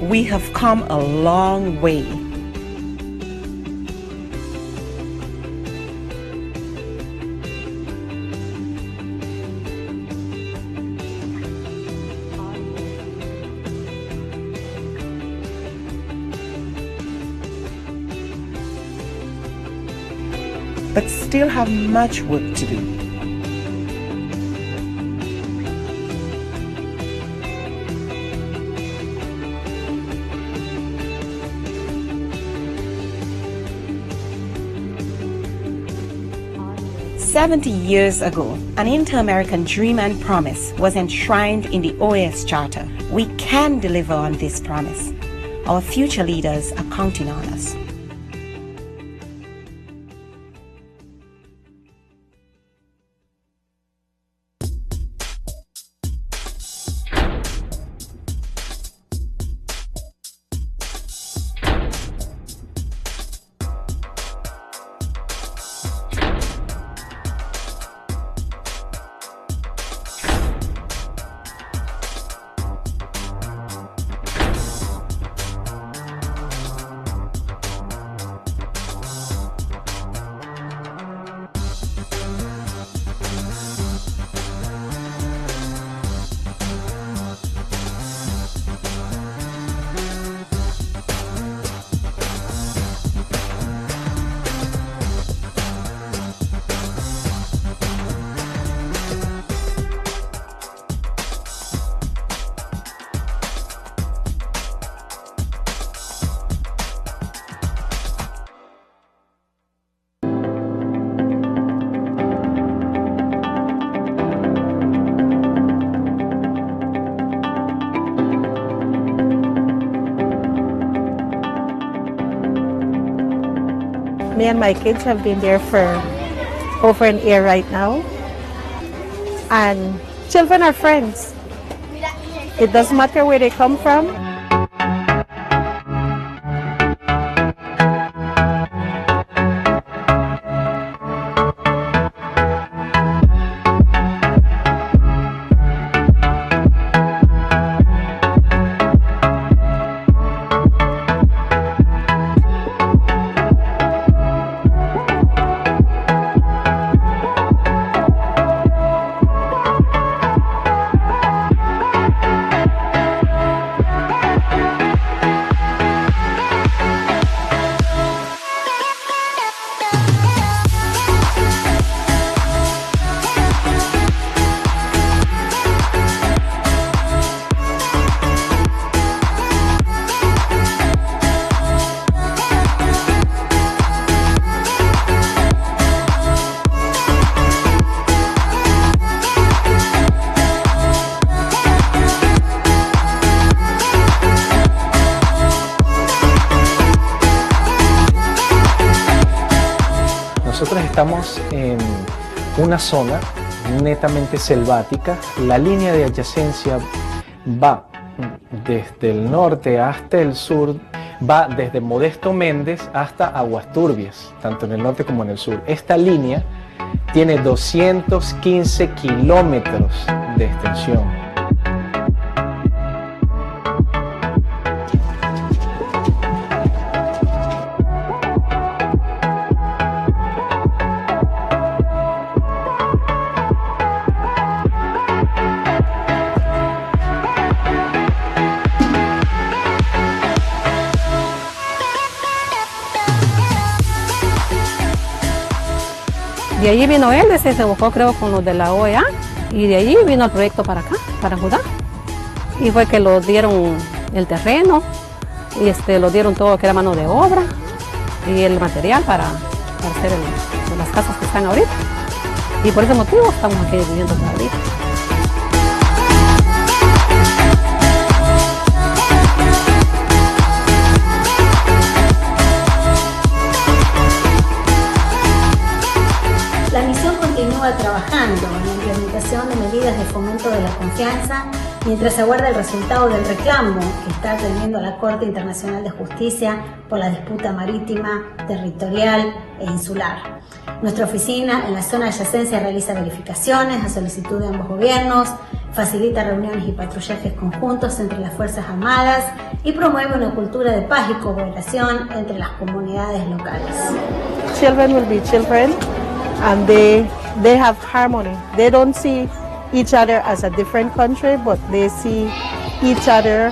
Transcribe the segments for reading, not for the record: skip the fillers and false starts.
We have come a long way. But still have much work to do. "70 years ago, an inter-American dream and promise was enshrined in the OAS Charter. We can deliver on this promise. Our future leaders are counting on us." Me and my kids have been there for over an year right now. And children are friends. It doesn't matter where they come from. Nosotros estamos en una zona netamente selvática. La línea de adyacencia va desde el norte hasta el sur, va desde Modesto Méndez hasta Aguas Turbias, tanto en el norte como en el sur. Esta línea tiene 215 kilómetros de extensión. De allí vino él, se buscó creo con los de la OEA y de allí vino el proyecto para acá, para Judá. Y fue que lo dieron el terreno y lo dieron todo lo que era mano de obra y el material para hacer las casas que están ahorita. Y por ese motivo estamos aquí viviendo por ahorita. La misión continúa trabajando en la implementación de medidas de fomento de la confianza mientras se aguarda el resultado del reclamo que está atendiendo la Corte Internacional de Justicia por la disputa marítima, territorial e insular. Nuestra oficina en la zona de adyacencia realiza verificaciones a solicitud de ambos gobiernos, facilita reuniones y patrullajes conjuntos entre las Fuerzas Armadas y promueve una cultura de paz y cooperación entre las comunidades locales. Children will be children and they have harmony. They don't see each other as a different country, but they see each other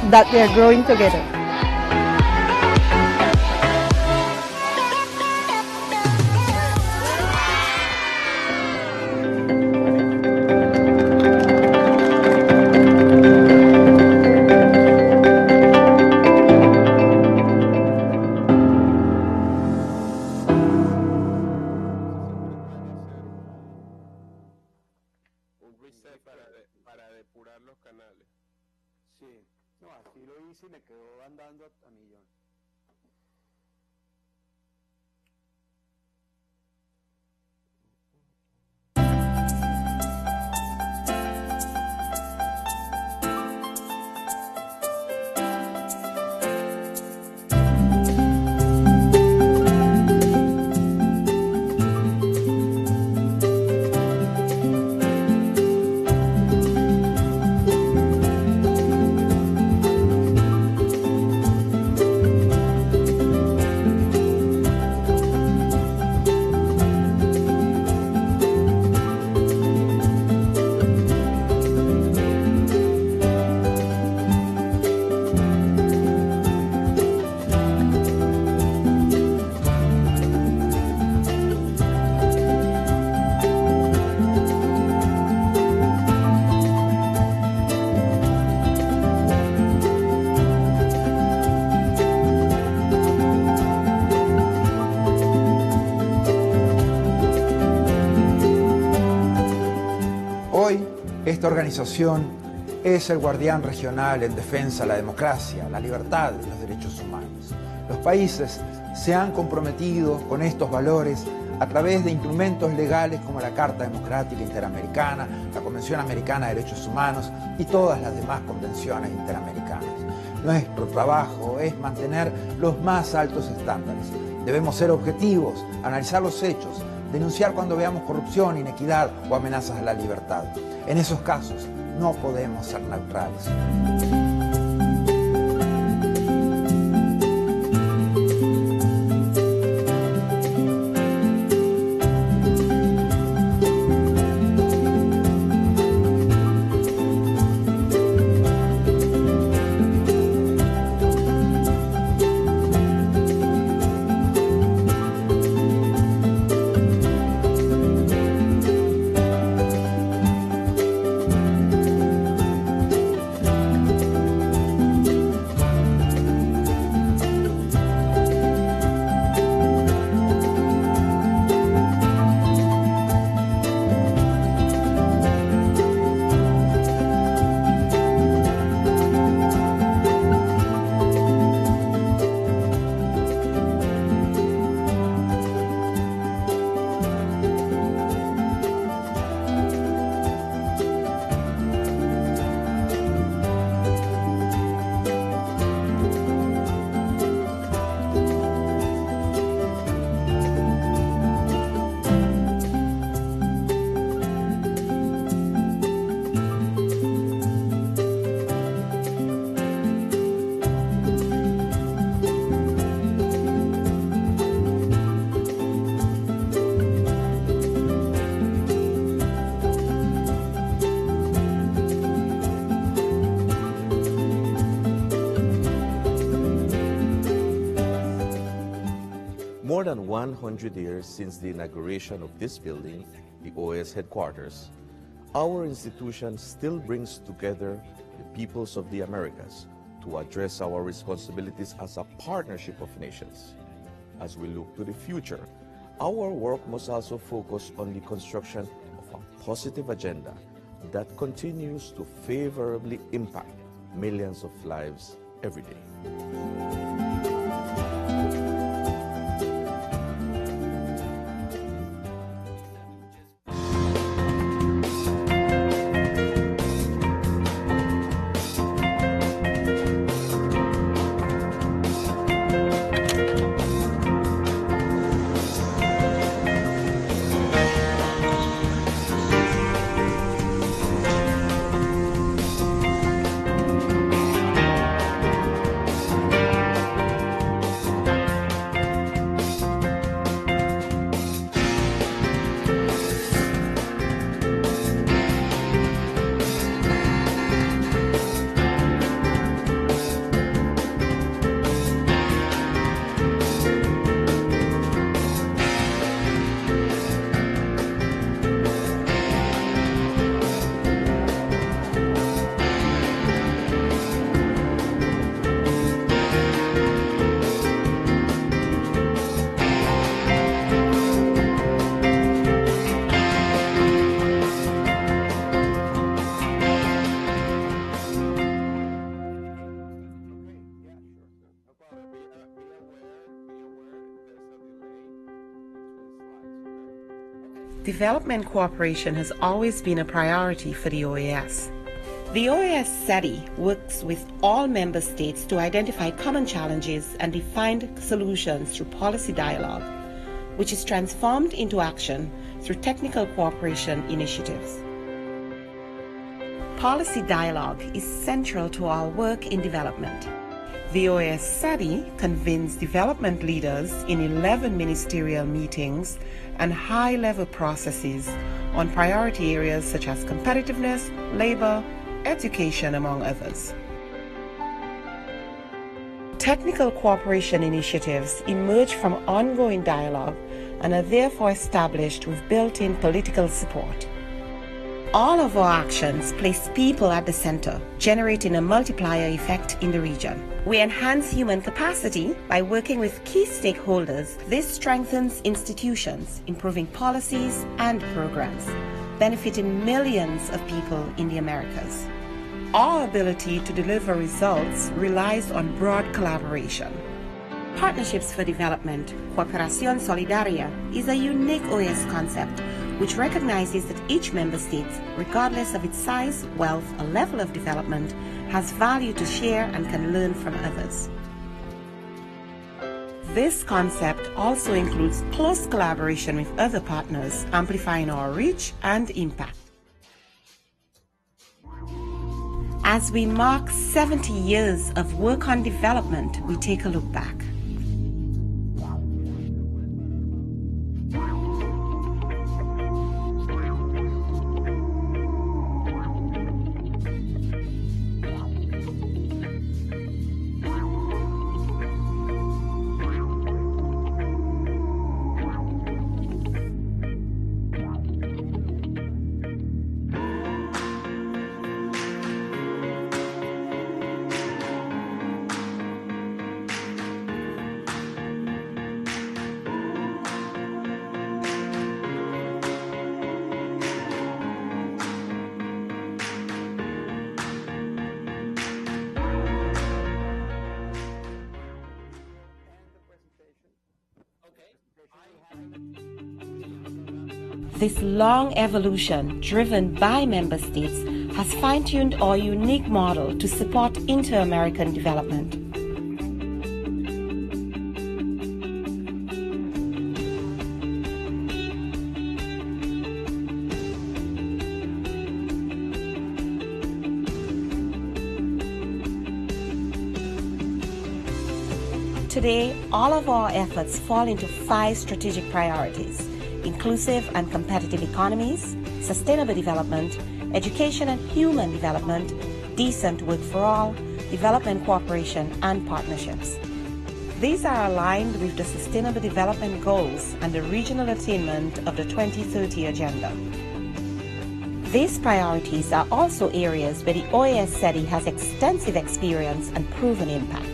that they're growing together. Para depurar los canales. Sí, no, aquí lo hice y me quedó andando a millón. Hoy, esta organización es el guardián regional en defensa de la democracia, la libertad y los derechos humanos. Los países se han comprometido con estos valores a través de instrumentos legales como la Carta Democrática Interamericana, la Convención Americana de Derechos Humanos y todas las demás convenciones interamericanas. Nuestro trabajo es mantener los más altos estándares. Debemos ser objetivos, analizar los hechos, denunciar cuando veamos corrupción, inequidad o amenazas a la libertad. En esos casos, no podemos ser neutrales. More than 100 years since the inauguration of this building, the OAS headquarters, our institution still brings together the peoples of the Americas to address our responsibilities as a partnership of nations. As we look to the future, our work must also focus on the construction of a positive agenda that continues to favorably impact millions of lives every day. development cooperation has always been a priority for the OAS. The OAS SETI works with all member states to identify common challenges and define solutions through policy dialogue, which is transformed into action through technical cooperation initiatives. Policy dialogue is central to our work in development. The OAS SETI convenes development leaders in 11 ministerial meetings and high-level processes on priority areas such as competitiveness, labor, education, among others. Technical cooperation initiatives emerge from ongoing dialogue and are therefore established with built-in political support. All of our actions place people at the center, generating a multiplier effect in the region. We enhance human capacity by working with key stakeholders. This strengthens institutions, improving policies and programs, benefiting millions of people in the Americas. Our ability to deliver results relies on broad collaboration. Partnerships for Development, Cooperación Solidaria, is a unique OAS concept which recognizes that each member state, regardless of its size, wealth, or level of development, has value to share and can learn from others. This concept also includes close collaboration with other partners, amplifying our reach and impact. As we mark 70 years of work on development, we take a look back. This long evolution, driven by member states, has fine-tuned our unique model to support inter-American development. Today, all of our efforts fall into 5 strategic priorities: inclusive and competitive economies, sustainable development, education and human development, decent work for all, development cooperation, and partnerships. These are aligned with the Sustainable Development Goals and the regional attainment of the 2030 Agenda. These priorities are also areas where the OAS SETI has extensive experience and proven impact.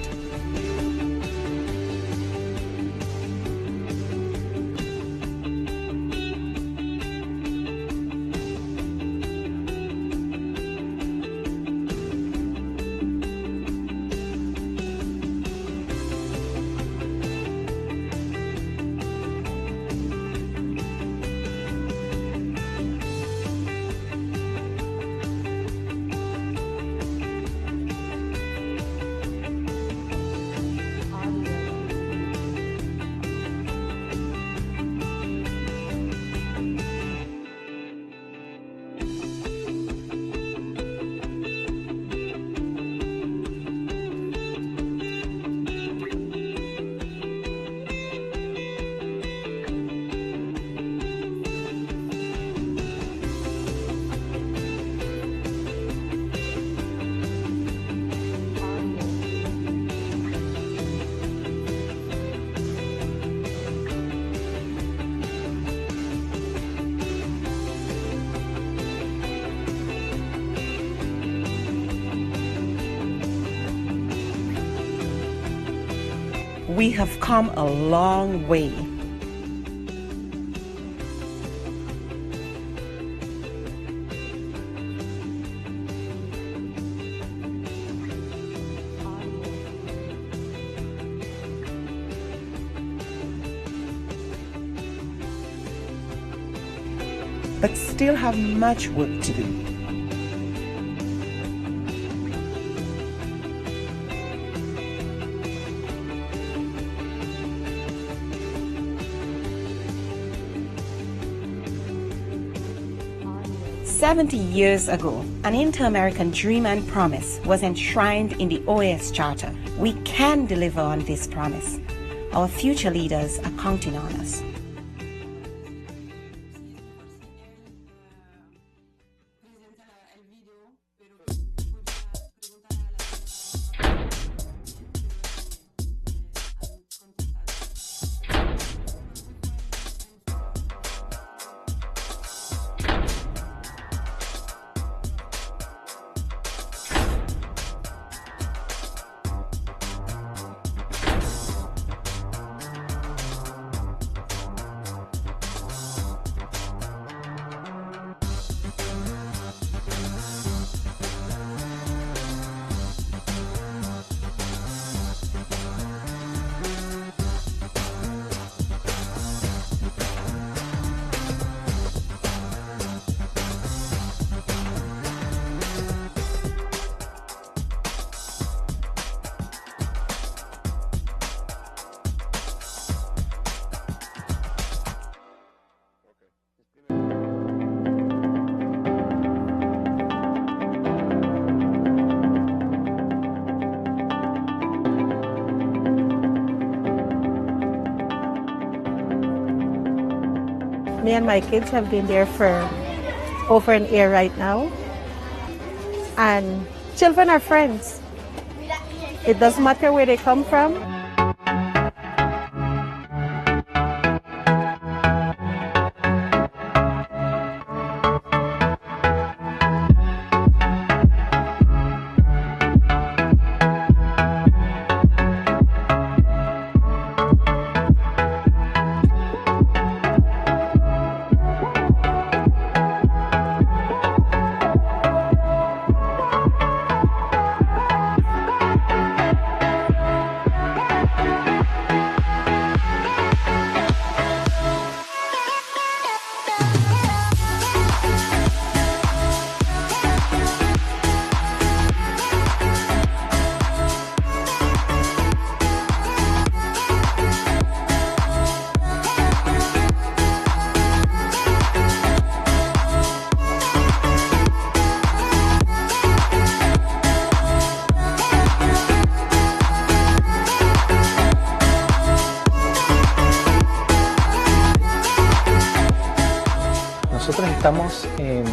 We have come a long way. but still have much work to do. "70 years ago, an inter-American dream and promise was enshrined in the OAS Charter. We can deliver on this promise. Our future leaders are counting on us." Me and my kids have been there for over an year right now. And children are friends. It doesn't matter where they come from. Nosotros estamos en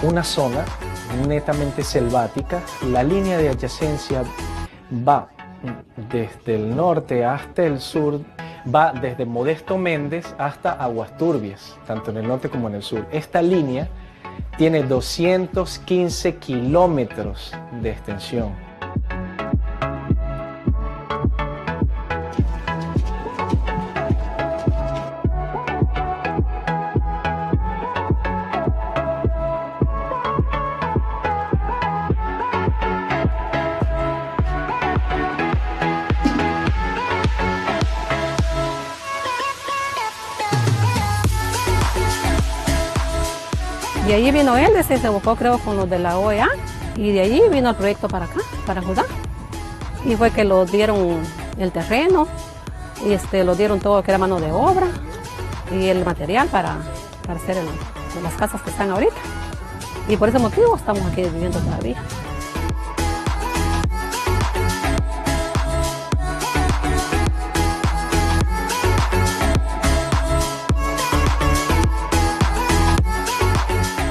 una zona netamente selvática. La línea de adyacencia va desde el norte hasta el sur, va desde Modesto Méndez hasta Aguas Turbias, tanto en el norte como en el sur. Esta línea tiene 215 kilómetros de extensión. De allí vino él, se buscó creo con los de la OEA y de allí vino el proyecto para acá, para Judá. Y fue que lo dieron el terreno y lo dieron todo lo que era mano de obra y el material para hacer las casas que están ahorita. Y por ese motivo estamos aquí viviendo todavía.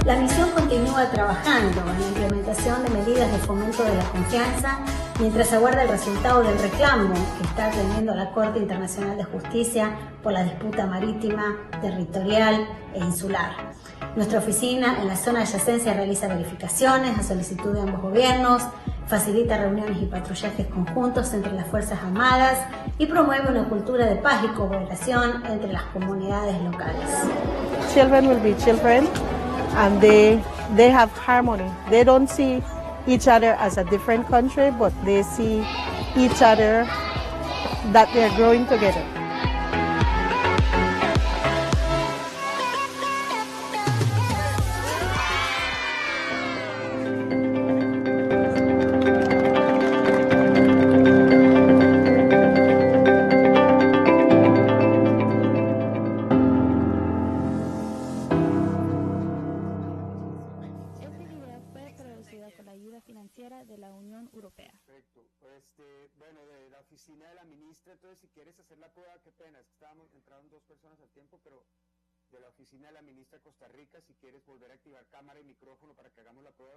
La misión continúa trabajando en la implementación de medidas de fomento de la confianza mientras aguarda el resultado del reclamo que está atendiendo la Corte Internacional de Justicia por la disputa marítima, territorial e insular. Nuestra oficina en la zona de adyacencia realiza verificaciones a solicitud de ambos gobiernos, facilita reuniones y patrullajes conjuntos entre las Fuerzas Armadas y promueve una cultura de paz y cooperación entre las comunidades locales. Children will be children. And they have harmony. They don't see each other as a different country, but they see each other that they're growing together. ayuda financiera de la Unión Europea. Perfecto. Bueno, de la oficina de la ministra, entonces si quieres hacer la prueba, qué pena, es que entraron 2 personas al tiempo, pero de la oficina de la ministra de Costa Rica, si quieres volver a activar cámara y micrófono para que hagamos la prueba.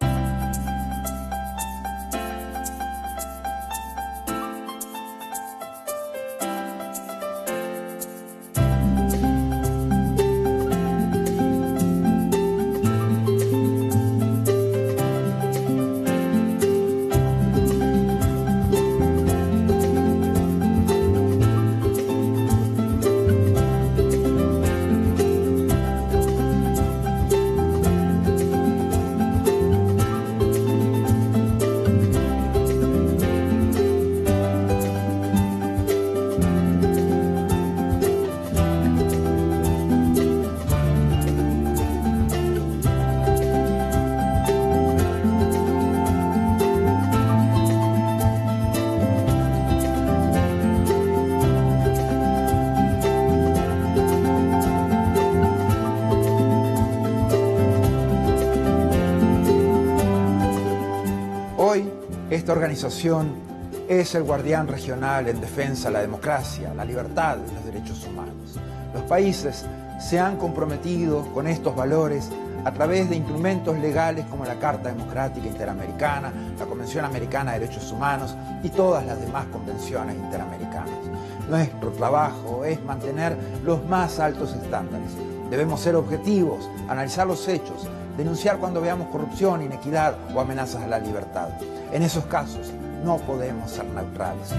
Hoy, esta organización es el guardián regional en defensa de la democracia, la libertad y los derechos humanos. Los países se han comprometido con estos valores a través de instrumentos legales como la Carta Democrática Interamericana, la Convención Americana de Derechos Humanos y todas las demás convenciones interamericanas. Nuestro trabajo es mantener los más altos estándares. Debemos ser objetivos, analizar los hechos, denunciar cuando veamos corrupción, inequidad o amenazas a la libertad. En esos casos, no podemos ser neutrales.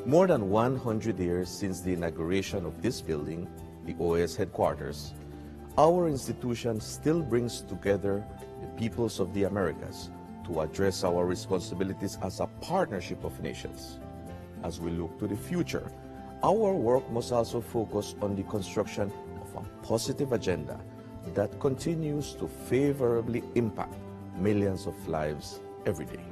More than 100 years since the inauguration of this building, the OAS headquarters, our institution still brings together the peoples of the Americas to address our responsibilities as a partnership of nations. As we look to the future, our work must also focus on the construction of a positive agenda that continues to favorably impact millions of lives every day.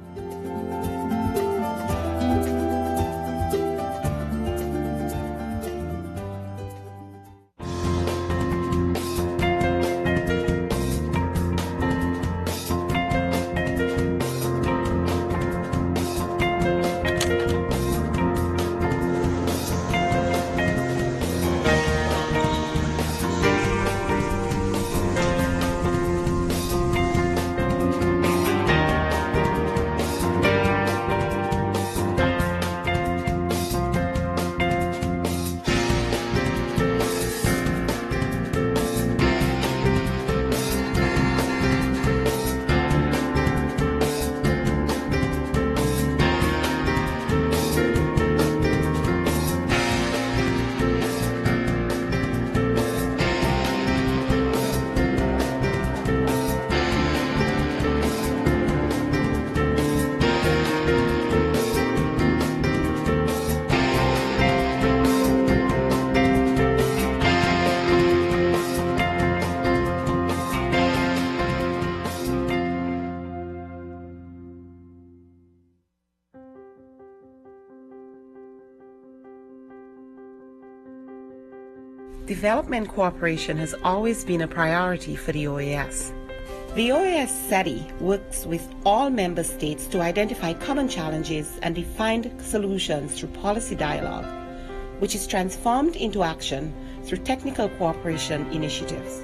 development cooperation has always been a priority for the OAS. The OAS SETI works with all member states to identify common challenges and define solutions through policy dialogue, which is transformed into action through technical cooperation initiatives.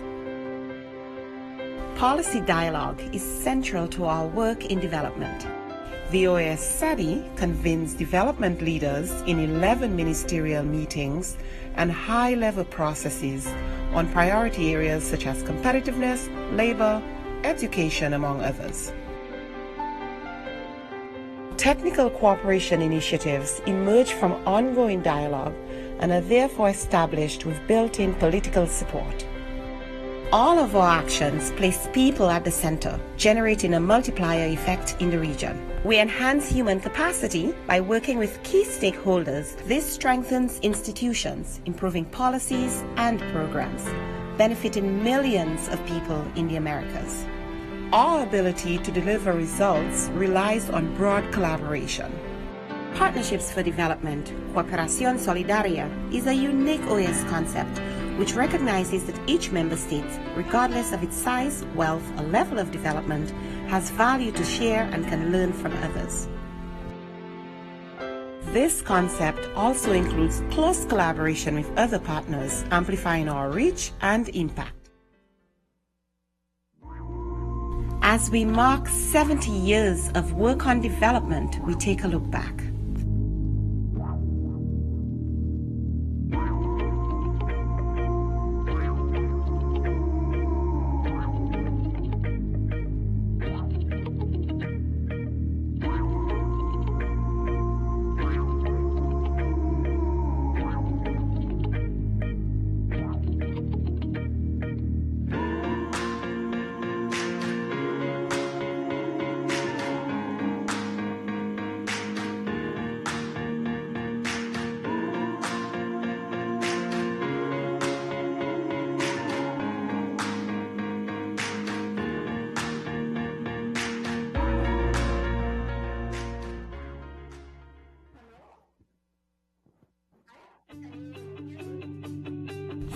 Policy dialogue is central to our work in development. The OAS SETI convenes development leaders in 11 ministerial meetings and high-level processes on priority areas such as competitiveness, labor, education, among others. Technical cooperation initiatives emerge from ongoing dialogue and are therefore established with built-in political support. All of our actions place people at the center, generating a multiplier effect in the region. We enhance human capacity by working with key stakeholders. This strengthens institutions, improving policies and programs, benefiting millions of people in the Americas. Our ability to deliver results relies on broad collaboration. Partnerships for Development, Cooperación Solidaria, is a unique OAS concept which recognizes that each member state, regardless of its size, wealth, or level of development, has value to share and can learn from others. This concept also includes close collaboration with other partners, amplifying our reach and impact. As we mark 70 years of work on development, we take a look back.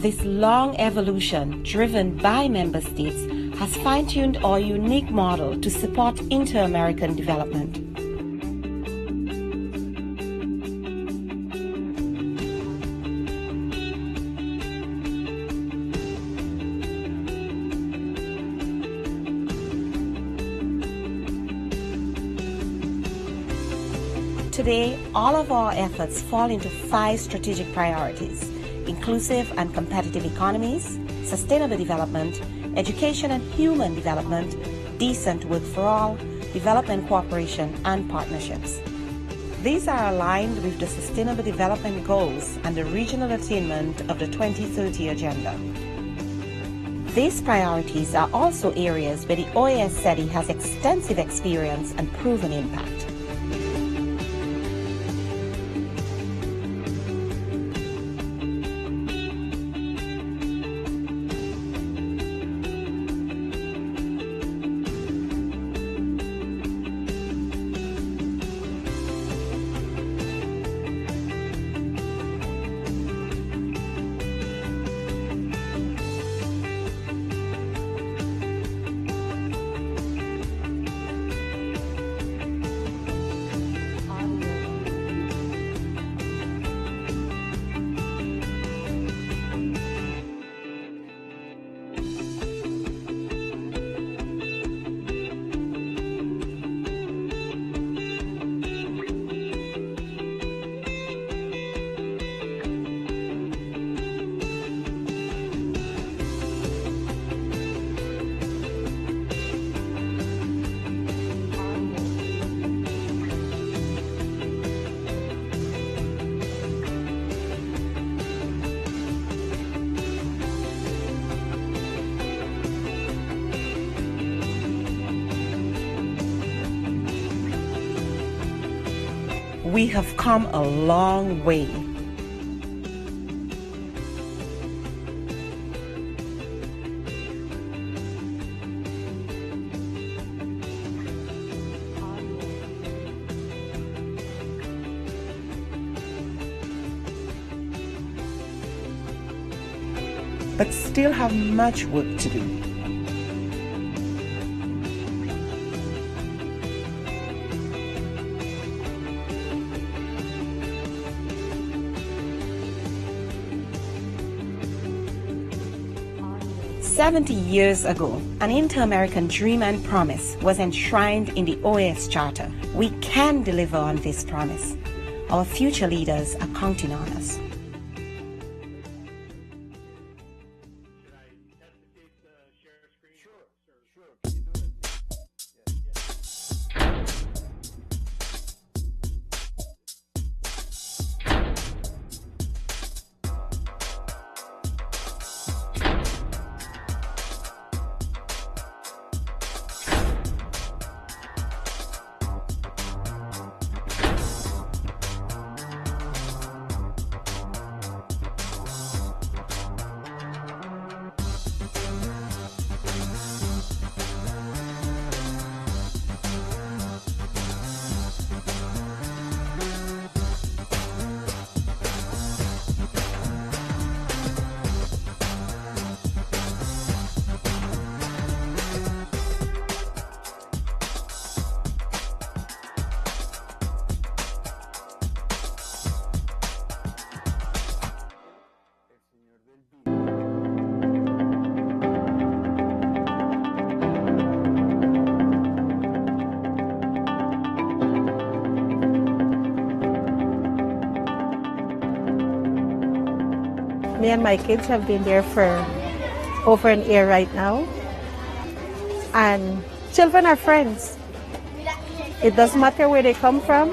This long evolution, driven by member states, has fine-tuned our unique model to support inter-American development. Today, all of our efforts fall into 5 strategic priorities: inclusive and competitive economies, sustainable development, education and human development, decent work for all, development cooperation, and partnerships. These are aligned with the Sustainable Development Goals and the regional attainment of the 2030 Agenda. These priorities are also areas where the OAS SETI has extensive experience and proven impact. We have come a long way. but still have much work to do. "70 years ago, an inter-American dream and promise was enshrined in the OAS Charter. We can deliver on this promise. Our future leaders are counting on us." Me and my kids have been there for over an year right now. And children are friends. It doesn't matter where they come from.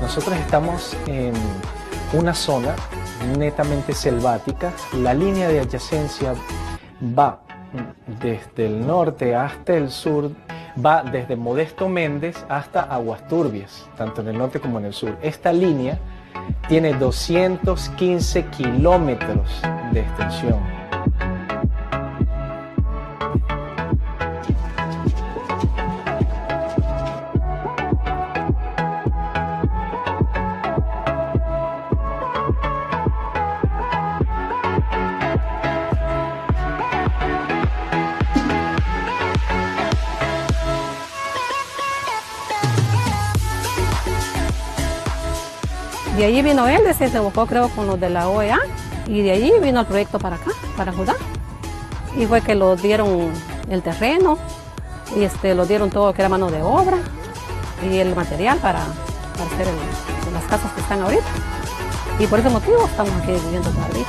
Nosotros estamos en una zona netamente selvática. La línea de adyacencia va desde el norte hasta el sur, va desde Modesto Méndez hasta Aguas Turbias, tanto en el norte como en el sur. Esta línea tiene 215 kilómetros de extensión. De allí vino él, se buscó creo con los de la OEA y de allí vino el proyecto para acá, para Judá. Y fue que lo dieron el terreno y lo dieron todo lo que era mano de obra y el material para hacer las casas que están ahorita. Y por ese motivo estamos aquí viviendo todavía.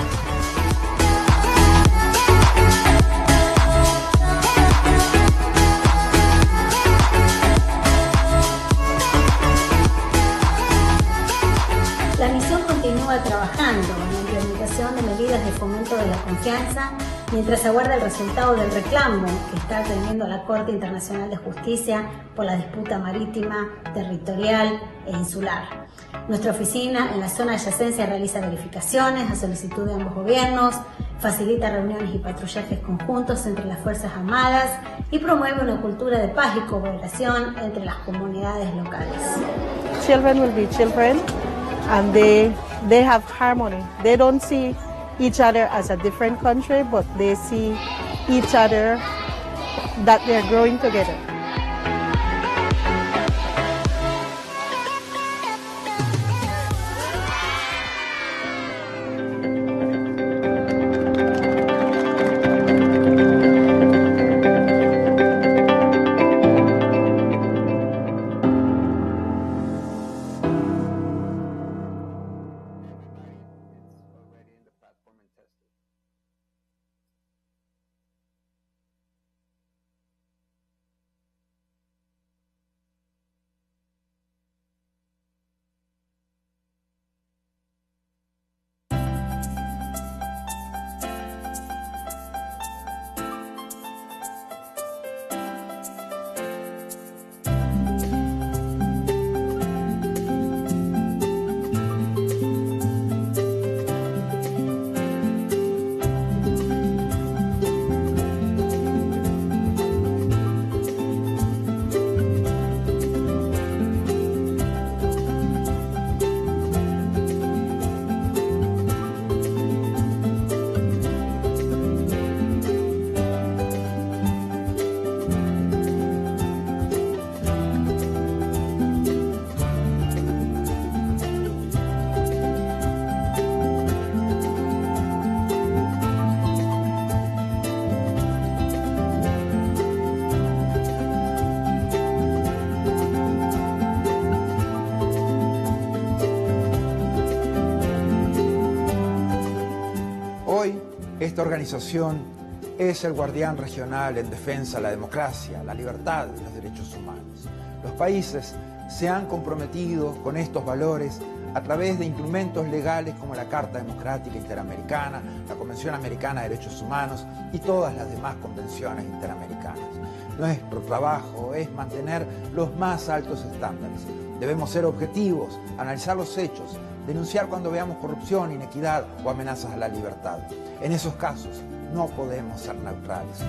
La misión continúa trabajando en la implementación de medidas de fomento de la confianza mientras aguarda el resultado del reclamo que está atendiendo la Corte Internacional de Justicia por la disputa marítima, territorial e insular. Nuestra oficina en la zona de adyacencia realiza verificaciones a solicitud de ambos gobiernos, facilita reuniones y patrullajes conjuntos entre las Fuerzas Armadas y promueve una cultura de paz y cooperación entre las comunidades locales. Children will be children, and they have harmony. They don't see each other as a different country, but they see each other that they're growing together. Esta organización es el guardián regional en defensa de la democracia, la libertad y los derechos humanos. Los países se han comprometido con estos valores a través de instrumentos legales como la Carta Democrática Interamericana, la Convención Americana de Derechos Humanos y todas las demás convenciones interamericanas. Nuestro trabajo es mantener los más altos estándares. Debemos ser objetivos, analizar los hechos, denunciar cuando veamos corrupción, inequidad o amenazas a la libertad. En esos casos no podemos ser neutrales.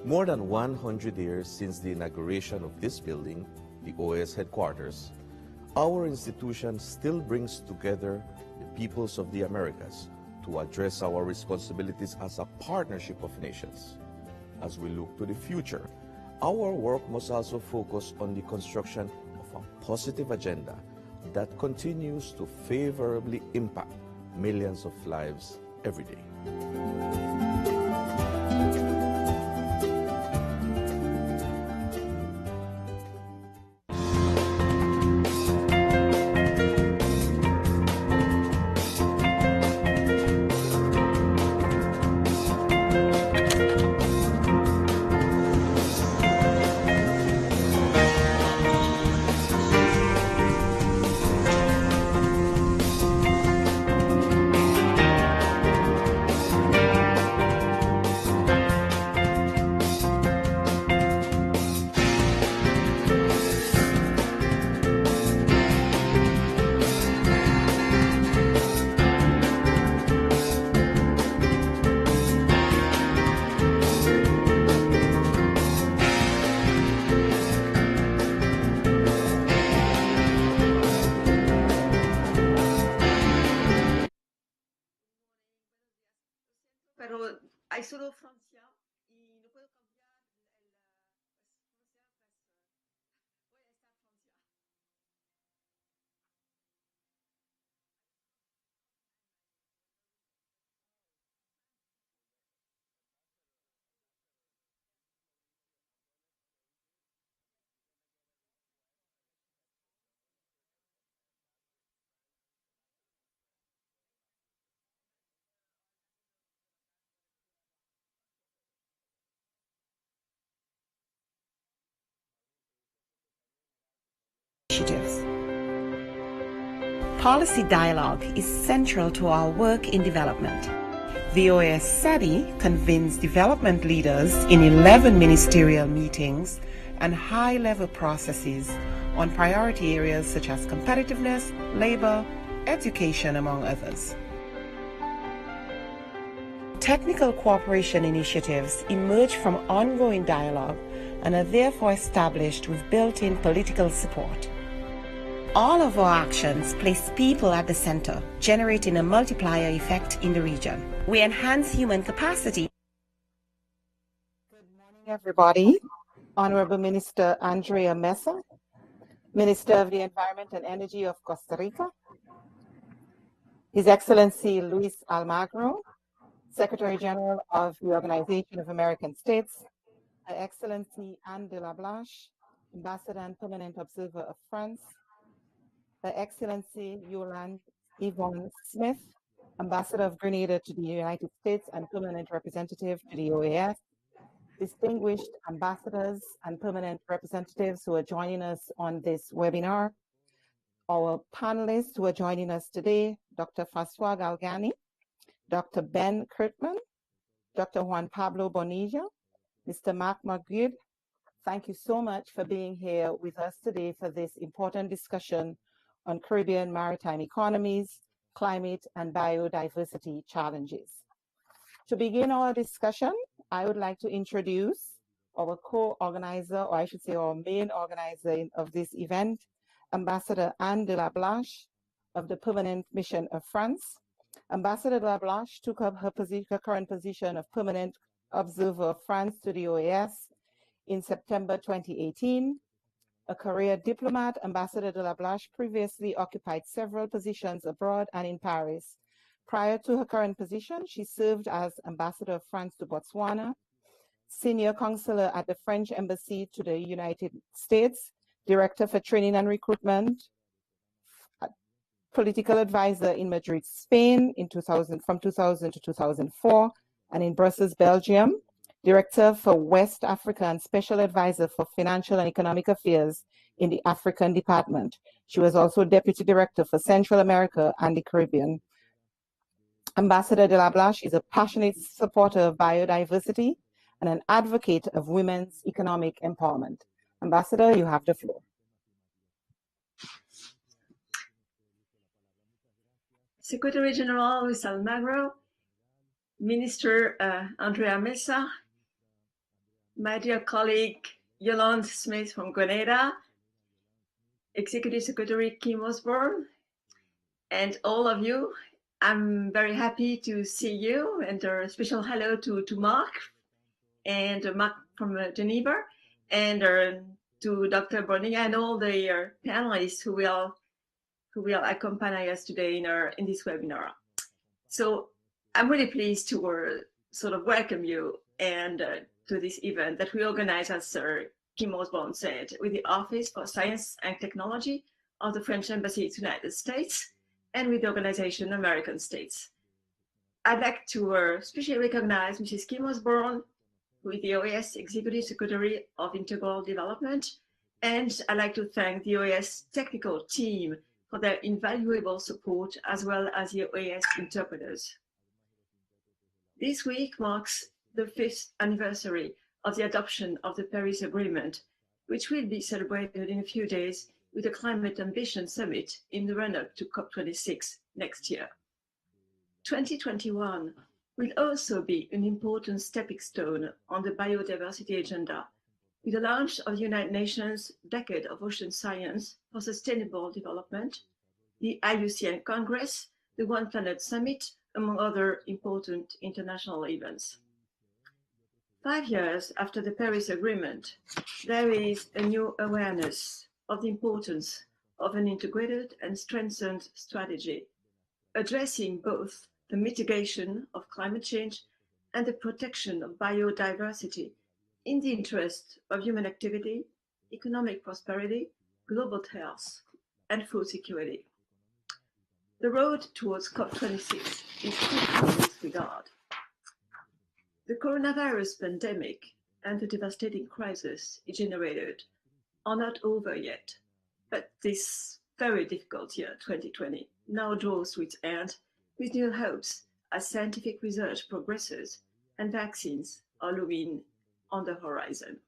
More than 100 years since the inauguration of this building, the OAS headquarters, our institution still brings together the peoples of the Americas to address our responsibilities as a partnership of nations. As we look to the future, our work must also focus on the construction of a positive agenda that continues to favorably impact millions of lives every day. Pero hay solo Francia y no puedo cambiar initiatives. Policy dialogue is central to our work in development. The OAS study convenes development leaders in 11 ministerial meetings and high-level processes on priority areas such as competitiveness, labor, education, among others. Technical cooperation initiatives emerge from ongoing dialogue and are therefore established with built-in political support. All of our actions place people at the center, generating a multiplier effect in the region. We enhance human capacity. Good morning, everybody. Honorable Minister Andrea Mesa, Minister of the Environment and Energy of Costa Rica, His Excellency Luis Almagro, Secretary General of the Organization of American States, Her Excellency Anne de la Blache, Ambassador and Permanent Observer of France, Her Excellency Yolande Yvonne Smith, Ambassador of Grenada to the United States and Permanent Representative to the OAS, distinguished ambassadors and permanent representatives who are joining us on this webinar, our panelists who are joining us today, Dr. Francois Galgani, Dr. Ben Kurtman, Dr. Juan Pablo Bonilla, Mr. Mark Magrid, thank you so much for being here with us today for this important discussion on Caribbean maritime economies, climate, and biodiversity challenges. To begin our discussion, I would like to introduce our co-organizer, or I should say our main organizer of this event, Ambassador Anne de la Blache of the Permanent Mission of France. Ambassador de la Blache took up her current position of Permanent Observer of France to the OAS in September 2018. A career diplomat, Ambassador de la Blache previously occupied several positions abroad and in Paris. Prior to her current position, she served as Ambassador of France to Botswana, Senior Counselor at the French Embassy to the United States, Director for Training and Recruitment, Political Advisor in Madrid, Spain from 2000 to 2004, and in Brussels, Belgium, Director for West Africa and Special Advisor for Financial and Economic Affairs in the African Department. She was also Deputy Director for Central America and the Caribbean. Ambassador de la Blache is a passionate supporter of biodiversity and an advocate of women's economic empowerment. Ambassador, you have the floor. Secretary General Luis Almagro, Minister Andrea Mesa, my dear colleague Yolande Smith from Grenada, Executive Secretary Kim Osborne, and all of you. I'm very happy to see you, and a special hello to Mark, and Mark from Geneva, and to Dr. Bonilla and all the panelists who will accompany us today in this webinar. So I'm really pleased to sort of welcome you and to this event that we organize, as Kim Osborne said, with the Office for Science and Technology of the French Embassy to the United States and with the organization American States. I'd like to especially recognize Mrs. Kim Osborne, who is the OAS Executive Secretary of Integral Development, and I'd like to thank the OAS technical team for their invaluable support, as well as the OAS interpreters. This week marks the 5th anniversary of the adoption of the Paris Agreement, which will be celebrated in a few days with the Climate Ambition Summit in the run-up to COP26 next year. 2021 will also be an important stepping stone on the biodiversity agenda, with the launch of the United Nations Decade of Ocean Science for Sustainable Development, the IUCN Congress, the One Planet Summit, among other important international events. 5 years after the Paris Agreement, there is a new awareness of the importance of an integrated and strengthened strategy, addressing both the mitigation of climate change and the protection of biodiversity in the interest of human activity, economic prosperity, global health, and food security. The road towards COP26 is critical in this regard. The coronavirus pandemic and the devastating crisis it generated are not over yet, but this very difficult year, 2020, now draws to its end with new hopes as scientific research progresses and vaccines are looming on the horizon.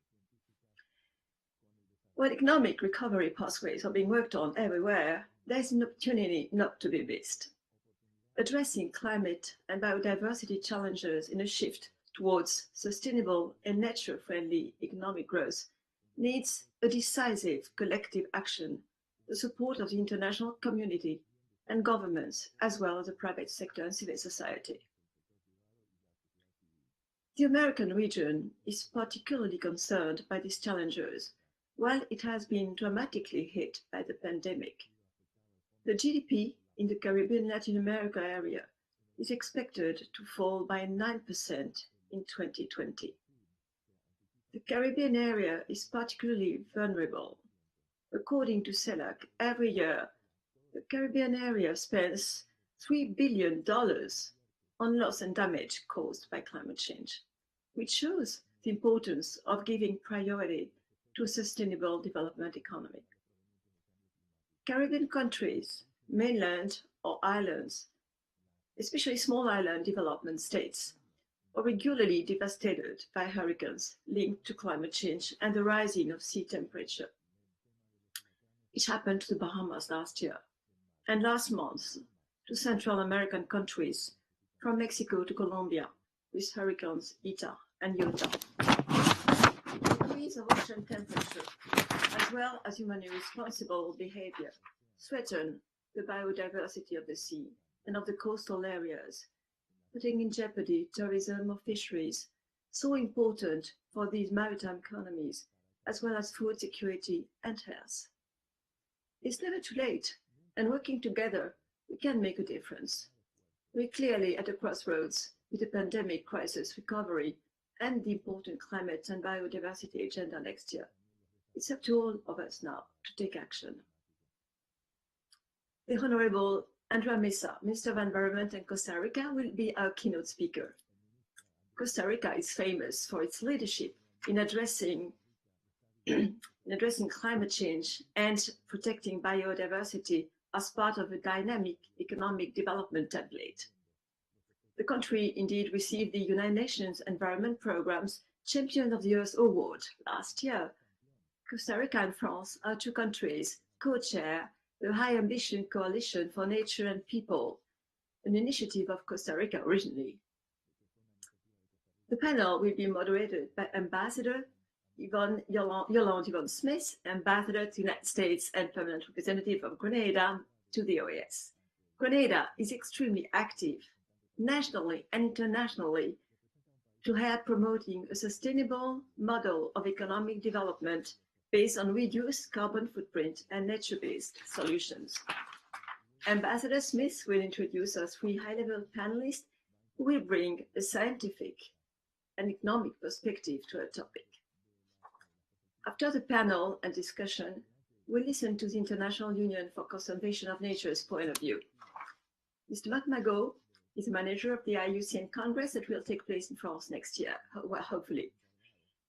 While economic recovery pathways are being worked on everywhere, there is an opportunity not to be missed. Addressing climate and biodiversity challenges in a shift towards sustainable and nature-friendly economic growth needs a decisive collective action, the support of the international community and governments, as well as the private sector and civil society. The American region is particularly concerned by these challenges, while it has been dramatically hit by the pandemic. The GDP in the Caribbean Latin America area is expected to fall by 9% in 2020. The Caribbean area is particularly vulnerable. According to CELAC, every year, the Caribbean area spends $3 billion on loss and damage caused by climate change, which shows the importance of giving priority to a sustainable development economy. Caribbean countries, mainland or islands, especially small island development states, are regularly devastated by hurricanes linked to climate change and the rising of sea temperature. It happened to the Bahamas last year, and last month to Central American countries from Mexico to Colombia with hurricanes Eta and Iota. The increase of ocean temperature, as well as humanly responsible behavior, threaten the biodiversity of the sea and of the coastal areas, putting in jeopardy tourism or fisheries, so important for these maritime economies, as well as food security and health. It's never too late, and working together, we can make a difference. We're clearly at a crossroads with the pandemic crisis recovery and the important climate and biodiversity agenda next year. It's up to all of us now to take action. The Honorable Andrea Mesa, Minister of Environment and Costa Rica, will be our keynote speaker. Costa Rica is famous for its leadership in addressing climate change and protecting biodiversity as part of a dynamic economic development template. The country indeed received the United Nations Environment Programme's Champion of the Earth Award last year. Costa Rica and France are two countries co-chair the High Ambition Coalition for Nature and People, an initiative of Costa Rica originally. The panel will be moderated by Ambassador Yolande Yvonne Smith, Ambassador to the United States and Permanent Representative of Grenada to the OAS. Grenada is extremely active, nationally and internationally, to help promoting a sustainable model of economic development based on reduced carbon footprint and nature-based solutions. Ambassador Smith will introduce our three high-level panelists who will bring a scientific and economic perspective to our topic. After the panel and discussion, we'll listen to the International Union for Conservation of Nature's point of view. Mr. Marc Magot is the manager of the IUCN Congress that will take place in France next year, well, hopefully.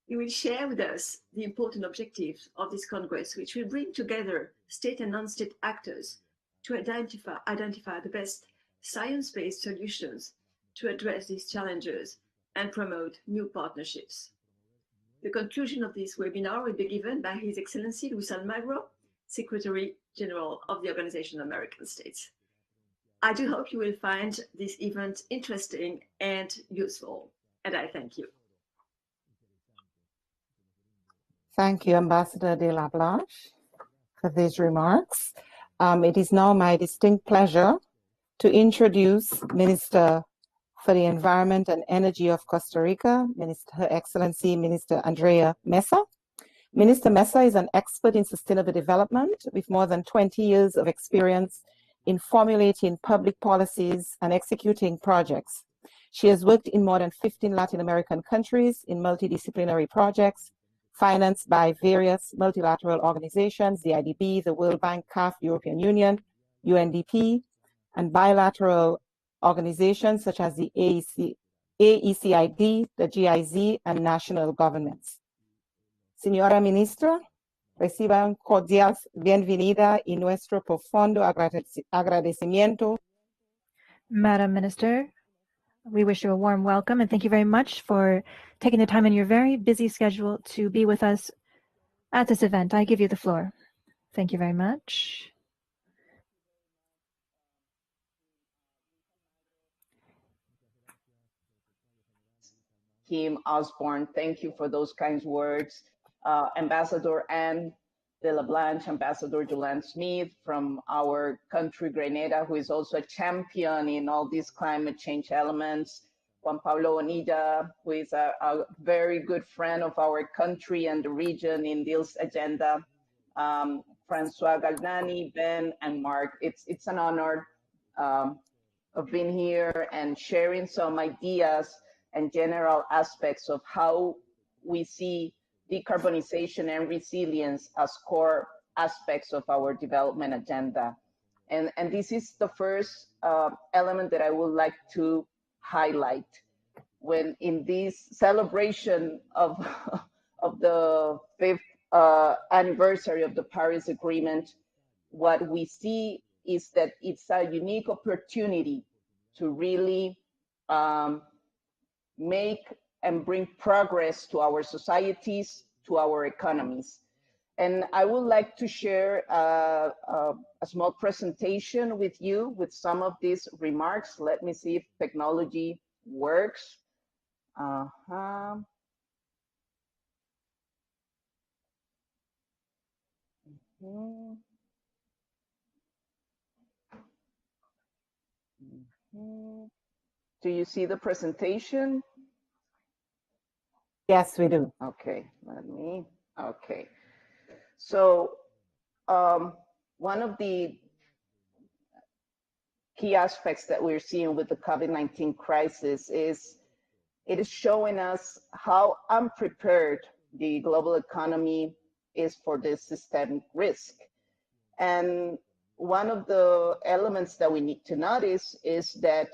He will share with us the important objectives of this Congress, which will bring together state and non-state actors to identify the best science-based solutions to address these challenges and promote new partnerships. The conclusion of this webinar will be given by His Excellency Luis Almagro, Secretary General of the Organization of American States. I do hope you will find this event interesting and useful, and I thank you. Thank you, Ambassador de la Blanche, for these remarks. It is now my distinct pleasure to introduce Minister for the Environment and Energy of Costa Rica, Her Excellency Minister Andrea Mesa. Minister Mesa is an expert in sustainable development with more than 20 years of experience in formulating public policies and executing projects. She has worked in more than 15 Latin American countries in multidisciplinary projects financed by various multilateral organizations, the IDB, the World Bank, CAF, European Union, UNDP, and bilateral organizations such as the AECID, the GIZ, and national governments. Señora Ministra, reciba un cordial bienvenida y nuestro profundo agradecimiento. Madam Minister, we wish you a warm welcome and thank you very much for taking the time in your very busy schedule to be with us at this event. I give you the floor. Thank you very much. Kim Osborne, thank you for those kind words. Ambassador Anne de la Blanche, Ambassador Yolande Smith from our country, Grenada, who is also a champion in all these climate change elements. Juan Pablo Bonilla, who is a very good friend of our country and the region in this agenda, Francois Galnani, Ben, and Mark. It's an honor of being here and sharing some ideas and general aspects of how we see decarbonization and resilience as core aspects of our development agenda. And this is the first element that I would like to highlight when in this celebration of, of the 5th anniversary of the Paris Agreement. What we see is that it's a unique opportunity to really make and bring progress to our societies, to our economies. And I would like to share a small presentation with you with some of these remarks. Let me see if technology works. Uh-huh. Mm-hmm. Mm-hmm. Do you see the presentation? Yes, we do. Okay, okay. So one of the key aspects that we're seeing with the COVID-19 crisis is it is showing us how unprepared the global economy is for this systemic risk. And one of the elements that we need to notice is that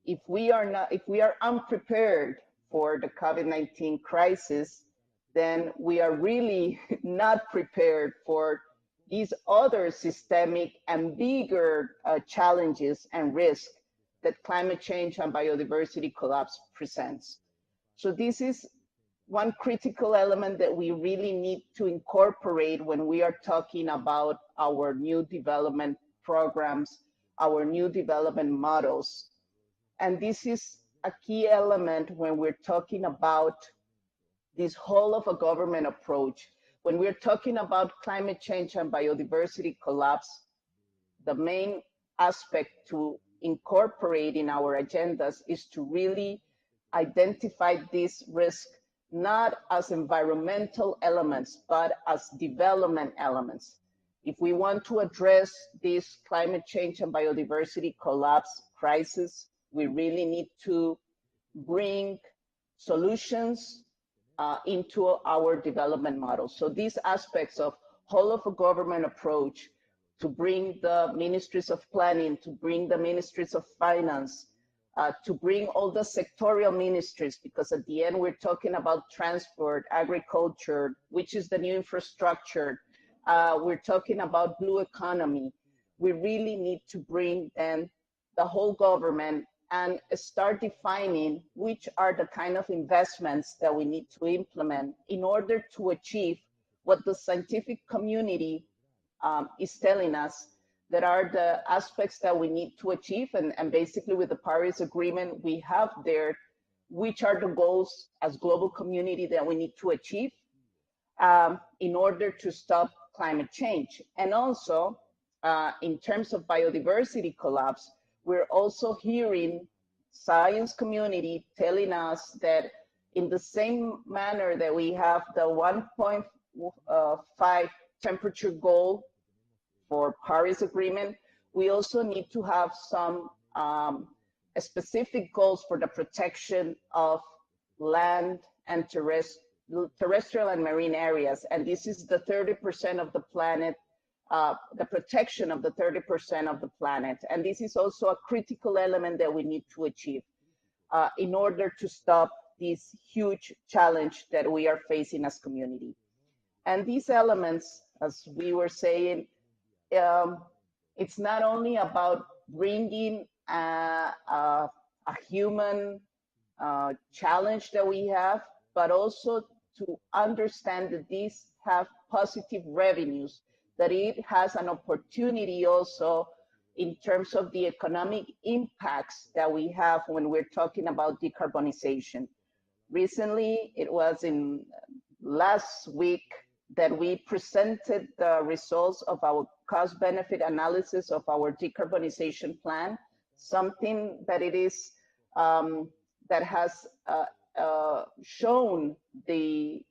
if we are unprepared for the COVID-19 crisis, then we are really not prepared for these other systemic and bigger challenges and risks that climate change and biodiversity collapse presents. So this is one critical element that we really need to incorporate when we are talking about our new development programs, our new development models. And this is a key element when we're talking about this whole of a government approach. When we're talking about climate change and biodiversity collapse, the main aspect to incorporate in our agendas is to really identify these risks not as environmental elements, but as development elements. If we want to address this climate change and biodiversity collapse crisis, we really need to bring solutions into our development model. So these aspects of whole of a government approach to bring the ministries of planning, to bring the ministries of finance, to bring all the sectorial ministries, because at the end we're talking about transport, agriculture, which is the new infrastructure. We're talking about blue economy. We really need to bring then the whole government and start defining which are the kind of investments that we need to implement in order to achieve what the scientific community is telling us that are the aspects that we need to achieve. And basically with the Paris Agreement, we have there which are the goals as global community that we need to achieve in order to stop climate change. And also in terms of biodiversity collapse, we're also hearing science community telling us that in the same manner that we have the 1.5 temperature goal for Paris Agreement, we also need to have some specific goals for the protection of land and terrestrial and marine areas. And this is the 30% of the planet, the protection of the 30% of the planet. And this is also a critical element that we need to achieve in order to stop this huge challenge that we are facing as community. And these elements, as we were saying, it's not only about bringing a human challenge that we have, but also to understand that these have positive revenues, that it has an opportunity also in terms of the economic impacts that we have when we're talking about decarbonization. Recently, it was in last week that we presented the results of our cost-benefit analysis of our decarbonization plan, something that it is that has shown the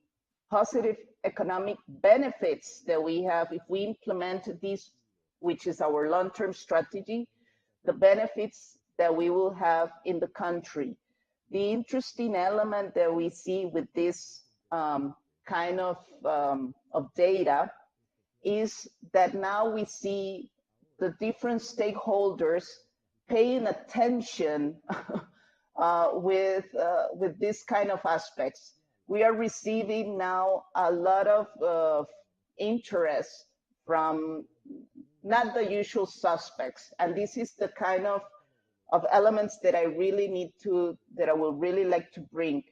positive economic benefits that we have if we implement this, which is our long-term strategy, the benefits that we will have in the country. The interesting element that we see with this kind of data is that now we see the different stakeholders paying attention with this kind of aspects. We are receiving now a lot of interest from not the usual suspects, and this is the kind of elements that I will really like to bring.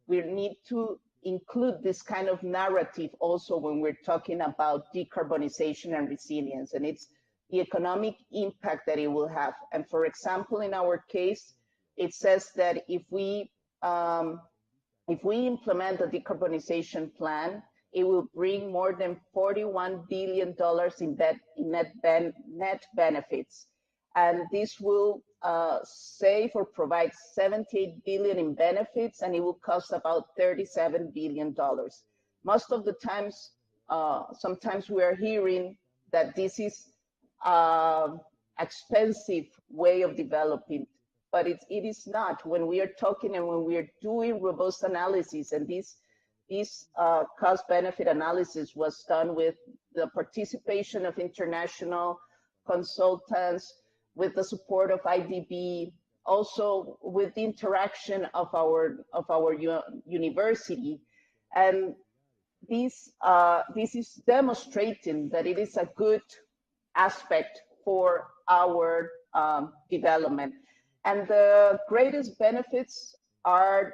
We need to include this kind of narrative also when we're talking about decarbonization and resilience, and it's the economic impact that it will have. And for example, in our case, it says that if we implement the decarbonization plan, it will bring more than $41 billion in net benefits. And this will save or provide 78 billion in benefits, and it will cost about $37 billion. Most of the times, sometimes we are hearing that this is expensive way of developing, but it is not. When we are talking and when we are doing robust analysis, and this cost-benefit analysis was done with the participation of international consultants, with the support of IDB, also with the interaction of our university, and this is demonstrating that it is a good aspect for our development. And the greatest benefits are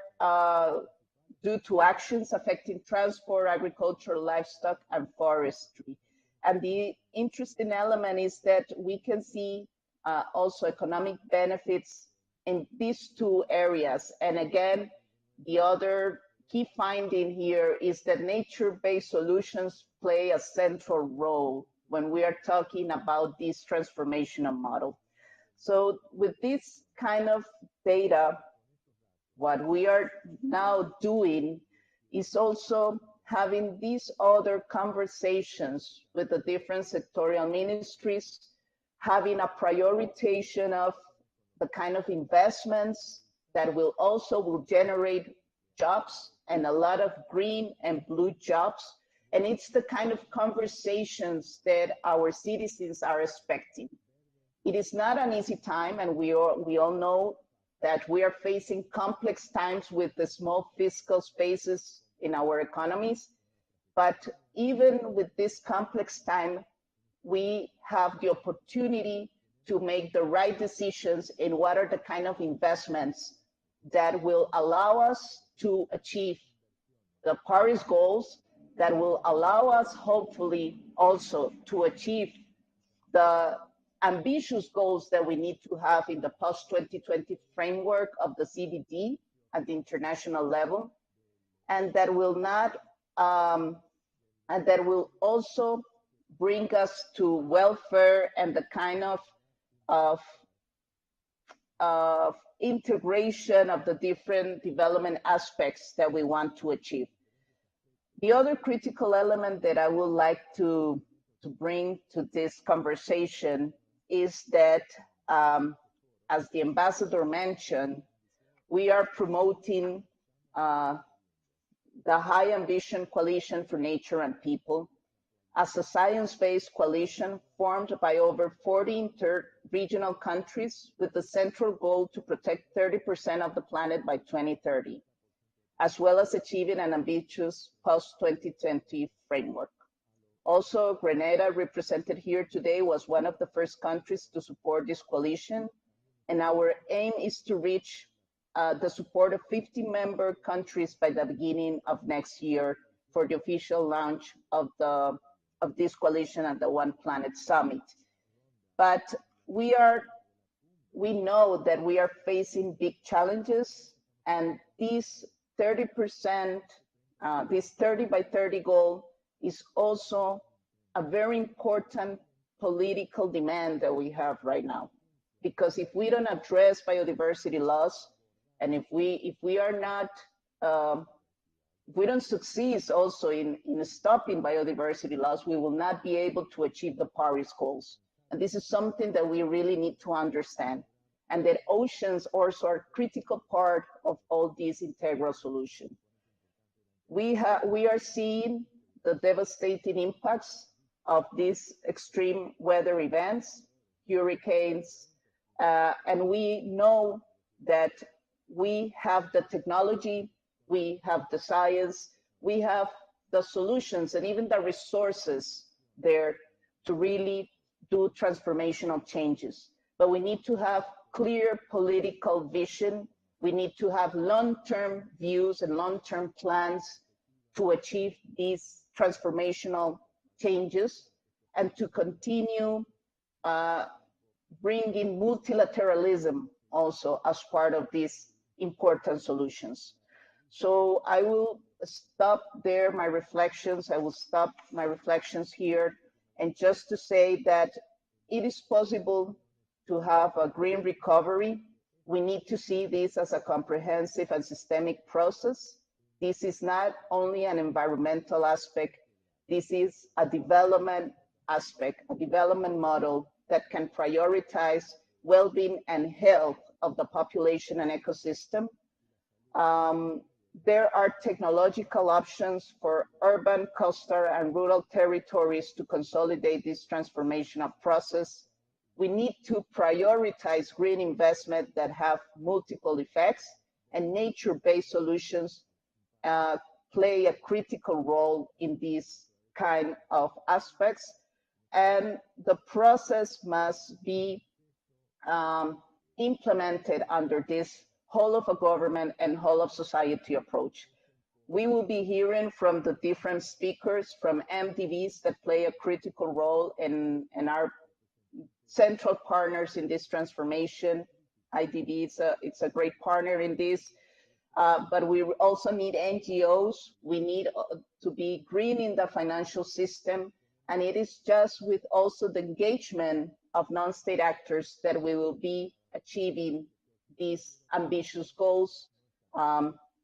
due to actions affecting transport, agriculture, livestock, and forestry. And the interesting element is that we can see also economic benefits in these two areas. And again, the other key finding here is that nature-based solutions play a central role when we are talking about this transformational model. So with this kind of data, what we are now doing is also having these other conversations with the different sectorial ministries, having a prioritization of the kind of investments that will generate jobs and a lot of green and blue jobs. And it's the kind of conversations that our citizens are expecting. It is not an easy time, and we all know that we are facing complex times with the small fiscal spaces in our economies. But even with this complex time, we have the opportunity to make the right decisions in what are the kind of investments that will allow us to achieve the Paris goals, that will allow us hopefully also to achieve the ambitious goals that we need to have in the post-2020 framework of the CBD at the international level, and that will not, and that will also bring us to welfare and the kind of integration of the different development aspects that we want to achieve. The other critical element that I would like to bring to this conversation is that, as the ambassador mentioned, we are promoting the High Ambition Coalition for Nature and People as a science-based coalition formed by over 40 inter-regional countries with the central goal to protect 30% of the planet by 2030, as well as achieving an ambitious post-2020 framework. Also, Grenada, represented here today, was one of the first countries to support this coalition, and our aim is to reach the support of 50 member countries by the beginning of next year for the official launch of this coalition at the One Planet Summit. But we know that we are facing big challenges, and this 30%, this 30 by 30 goal is also a very important political demand that we have right now. Because if we don't address biodiversity loss, And if we are not, if we don't succeed also in stopping biodiversity loss, we will not be able to achieve the Paris goals. And this is something that we really need to understand. And that oceans also are a critical part of all these integral solutions. We are seeing the devastating impacts of these extreme weather events, hurricanes, and we know that we have the technology, we have the science, we have the solutions and even the resources there to really do transformational changes. But we need to have clear political vision. We need to have long-term views and long-term plans to achieve these transformational changes and to continue bringing multilateralism also as part of these important solutions. So I will stop there my reflections. I will stop my reflections here. And just to say that it is possible to have a green recovery. We need to see this as a comprehensive and systemic process. This is not only an environmental aspect, this is a development aspect, a development model that can prioritize well-being and health of the population and ecosystem. There are technological options for urban, coastal, and rural territories to consolidate this transformational process. We need to prioritize green investment that have multiple effects, and nature-based solutions play a critical role in these kind of aspects. And the process must be implemented under this whole of a government and whole of society approach. We will be hearing from the different speakers from MDVs that play a critical role and are central partners in this transformation. IDB, it's a great partner in this, but we also need NGOs. We need to be green in the financial system, and it is just with also the engagement of non-state actors that we will be achieving these ambitious goals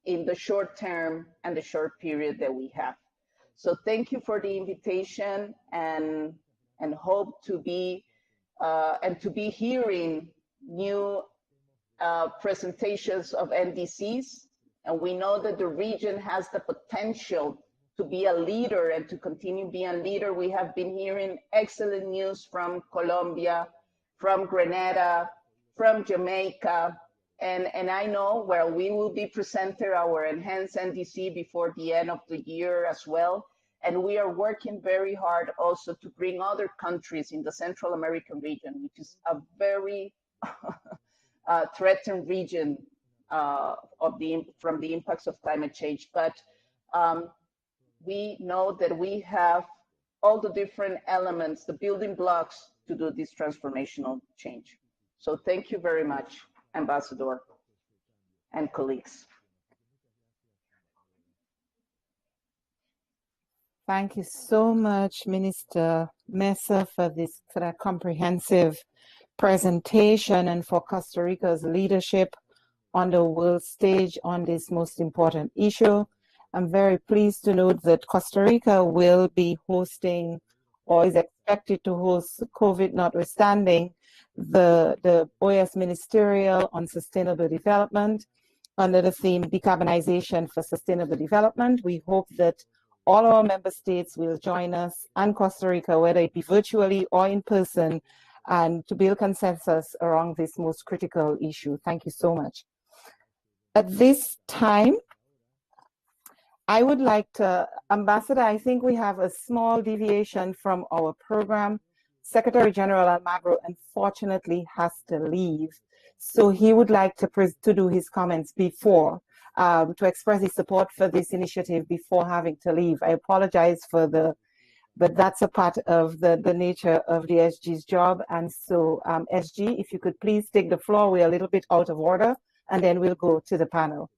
in the short term and the short period that we have. So thank you for the invitation, and hope to be hearing new presentations of NDCs. And we know that the region has the potential to be a leader and to continue being a leader. We have been hearing excellent news from Colombia, from Grenada, from Jamaica, and I know where we will be presenting our enhanced NDC before the end of the year as well. And we are working very hard also to bring other countries in the Central American region, which is a very threatened region from the impacts of climate change. But we know that we have all the different elements, the building blocks to do this transformational change. So thank you very much, Ambassador and colleagues. Thank you so much, Minister Mesa, for this comprehensive presentation and for Costa Rica's leadership on the world stage on this most important issue. I'm very pleased to note that Costa Rica will be hosting, or is expected to host, COVID notwithstanding, the OAS Ministerial on Sustainable Development under the theme Decarbonization for Sustainable Development. We hope that all our member states will join us and Costa Rica, whether it be virtually or in person, and to build consensus around this most critical issue. Thank you so much. At this time, I would like to, Ambassador, I think we have a small deviation from our program. Secretary General Almagro unfortunately has to leave. So he would like to do his comments before, to express his support for this initiative before having to leave. I apologize for but that's a part of the nature of the SG's job. And so SG, if you could please take the floor, we're a little bit out of order, and then we'll go to the panel.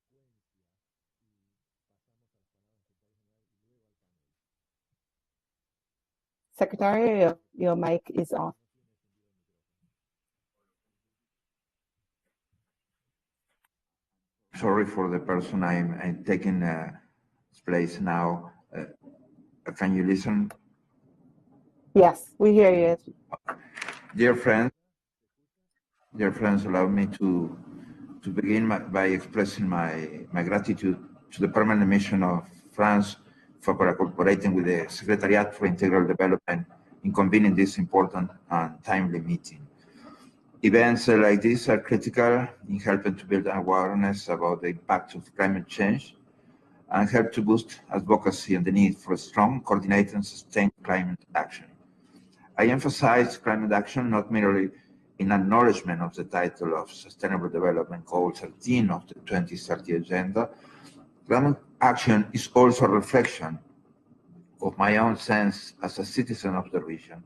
Secretary, your mic is on. sorry for the person I'm taking place now. Can you listen? Yes, we hear you. Dear friends, allow me to begin by expressing my gratitude to the permanent mission of France for cooperating with the Secretariat for Integral Development in convening this important and timely meeting. Events like this are critical in helping to build awareness about the impact of climate change and help to boost advocacy and the need for strong, coordinated, and sustained climate action. I emphasize climate action not merely in acknowledgement of the title of Sustainable Development Goal 13 of the 2030 Agenda. Climate action is also a reflection of my own sense as a citizen of the region,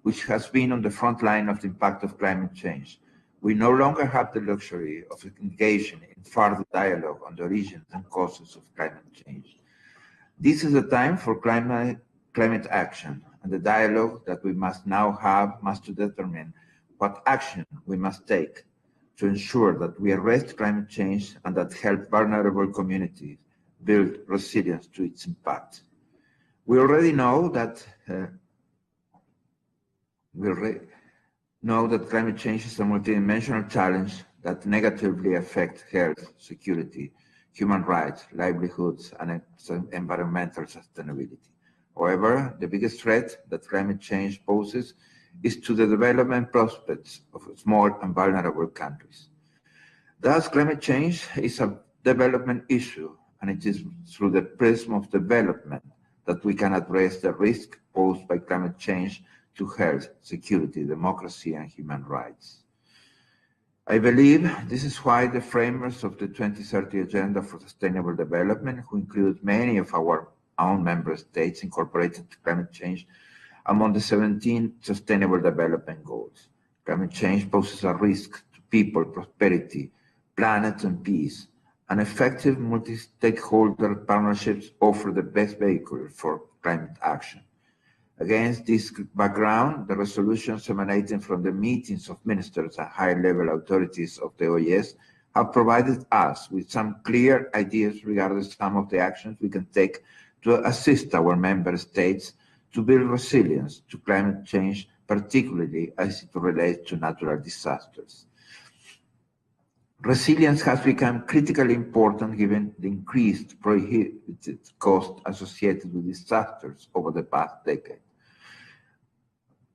which has been on the front line of the impact of climate change. We no longer have the luxury of engaging in further dialogue on the origins and causes of climate change. This is a time for climate action, and the dialogue that we must now have must determine what action we must take to ensure that we arrest climate change and that help vulnerable communities build resilience to its impact. We already know that climate change is a multidimensional challenge that negatively affects health, security, human rights, livelihoods, and environmental sustainability. However, the biggest threat that climate change poses is to the development prospects of small and vulnerable countries. Thus, climate change is a development issue, and it is through the prism of development that we can address the risk posed by climate change to health, security, democracy, and human rights. I believe this is why the framers of the 2030 Agenda for Sustainable Development, who include many of our own member states, incorporated climate change among the 17 Sustainable Development Goals. Climate change poses a risk to people, prosperity, planet, and peace, and effective multi-stakeholder partnerships offer the best vehicle for climate action. Against this background, the resolutions emanating from the meetings of ministers and high-level authorities of the OAS have provided us with some clear ideas regarding some of the actions we can take to assist our member states to build resilience to climate change, particularly as it relates to natural disasters. Resilience has become critically important given the increased prohibited cost associated with disasters over the past decade.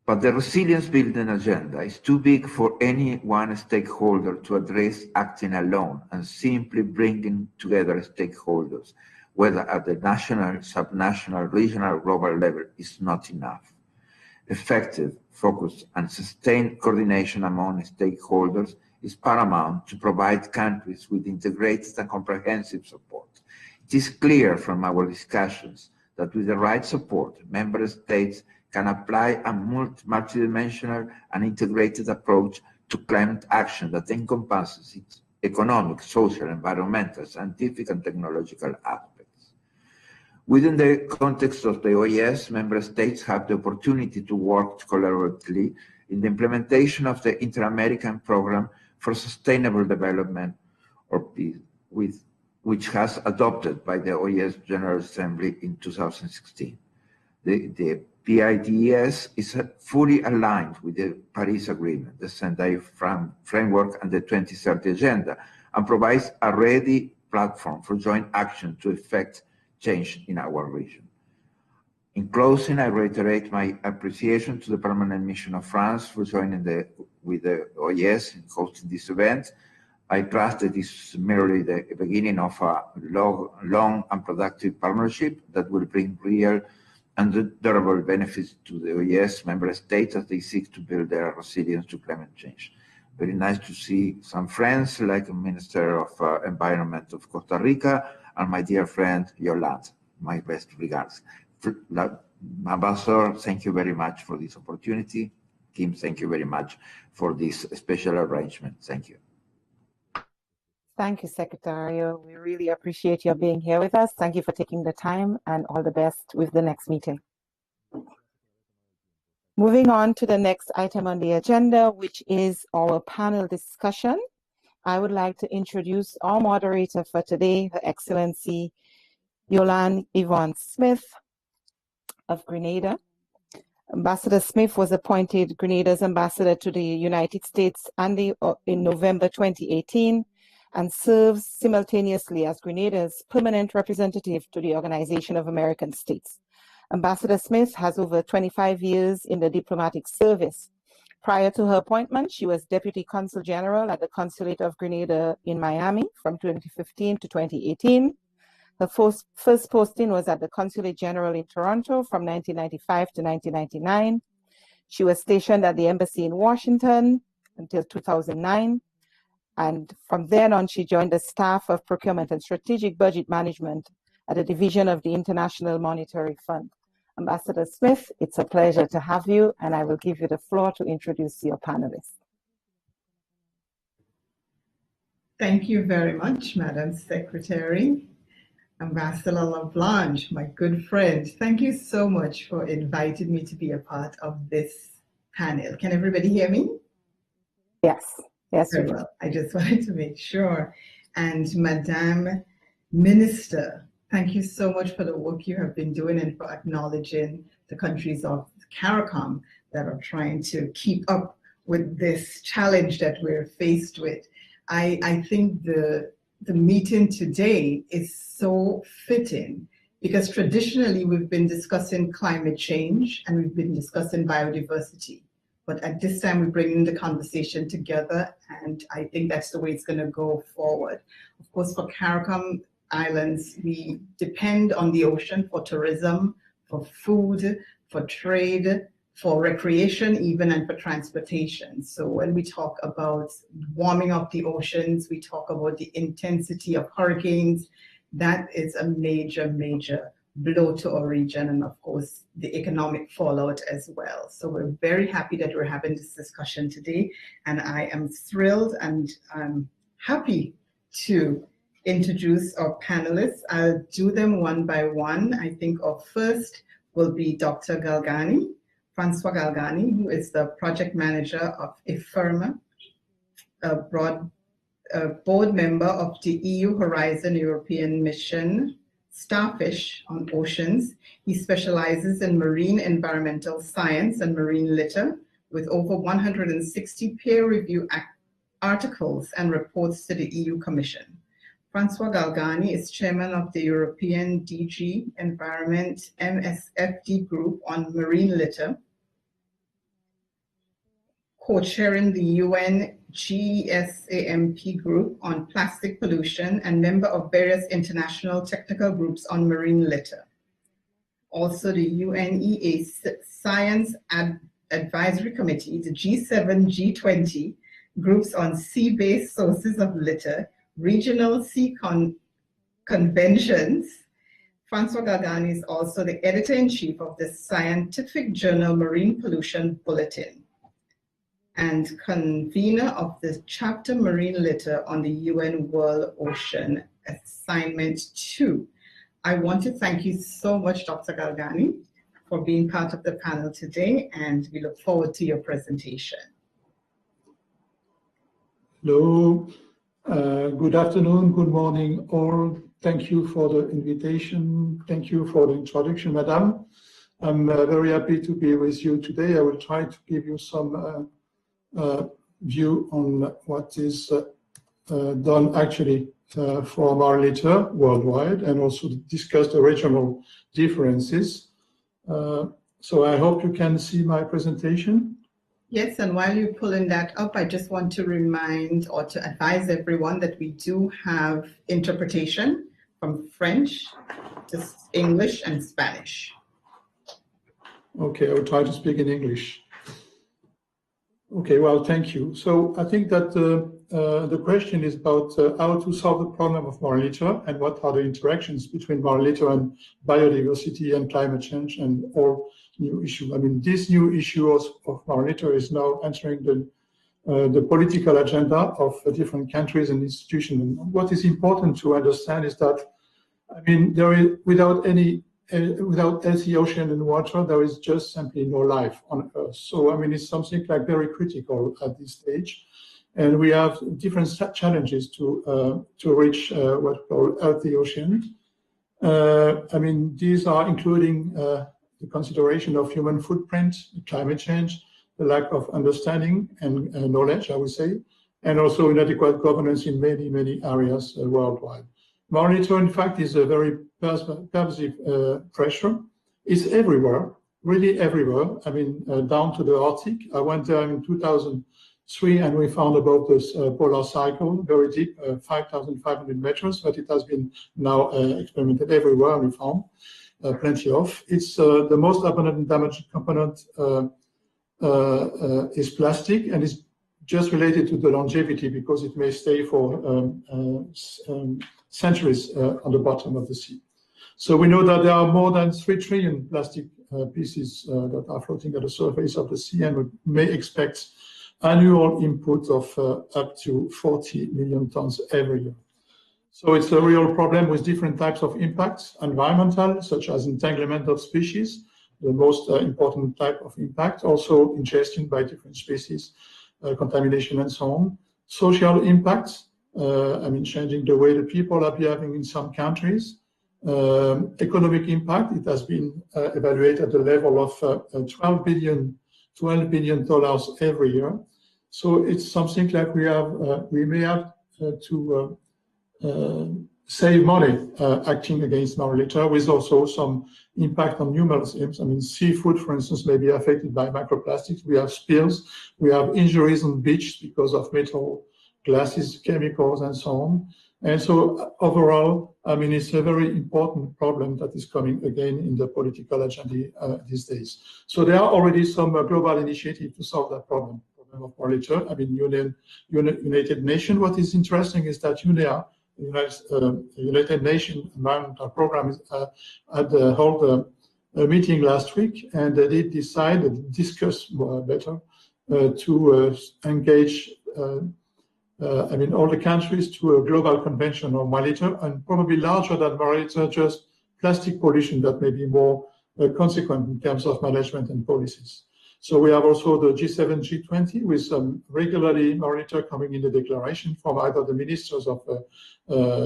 But the resilience building agenda is too big for any one stakeholder to address acting alone, and simply bringing together stakeholders, whether at the national, subnational, regional, or global level, is not enough. Effective, focused, and sustained coordination among stakeholders is paramount to provide countries with integrated and comprehensive support. It is clear from our discussions that with the right support, member states can apply a multidimensional and integrated approach to climate action that encompasses its economic, social, environmental, scientific, and technological aspects. Within the context of the OAS, member states have the opportunity to work collaboratively in the implementation of the Inter-American Program for Sustainable Development, or PEACE, which has adopted by the OAS General Assembly in 2016. The PIDES is fully aligned with the Paris Agreement, the Sendai Framework, and the 2030 Agenda, and provides a ready platform for joint action to effect change in our region. In closing, I reiterate my appreciation to the Permanent Mission of France for joining with the OAS in hosting this event. I trust that this is merely the beginning of a long and productive partnership that will bring real and durable benefits to the OAS member states as they seek to build their resilience to climate change. Very nice to see some friends like the Minister of Environment of Costa Rica and my dear friend Yolande. My best regards. Ambassador, thank you very much for this opportunity. Kim, thank you very much for this special arrangement. Thank you. Thank you, Secretary. We really appreciate your being here with us. Thank you for taking the time, and all the best with the next meeting. Moving on to the next item on the agenda, which is our panel discussion. I would like to introduce our moderator for today, Her Excellency Yolande Yvonne Smith of Grenada. Ambassador Smith was appointed Grenada's ambassador to the United States in November 2018 and serves simultaneously as Grenada's permanent representative to the Organization of American States. Ambassador Smith has over 25 years in the diplomatic service. Prior to her appointment, she was Deputy Consul General at the Consulate of Grenada in Miami from 2015 to 2018. Her first posting was at the Consulate General in Toronto from 1995 to 1999. She was stationed at the Embassy in Washington until 2009. And from then on, she joined the staff of Procurement and Strategic Budget Management at a division of the International Monetary Fund. Ambassador Smith, it's a pleasure to have you, and I will give you the floor to introduce your panelists. Thank you very much, Madam Secretary. Ambassador LaBlanche, my good friend, thank you so much for inviting me to be a part of this panel. Can everybody hear me? Yes. Yes. Very well. I just wanted to make sure. And Madam Minister, thank you so much for the work you have been doing and for acknowledging the countries of CARICOM that are trying to keep up with this challenge that we're faced with. I think the meeting today is so fitting because traditionally we've been discussing climate change and we've been discussing biodiversity. But at this time, we're bringing the conversation together, and I think that's the way it's going to go forward. Of course, for CARICOM Islands, we depend on the ocean for tourism, for food, for trade, for recreation even, and for transportation. So when we talk about warming up the oceans, we talk about the intensity of hurricanes, that is a major, major blow to our region, and of course the economic fallout as well. So we're very happy that we're having this discussion today, and I am thrilled and I'm happy to introduce our panelists. I'll do them one by one. I think our first will be Dr. Galgani, Francois Galgani, who is the project manager of IFIRMA, a board member of the EU Horizon European Mission Starfish on Oceans. He specializes in marine environmental science and marine litter with over 160 peer-reviewed articles and reports to the EU Commission. Francois Galgani is chairman of the European DG Environment MSFD Group on Marine Litter, co-chairing the UN GESAMP Group on Plastic Pollution and member of various international technical groups on marine litter. Also the UNEA Science Advisory Committee, the G7, G20 groups on sea-based sources of litter, regional sea conventions. Francois Galgani is also the editor-in-chief of the scientific journal Marine Pollution Bulletin and convener of the chapter Marine Litter on the UN World Ocean Assignment 2. I want to thank you so much, Dr. Galgani, for being part of the panel today, and we look forward to your presentation. Hello, good afternoon, good morning all. Thank you for the invitation. Thank you for the introduction, Madam. I'm very happy to be with you today. I will try to give you some view on what is done actually for Marine Litter worldwide, and also discuss the regional differences. So I hope you can see my presentation. Yes, and while you're pulling that up, I just want to remind or to advise everyone that we do have interpretation from French to English and Spanish. Okay, I will try to speak in English. Okay, well, thank you. So I think that the question is about how to solve the problem of marine litter and what are the interactions between marine litter and biodiversity and climate change and all new issues. I mean, this new issue of marine litter is now entering the political agenda of different countries and institutions. And what is important to understand is that, I mean, there is without healthy ocean and water, there is just simply no life on Earth. So, I mean, it's something like very critical at this stage. And we have different challenges to reach what we call healthy ocean. I mean, these are including the consideration of human footprint, climate change, the lack of understanding and knowledge, I would say, and also inadequate governance in many, many areas worldwide. Moral litter, in fact, is a very pervasive pressure. It's everywhere, really everywhere. I mean, down to the Arctic. I went there in 2003 and we found about this polar cycle, very deep, 5,500 meters, but it has been now experimented everywhere. We found plenty of. It's the most abundant damaging component is plastic, and it's just related to the longevity because it may stay for centuries on the bottom of the sea. So we know that there are more than 3 trillion plastic pieces that are floating at the surface of the sea, and we may expect annual input of up to 40 million tons every year. So it's a real problem with different types of impacts, environmental, such as entanglement of species, the most important type of impact, also ingestion by different species, contamination and so on. Social impacts, I mean, changing the way the people are behaving in some countries. Economic impact, it has been evaluated at the level of $12 billion every year. So it's something like we may have to save money acting against moral litter, with also some impact on numerous things. I mean, seafood, for instance, may be affected by microplastics. We have spills, we have injuries on beaches because of metal, glasses, chemicals, and so on. And so overall, I mean, it's a very important problem that is coming again in the political agenda these days. So there are already some global initiatives to solve that problem of moral litter. I mean, United Nations. What is interesting is that UNEA, United Nations Environmental Program, had held a meeting last week, and they did decide and discuss better to engage I mean, all the countries to a global convention on moral litter, and probably larger than moral litter, just plastic pollution that may be more consequent in terms of management and policies. So we have also the G7, G20 with some regularly moral litter coming in the declaration from either the ministers of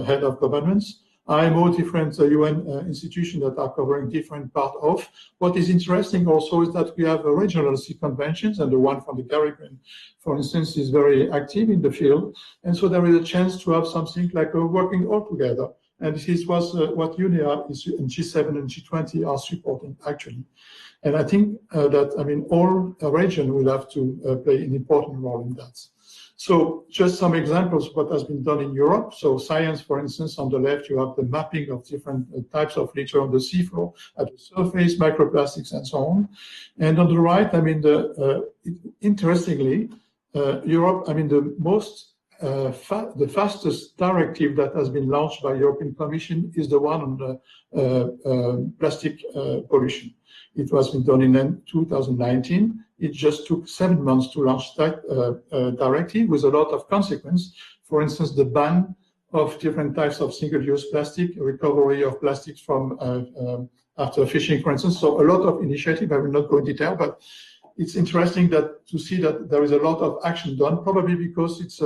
head of governments, IMO, different UN institutions that are covering different part of. What is interesting also is that we have regional sea conventions, and the one from the Caribbean, for instance, is very active in the field. And so there is a chance to have something like working all together. And this is what UNEA and G7 and G20 are supporting, actually. And I think that, I mean, all region will have to play an important role in that. So just some examples of what has been done in Europe. So science, for instance, on the left, you have the mapping of different types of litter on the seafloor, at the surface, microplastics, and so on. And on the right, I mean, interestingly, Europe, I mean, the fastest directive that has been launched by European Commission is the one on the plastic pollution. It was been done in 2019. It just took 7 months to launch that directive with a lot of consequence. For instance, the ban of different types of single-use plastic, recovery of plastics from after fishing, for instance. So a lot of initiative. I will not go in detail, but it's interesting that to see that there is a lot of action done, probably because it's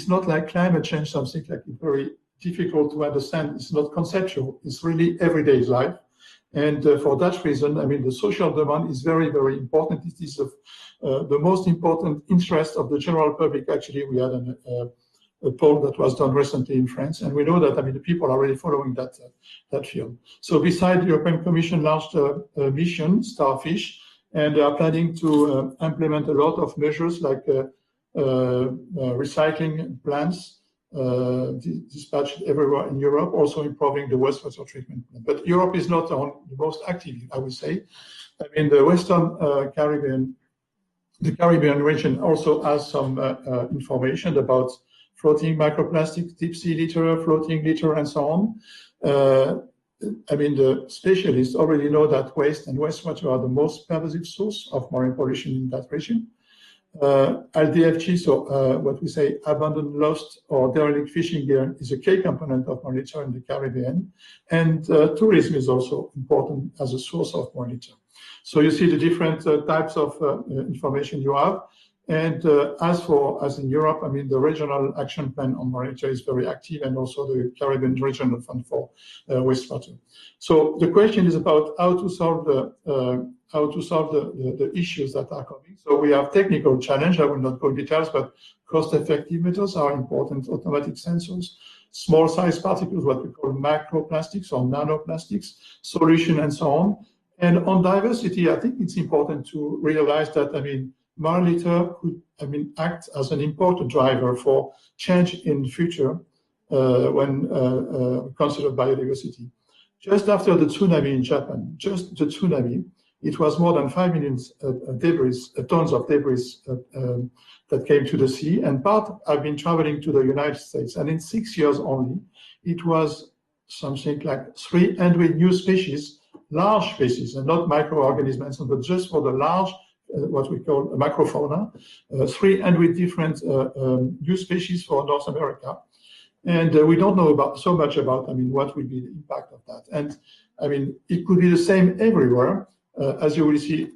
not like climate change, something like very difficult to understand. It's not conceptual. It's really everyday life. And for that reason, I mean, the social demand is very, very important. It is the most important interest of the general public. Actually, we had a poll that was done recently in France, and we know that, I mean, the people are really following that field. So beside the European Commission launched a mission, Starfish, and they are planning to implement a lot of measures like recycling plants, dispatched everywhere in Europe, also improving the wastewater treatment. But Europe is not the most active, I would say. I mean, the Western Caribbean, the Caribbean region also has some information about floating microplastics, deep sea litter, floating litter, and so on. I mean, the specialists already know that waste and wastewater are the most pervasive source of marine pollution in that region. LDFG, so what we say abandoned, lost, or derelict fishing gear is a key component of moral litter in the Caribbean. And tourism is also important as a source of moral litter. So you see the different types of information you have. And as in Europe, I mean, the regional action plan on marine nature is very active, and also the Caribbean Regional Fund for wastewater. So the question is about how to solve the issues that are coming. So we have technical challenge. I will not go in details, but cost-effective methods are important. Automatic sensors, small size particles, what we call microplastics or nanoplastics, solution, and so on. And on diversity, I think it's important to realize that, I mean, marine litter could, I mean, act as an important driver for change in the future when considered biodiversity. Just after the tsunami in Japan, just the tsunami, it was more than 5 million tons of debris that came to the sea. And part have been traveling to the United States. And in 6 years only, it was something like 300 new species, large species, and not microorganisms, but just for the large, what we call macrofauna, 300 different new species for North America. And we don't know so much about, I mean, what will be the impact of that. And I mean, it could be the same everywhere, as you will see,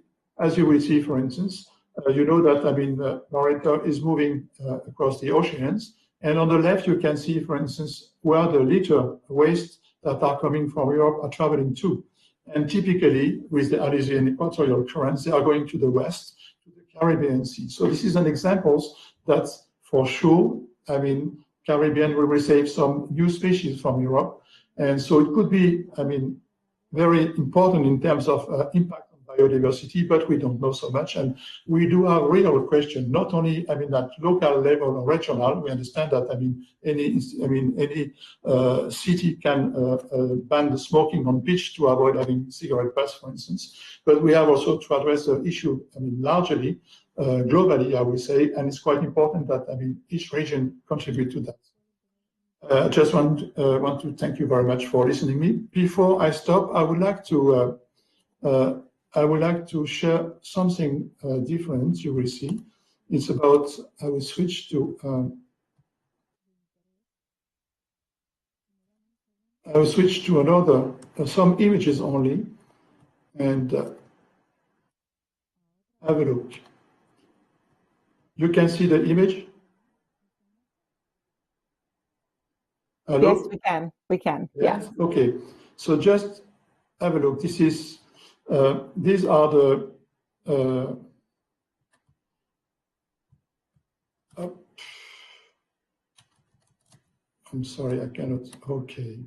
for instance. You know that, I mean, marine litter is moving across the oceans. And on the left, you can see, for instance, where the litter waste that are coming from Europe are traveling to. And typically, with the Alizé equatorial currents, they are going to the west, to the Caribbean Sea. So this is an example that, for sure, I mean, Caribbean will receive some new species from Europe. And so it could be, I mean, very important in terms of impact on biodiversity, but we don't know so much. And we do have a real question, not only, I mean, at local level or regional. We understand that, I mean, any city can ban the smoking on beach to avoid having cigarette butts, for instance. But we have also to address the issue, I mean, largely, globally, I would say, and it's quite important that, I mean, each region contribute to that. I just want to thank you very much for listening to me. Before I stop, I would like to share something different. You will see. It's about. I will switch to. I will switch to another. Some images only, and have a look. You can see the image. Hello? Yes, we can. We can. Yes. Yeah. Okay. So just have a look. This is. These are the. I'm sorry, I cannot. Okay.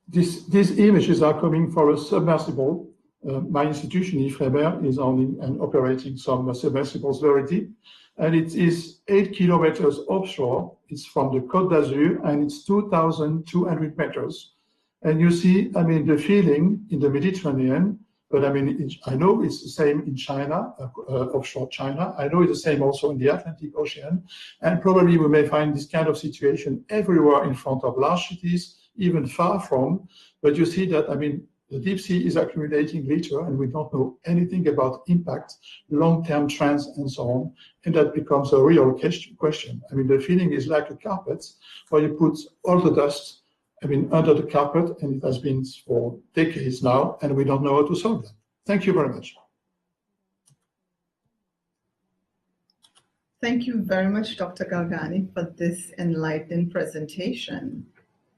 These images are coming from a submersible. My institution, IFREMER, is owning and operating some submersibles very deep. And it is 8 kilometers offshore. It's from the Côte d'Azur, and it's 2,200 meters. And you see, I mean, the feeling in the Mediterranean, but I mean, I know it's the same in China, offshore China. I know it's the same also in the Atlantic Ocean. And probably we may find this kind of situation everywhere in front of large cities, even far from. But you see that, I mean, the deep sea is accumulating litter, and we don't know anything about impact, long-term trends, and so on. And that becomes a real question. I mean, the feeling is like a carpet, where you put all the dust, I mean, under the carpet, and it has been for decades now, and we don't know how to solve that. Thank you very much. Thank you very much, Dr. Galgani, for this enlightening presentation,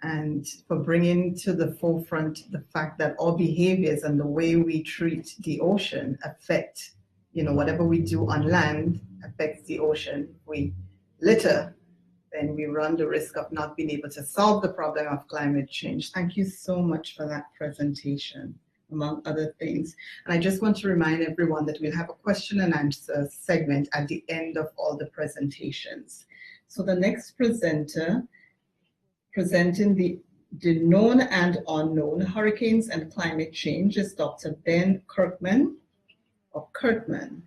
and for bringing to the forefront the fact that our behaviors and the way we treat the ocean affect, whatever we do on land affects the ocean. We litter, then we run the risk of not being able to solve the problem of climate change. Thank you so much for that presentation, among other things. And I just want to remind everyone that we'll have a question and answer segment at the end of all the presentations. So the next presenter, presenting the known and unknown hurricanes and climate change, is Dr. Ben Kirkman of Kirkman.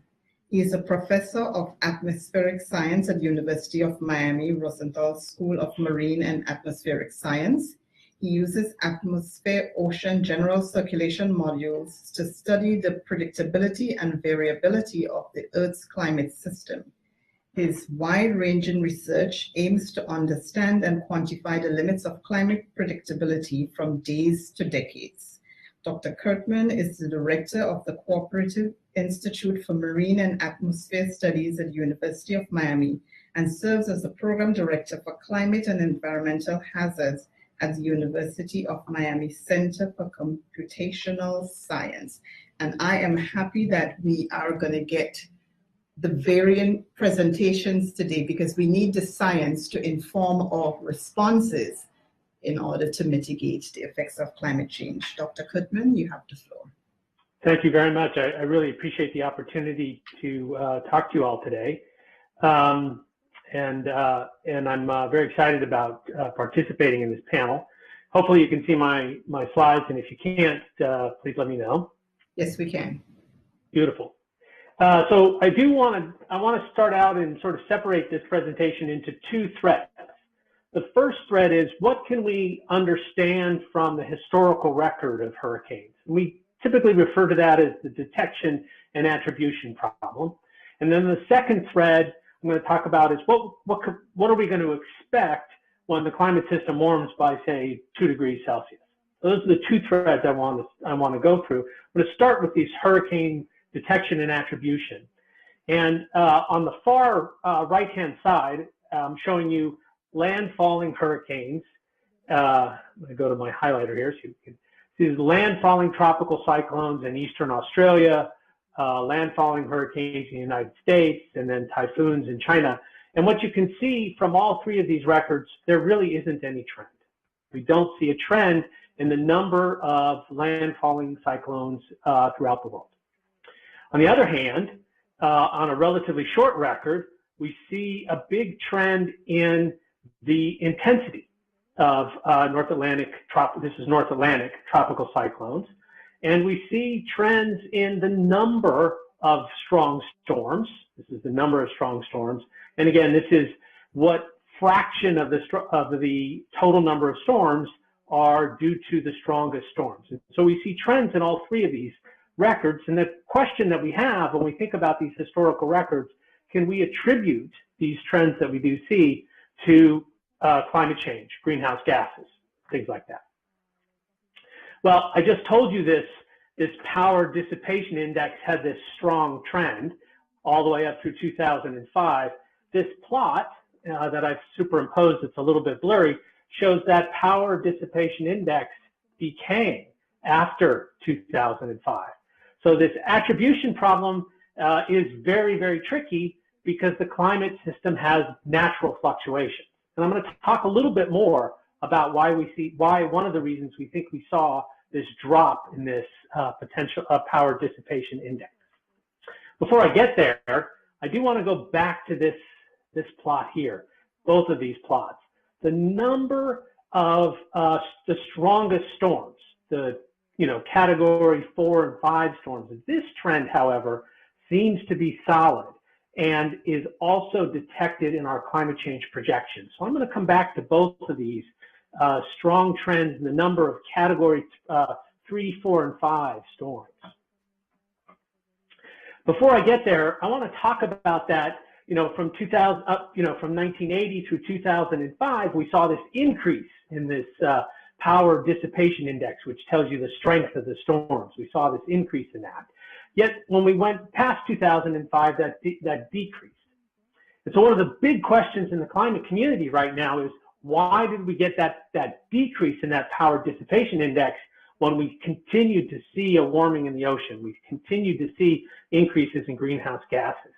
He is a professor of atmospheric science at the University of Miami Rosenthal School of Marine and Atmospheric Science. He uses atmosphere-ocean general circulation modules to study the predictability and variability of the Earth's climate system. His wide-ranging research aims to understand and quantify the limits of climate predictability from days to decades. Dr. Kurtman is the director of the Cooperative Institute for Marine and Atmosphere Studies at the University of Miami and serves as the program director for climate and environmental hazards at the University of Miami Center for Computational Science. And I am happy that we are going to get the variant presentations today because we need the science to inform our responses in order to mitigate the effects of climate change. Dr. Kurtman, you have the floor. Thank you very much. I really appreciate the opportunity to talk to you all today. And I'm very excited about participating in this panel. Hopefully you can see my slides, and if you can't, please let me know. Yes, we can. Beautiful. So I want to start out and sort of separate this presentation into two threads. The first thread is, what can we understand from the historical record of hurricanes? We typically refer to that as the detection and attribution problem. And then the second thread I'm going to talk about is what are we going to expect when the climate system warms by, say, 2 degrees Celsius. So those are the two threads I want to go through. I'm going to start with these hurricane detection and attribution. And on the far right-hand side, I'm showing you landfalling hurricanes. I'm going to go to my highlighter here so you can see the landfalling tropical cyclones in eastern Australia, landfalling hurricanes in the United States, and then typhoons in China. And what you can see from all three of these records, there really isn't any trend. We don't see a trend in the number of landfalling cyclones throughout the world. On the other hand, on a relatively short record, we see a big trend in the intensity of North Atlantic tropical cyclones. And we see trends in the number of strong storms. This is the number of strong storms. And again, this is what fraction of the total number of storms are due to the strongest storms. And so we see trends in all three of these records. And the question that we have when we think about these historical records, can we attribute these trends that we do see to climate change, greenhouse gases, things like that? Well, I just told you this power dissipation index had this strong trend all the way up through 2005. This plot that I've superimposed, it's a little bit blurry, shows that power dissipation index decaying after 2005. So this attribution problem is very, very tricky because the climate system has natural fluctuations. And I'm going to talk a little bit more about why one of the reasons we think we saw this drop in this potential power dissipation index. Before I get there, I do want to go back to this plot here, both of these plots. The number of the strongest storms, the category 4 and 5 storms. This trend, however, seems to be solid and is also detected in our climate change projections. So I'm going to come back to both of these strong trends in the number of category 3, 4, and 5 storms. Before I get there, I want to talk about that. From 1980 through 2005, we saw this increase in this power dissipation index, which tells you the strength of the storms. We saw this increase in that. Yet when we went past 2005, that decreased. And so one of the big questions in the climate community right now is, why did we get that decrease in that power dissipation index when we continued to see a warming in the ocean? We continued to see increases in greenhouse gases.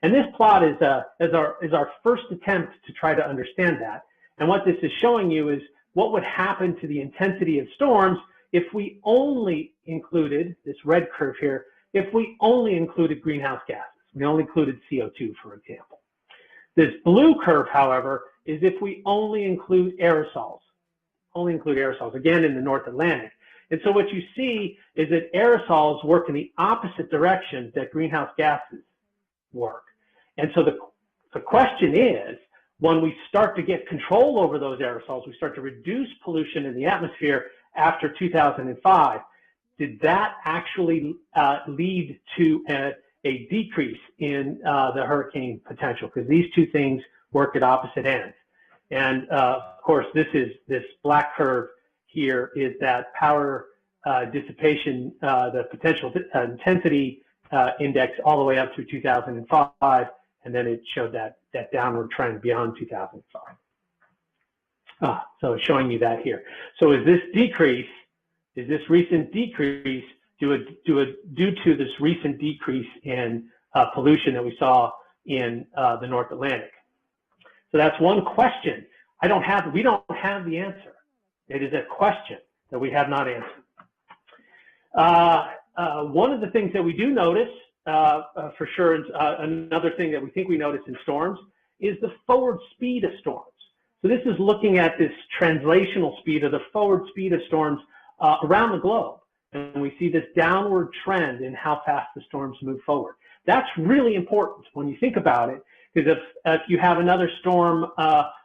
And this plot is our first attempt to try to understand that. And what this is showing you is what would happen to the intensity of storms if we only included, this red curve here, if we only included greenhouse gases. We only included CO2, for example. This blue curve, however, is if we only include aerosols, again in the North Atlantic. And so what you see is that aerosols work in the opposite direction that greenhouse gases work. And so the question is, when we start to get control over those aerosols, we start to reduce pollution in the atmosphere after 2005, did that actually lead to a decrease in the hurricane potential? Because these two things work at opposite ends. And of course, this black curve here is that power dissipation, the potential intensity index all the way up through 2005, and then it showed that downward trend beyond 2005. So it's showing you that here. So is this recent decrease due to this recent decrease in pollution that we saw in the North Atlantic? So that's one question. We don't have the answer. It is a question that we have not answered. One of the things that we do notice, for sure, another thing that we think we notice in storms is the forward speed of storms. So this is looking at this translational speed, or the forward speed of storms around the globe. And we see this downward trend in how fast the storms move forward. That's really important when you think about it, because if you have another storm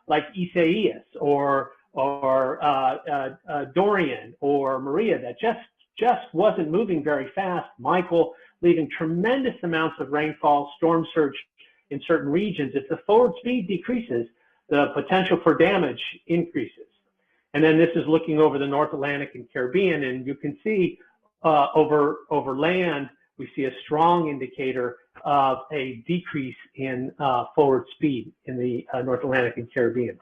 like Isaias or Dorian or Maria that just wasn't moving very fast, Michael leaving tremendous amounts of rainfall, storm surge in certain regions, if the forward speed decreases, the potential for damage increases. And then this is looking over the North Atlantic and Caribbean, and you can see over land, we see a strong indicator of a decrease in forward speed in the North Atlantic and Caribbean.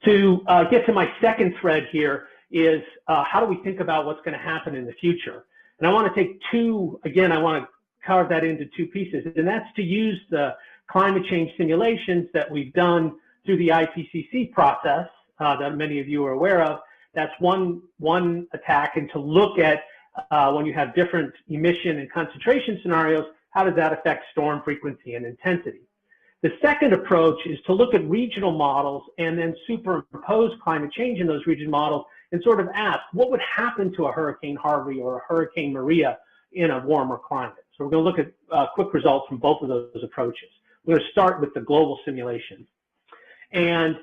To get to my second thread here is how do we think about what's going to happen in the future? And I want to take I want to carve that into two pieces, and that's to use the climate change simulations that we've done through the IPCC process that many of you are aware of. That's one attack, and to look at when you have different emission and concentration scenarios, how does that affect storm frequency and intensity? The second approach is to look at regional models and then superimpose climate change in those regional models and sort of ask, what would happen to a Hurricane Harvey or a Hurricane Maria in a warmer climate? So we're going to look at quick results from both of those approaches. We're going to start with the global simulations. And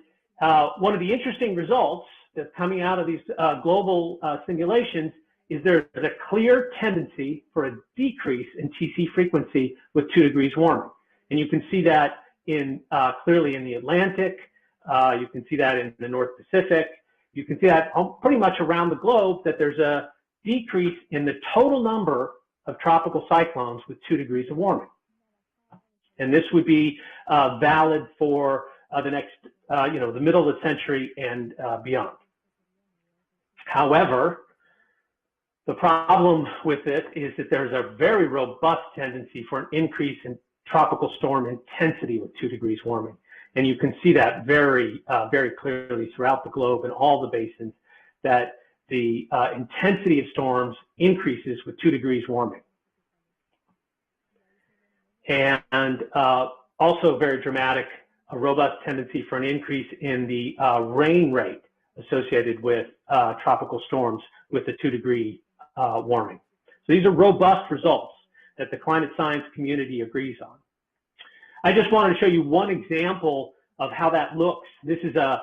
one of the interesting results that's coming out of these global simulations is there's a clear tendency for a decrease in TC frequency with 2 degrees warming. And you can see that clearly in the Atlantic. You can see that in the North Pacific. You can see that pretty much around the globe, that there's a decrease in the total number of tropical cyclones with 2 degrees of warming. And this would be valid for the next, the middle of the century and beyond. However, the problem with it is that there's a very robust tendency for an increase in tropical storm intensity with 2 degrees warming. And you can see that very, very clearly throughout the globe in all the basins, that the intensity of storms increases with 2 degrees warming. And also very dramatic, a robust tendency for an increase in the rain rate associated with tropical storms with the 2 degree warming. So these are robust results that the climate science community agrees on. I just wanted to show you one example of how that looks. This is a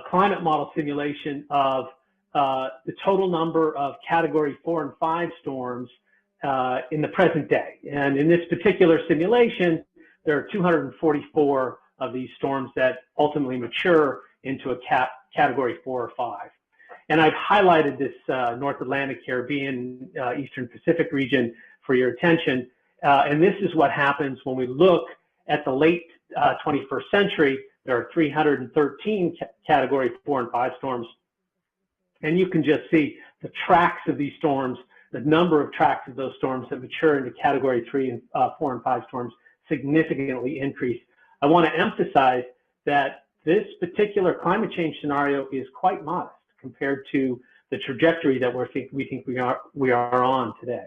climate model simulation of the total number of Category 4 and 5 storms in the present day. And in this particular simulation, there are 244 of these storms that ultimately mature into a Category 4 or 5. And I've highlighted this North Atlantic, Caribbean, Eastern Pacific region for your attention. And this is what happens when we look at the late 21st century. There are 313 Category 4 and 5 storms. And you can just see the tracks of these storms, the number of tracks of those storms that mature into Category 3 and 4 and 5 storms significantly increase. I want to emphasize that this particular climate change scenario is quite modest compared to the trajectory that we think we are on today.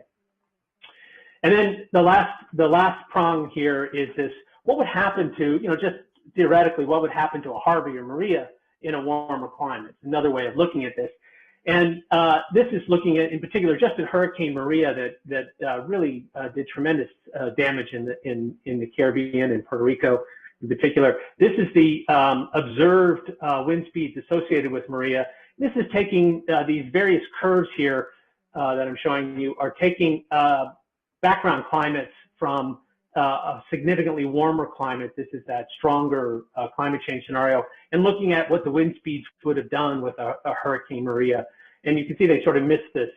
And then the last prong here is this: what would happen to, just theoretically, what would happen to a Harvey or Maria in a warmer climate? Another way of looking at this. And this is looking at, in particular, just in Hurricane Maria that really did tremendous damage in the Caribbean and Puerto Rico in particular. This is the observed wind speeds associated with Maria. This is taking these various curves here that I'm showing you are taking background climates from a significantly warmer climate. This is that stronger climate change scenario, and looking at what the wind speeds would have done with a Hurricane Maria. And you can see they sort of missed this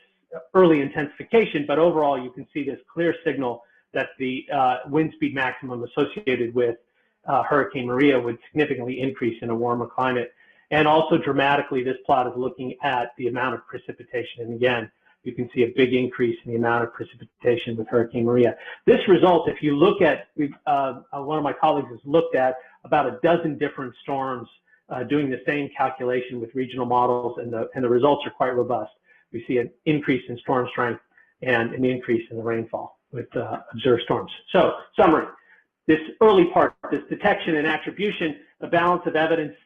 early intensification, but overall you can see this clear signal that the wind speed maximum associated with Hurricane Maria would significantly increase in a warmer climate. And also dramatically, this plot is looking at the amount of precipitation. And again, you can see a big increase in the amount of precipitation with Hurricane Maria. This result, if you look at, one of my colleagues has looked at about a dozen different storms doing the same calculation with regional models, and the results are quite robust. We see an increase in storm strength and an increase in the rainfall with observed storms. So, summary. This early part, this detection and attribution, the balance of evidence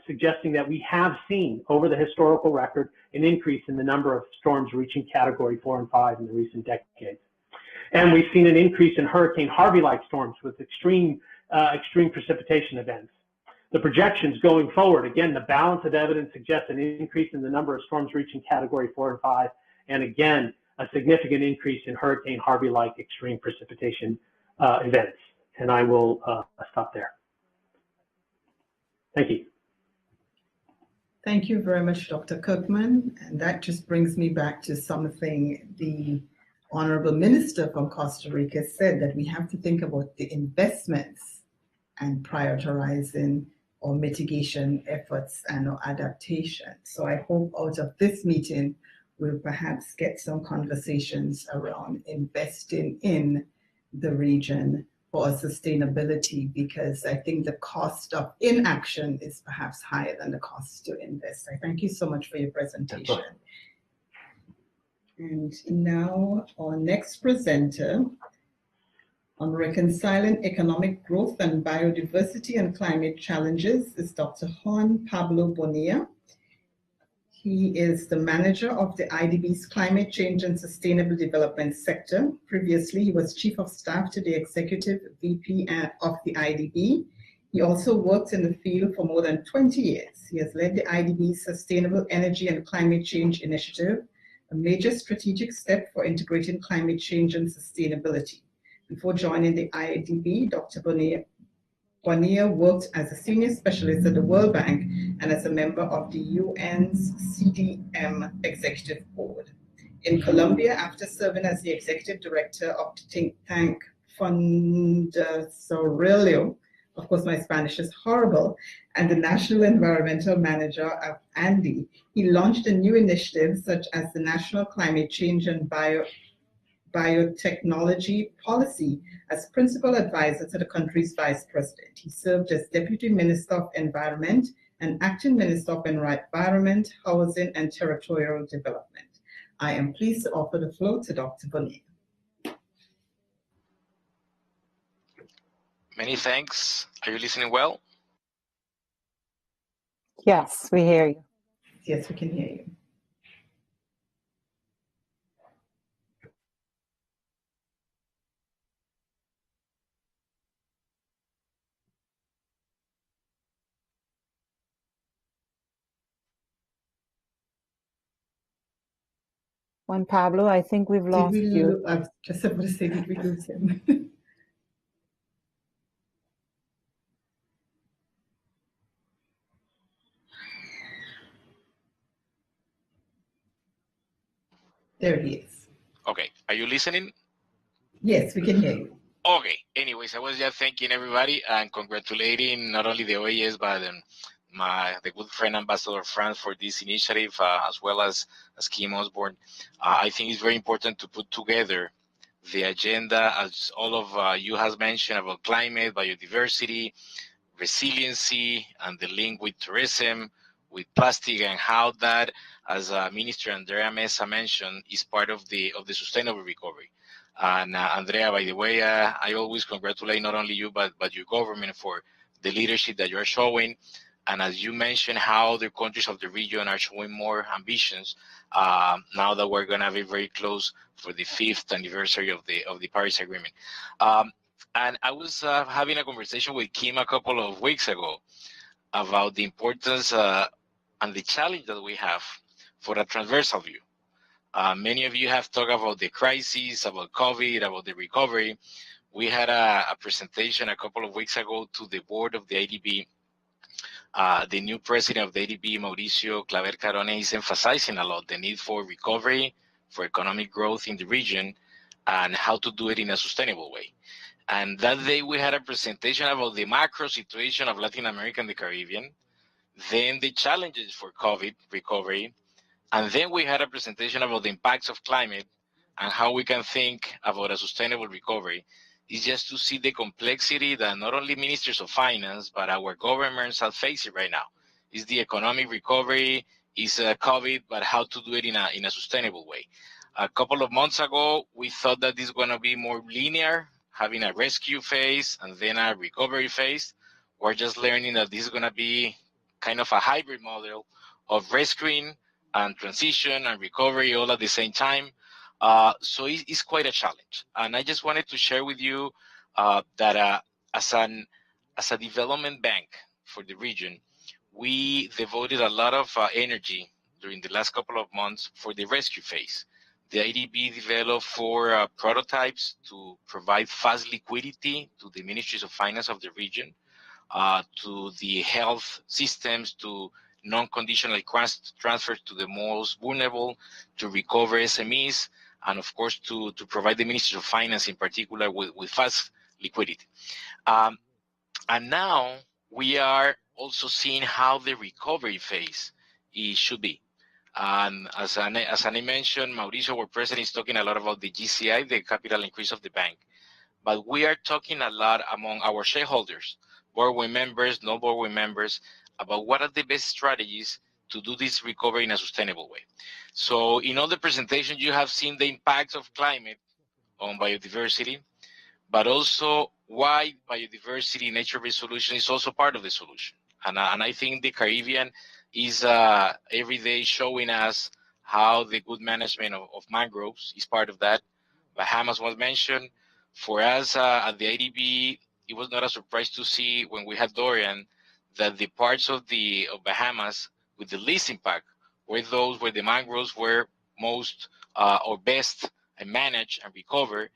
suggesting that we have seen over the historical record an increase in the number of storms reaching category 4 and 5 in the recent decades. And we've seen an increase in Hurricane Harvey-like storms with extreme precipitation events. The projections going forward, again, the balance of evidence suggests an increase in the number of storms reaching category 4 and 5, and again, a significant increase in Hurricane Harvey-like extreme precipitation events. And I will stop there. Thank you. Thank you very much, Dr. Kirkman. And that just brings me back to something the Honorable Minister from Costa Rica said, that we have to think about the investments and prioritizing our mitigation efforts and our adaptation. So I hope out of this meeting, we'll perhaps get some conversations around investing in the region for sustainability, because I think the cost of inaction is perhaps higher than the cost to invest. I thank you so much for your presentation. And now our next presenter on reconciling economic growth and biodiversity and climate challenges is Dr. Juan Pablo Bonilla. He is the manager of the IDB's Climate Change and Sustainable Development Sector. Previously, he was Chief of Staff to the Executive VP of the IDB. He also worked in the field for more than 20 years. He has led the IDB's Sustainable Energy and Climate Change Initiative, a major strategic step for integrating climate change and sustainability. Before joining the IDB, Dr. Bonilla worked as a senior specialist at the World Bank and as a member of the UN's CDM Executive Board. In Colombia, after serving as the executive director of the think tank Fundasorelio, of course my Spanish is horrible, and the national environmental manager of ANDI, he launched a new initiative such as the National Climate Change and Biotechnology Policy as principal advisor to the country's vice president. He served as Deputy Minister of Environment and Acting Minister of Environment, Housing and Territorial Development. I am pleased to offer the floor to Dr. Bonilla. Many thanks. Are you listening well? Yes, we hear you. Yes, we can hear you. Juan Pablo, I think we've lost you. I was just about to say, did we lose him? There he is. Okay, are you listening? Yes, we can hear you. Okay, anyways, I was just thanking everybody and congratulating not only the OAS, but the good friend Ambassador France for this initiative, as well as Kim Osborne. I think it's very important to put together the agenda, as all of you has mentioned, about climate, biodiversity, resiliency, and the link with tourism, with plastic, and how that, as Minister Andrea Mesa mentioned, is part of the sustainable recovery. And Andrea, by the way, I always congratulate not only you, but your government for the leadership that you're showing. And as you mentioned, how the countries of the region are showing more ambitions now that we're going to be very close for the 5th anniversary of the Paris Agreement. And I was having a conversation with Kim a couple of weeks ago about the importance and the challenge that we have for a transversal view. Many of you have talked about the crisis, about COVID, about the recovery. We had a presentation a couple of weeks ago to the board of the IDB The new president of the ADB, Mauricio Claver Carone, is emphasizing a lot the need for recovery, for economic growth in the region, and how to do it in a sustainable way. And that day we had a presentation about the macro situation of Latin America and the Caribbean, then the challenges for COVID recovery, and then we had a presentation about the impacts of climate and how we can think about a sustainable recovery. It's just to see the complexity that not only ministers of finance, but our governments are facing right now. It's the economic recovery, it's COVID, but how to do it in a sustainable way. A couple of months ago, we thought that this is going to be more linear, having a rescue phase and then a recovery phase. We're just learning that this is going to be kind of a hybrid model of rescuing and transition and recovery all at the same time. So it's quite a challenge. And I just wanted to share with you that as a development bank for the region, we devoted a lot of energy during the last couple of months for the rescue phase. The IDB developed 4 prototypes to provide fast liquidity to the ministries of finance of the region, to the health systems, to non-conditional transfers to the most vulnerable, to recover SMEs, and of course to provide the Ministry of Finance in particular with fast liquidity. And now we are also seeing how the recovery phase should be. And as I mentioned, Mauricio, our president, is talking a lot about the GCI, the capital increase of the bank. But we are talking a lot among our shareholders, board members, no board members, about what are the best strategies to do this recovery in a sustainable way. So in all the presentations, you have seen the impacts of climate on biodiversity, but also why biodiversity, nature-based solution is also part of the solution. And I think the Caribbean is every day showing us how the good management of mangroves is part of that. Bahamas was mentioned. For us at the IDB, it was not a surprise to see when we had Dorian that the parts of Bahamas with the least impact were those where the mangroves were most or best managed and recovered.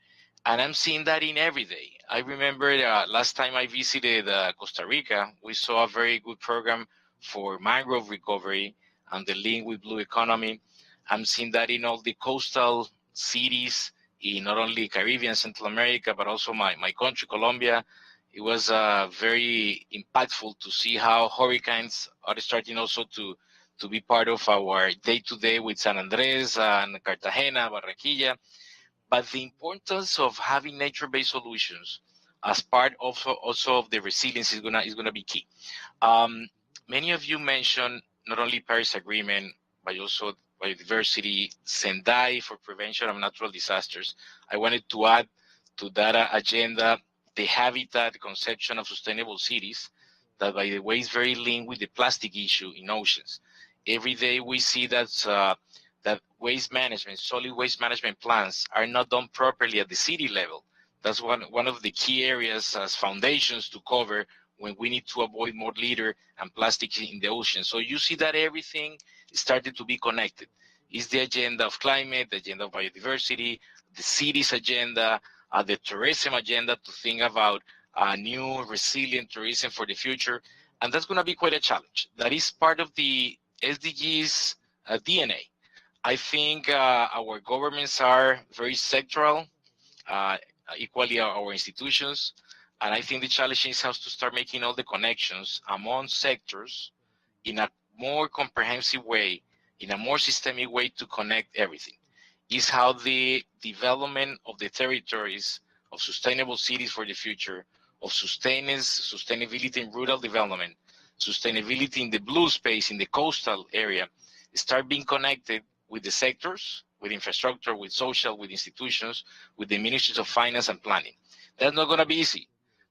And I'm seeing that in every day. I remember last time I visited Costa Rica, we saw a very good program for mangrove recovery and the link with blue economy. I'm seeing that in all the coastal cities in not only Caribbean, Central America, but also my country, Colombia. It was very impactful to see how hurricanes are starting also to be part of our day-to-day with San Andres and Cartagena, Barranquilla. But the importance of having nature-based solutions as part also of the resilience is gonna be key. Many of you mentioned not only Paris Agreement, but also biodiversity, Sendai for prevention of natural disasters. I wanted to add to that agenda the habitat conception of sustainable cities that, by the way, is very linked with the plastic issue in oceans. Every day we see that waste management, solid waste management plans are not done properly at the city level. That's one of the key areas as foundations to cover when we need to avoid more litter and plastic in the ocean. So you see that everything started to be connected. It's the agenda of climate, the agenda of biodiversity, the city's agenda, the tourism agenda to think about new resilient tourism for the future. And that's going to be quite a challenge. That is part of the SDGs DNA. I think our governments are very sectoral, equally our institutions. And I think the challenge is how to start making all the connections among sectors in a more comprehensive way, in a more systemic way to connect everything. Is how the development of the territories of sustainable cities for the future, of sustainability in rural development, sustainability in the blue space, in the coastal area, start being connected with the sectors, with infrastructure, with social, with institutions, with the ministries of finance and planning. That's not going to be easy,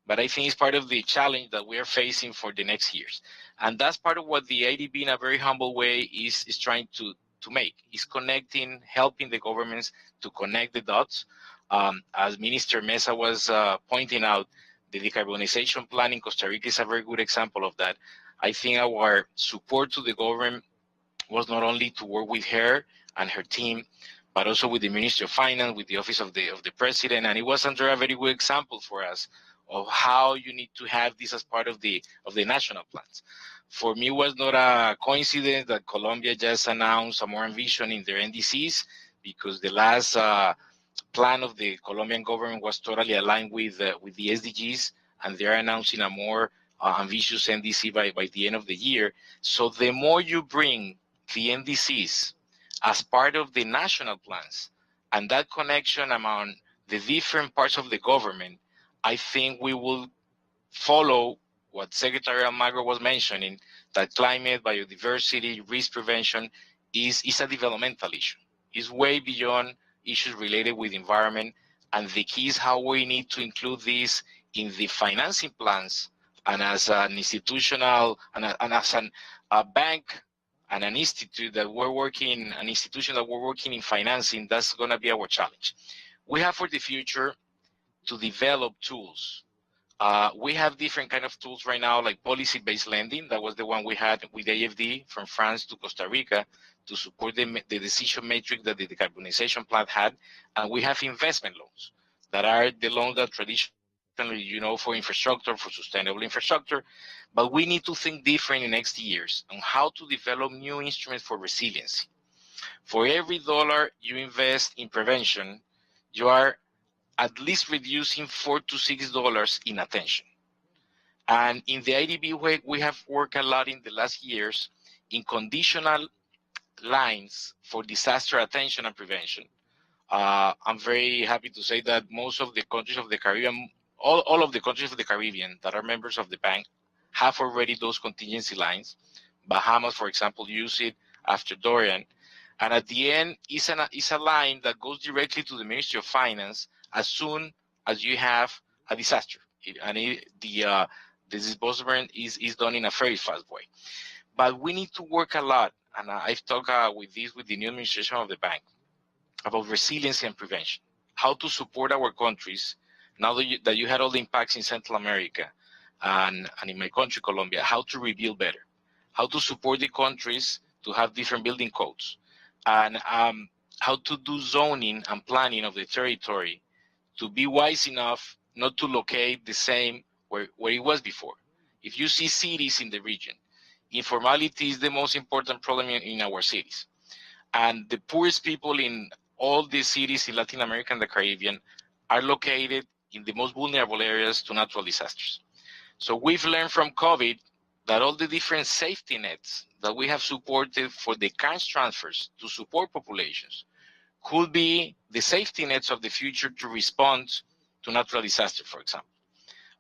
but I think it's part of the challenge that we are facing for the next years. And that's part of what the IDB in a very humble way is trying to make, is connecting, helping the governments to connect the dots. As Minister Mesa was pointing out, the decarbonization plan in Costa Rica is a very good example of that. I think our support to the government was not only to work with her and her team, but also with the Ministry of Finance, with the Office of the President, and it was under a very good example for us of how you need to have this as part of the national plans. For me, it was not a coincidence that Colombia just announced a more ambition in their NDCs, because the last plan of the Colombian government was totally aligned with the SDGs, and they're announcing a more ambitious NDC by the end of the year. So the more you bring the NDCs as part of the national plans, and that connection among the different parts of the government, I think we will follow what Secretary Almagro was mentioning, that climate, biodiversity, risk prevention is a developmental issue. It's way beyond issues related with environment, and the key is how we need to include this in the financing plans, and as an institutional, and as a bank and an institute that we're working, an institution that we're working in financing, that's going to be our challenge. We have for the future to develop tools. We have different kind of tools right now, like policy-based lending. That was the one we had with AFD from France to Costa Rica to support the decision matrix that the decarbonization plan had. And we have investment loans that are the loans that traditionally, for infrastructure, for sustainable infrastructure. But we need to think different in next years on how to develop new instruments for resiliency. For every dollar you invest in prevention, you are at least reducing $4 to $6 in attention. And in the IDB, we have worked a lot in the last years in conditional lines for disaster attention and prevention. I'm very happy to say that most of the countries of the Caribbean, all of the countries of the Caribbean that are members of the bank have already those contingency lines. Bahamas, for example, use it after Dorian. And at the end, it's a line that goes directly to the Ministry of Finance as soon as you have a disaster. The disbursement is done in a very fast way. But we need to work a lot, and I've talked with the new administration of the bank about resiliency and prevention, how to support our countries now that you had all the impacts in Central America and in my country, Colombia, how to rebuild better, how to support the countries to have different building codes, and how to do zoning and planning of the territory to be wise enough not to locate the same where it was before. If you see cities in the region, informality is the most important problem in our cities. And the poorest people in all the cities in Latin America and the Caribbean are located in the most vulnerable areas to natural disasters. So we've learned from COVID that all the different safety nets that we have supported for the cash transfers to support populations could be the safety nets of the future to respond to natural disaster, for example.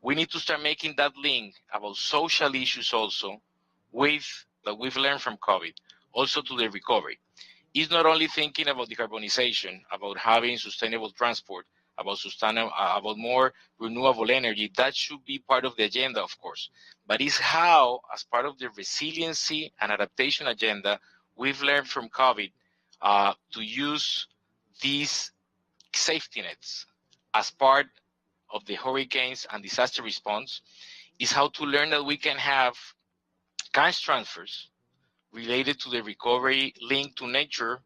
We need to start making that link about social issues also with that we've learned from COVID, also to the recovery. It's not only thinking about decarbonization, about having sustainable transport, about more renewable energy. That should be part of the agenda, of course. But it's how, as part of the resiliency and adaptation agenda, we've learned from COVID to use these safety nets as part of the hurricanes and disaster response, is how to learn that we can have cash transfers related to the recovery linked to nature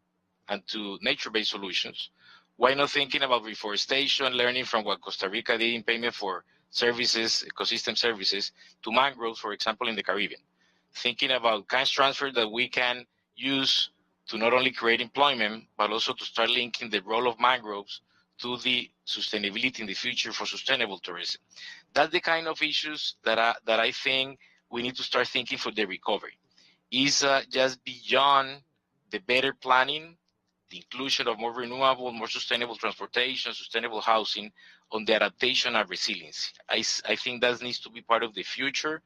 and to nature-based solutions. Why not thinking about reforestation, learning from what Costa Rica did in payment for services, ecosystem services, to mangroves, for example, in the Caribbean. Thinking about cash transfer that we can use to not only create employment, but also to start linking the role of mangroves to the sustainability in the future for sustainable tourism. That's the kind of issues that I think we need to start thinking for the recovery. Is just beyond the better planning, the inclusion of more renewable, more sustainable transportation, sustainable housing, on the adaptation and resiliency. I think that needs to be part of the future.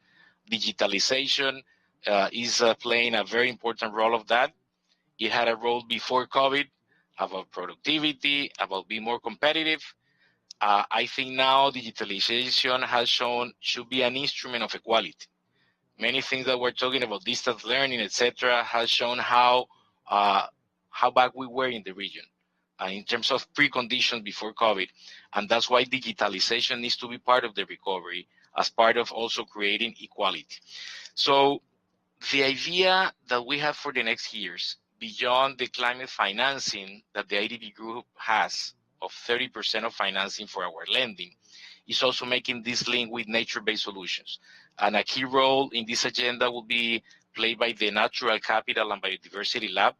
Digitalization is playing a very important role of that. It had a role before COVID about productivity, about being more competitive. I think now digitalization has shown should be an instrument of equality. Many things that we're talking about, distance learning, etc., has shown how bad we were in the region in terms of preconditions before COVID. And that's why digitalization needs to be part of the recovery as part of also creating equality. So the idea that we have for the next years, beyond the climate financing that the IDB group has of 30% of financing for our lending, is also making this link with nature-based solutions. And a key role in this agenda will be played by the Natural Capital and Biodiversity Lab.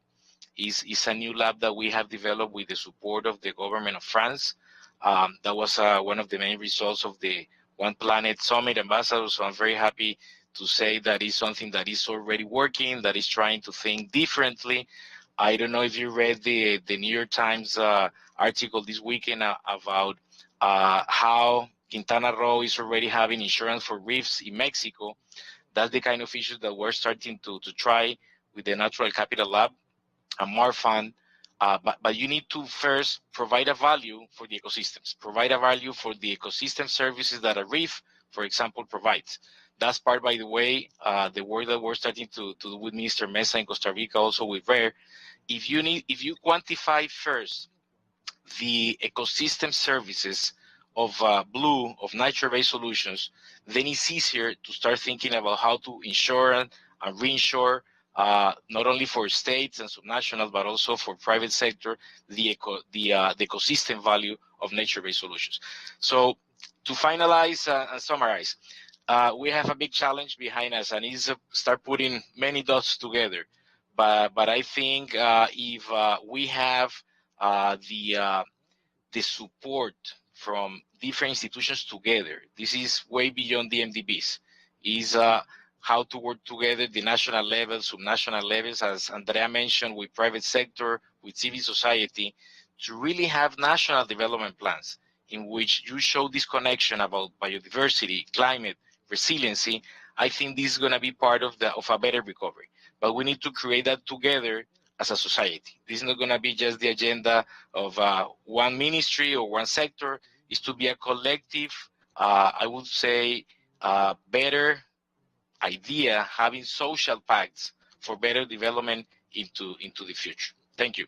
Is a new lab that we have developed with the support of the government of France. That was one of the main results of the One Planet Summit, Ambassador. So I'm very happy to say that is something that is already working, that is trying to think differently. I don't know if you read the New York Times article this weekend about how Quintana Roo is already having insurance for reefs in Mexico. That's the kind of issues that we're starting to try with the Natural Capital Lab and more fun. But you need to first provide a value for the ecosystems, provide a value for the ecosystem services that a reef, for example, provides. That's part, by the way, the work that we're starting to do with Minister Mesa in Costa Rica, also with RARE. If you quantify first the ecosystem services of blue, of nature-based solutions, then it's easier to start thinking about how to insure and reinsure, not only for states and subnationals, but also for private sector, the ecosystem value of nature-based solutions. So to finalize and summarize, we have a big challenge behind us, and it's start putting many dots together. But I think if we have the support from different institutions together, this is way beyond the MDBs, is how to work together the national levels, subnational levels, as Andrea mentioned, with private sector, with civil society, to really have national development plans in which you show this connection about biodiversity, climate, resiliency. I think this is going to be part of a better recovery. But we need to create that together as a society. This is not going to be just the agenda of one ministry or one sector. It's to be a collective, I would say, better idea, having social pacts for better development into the future. Thank you.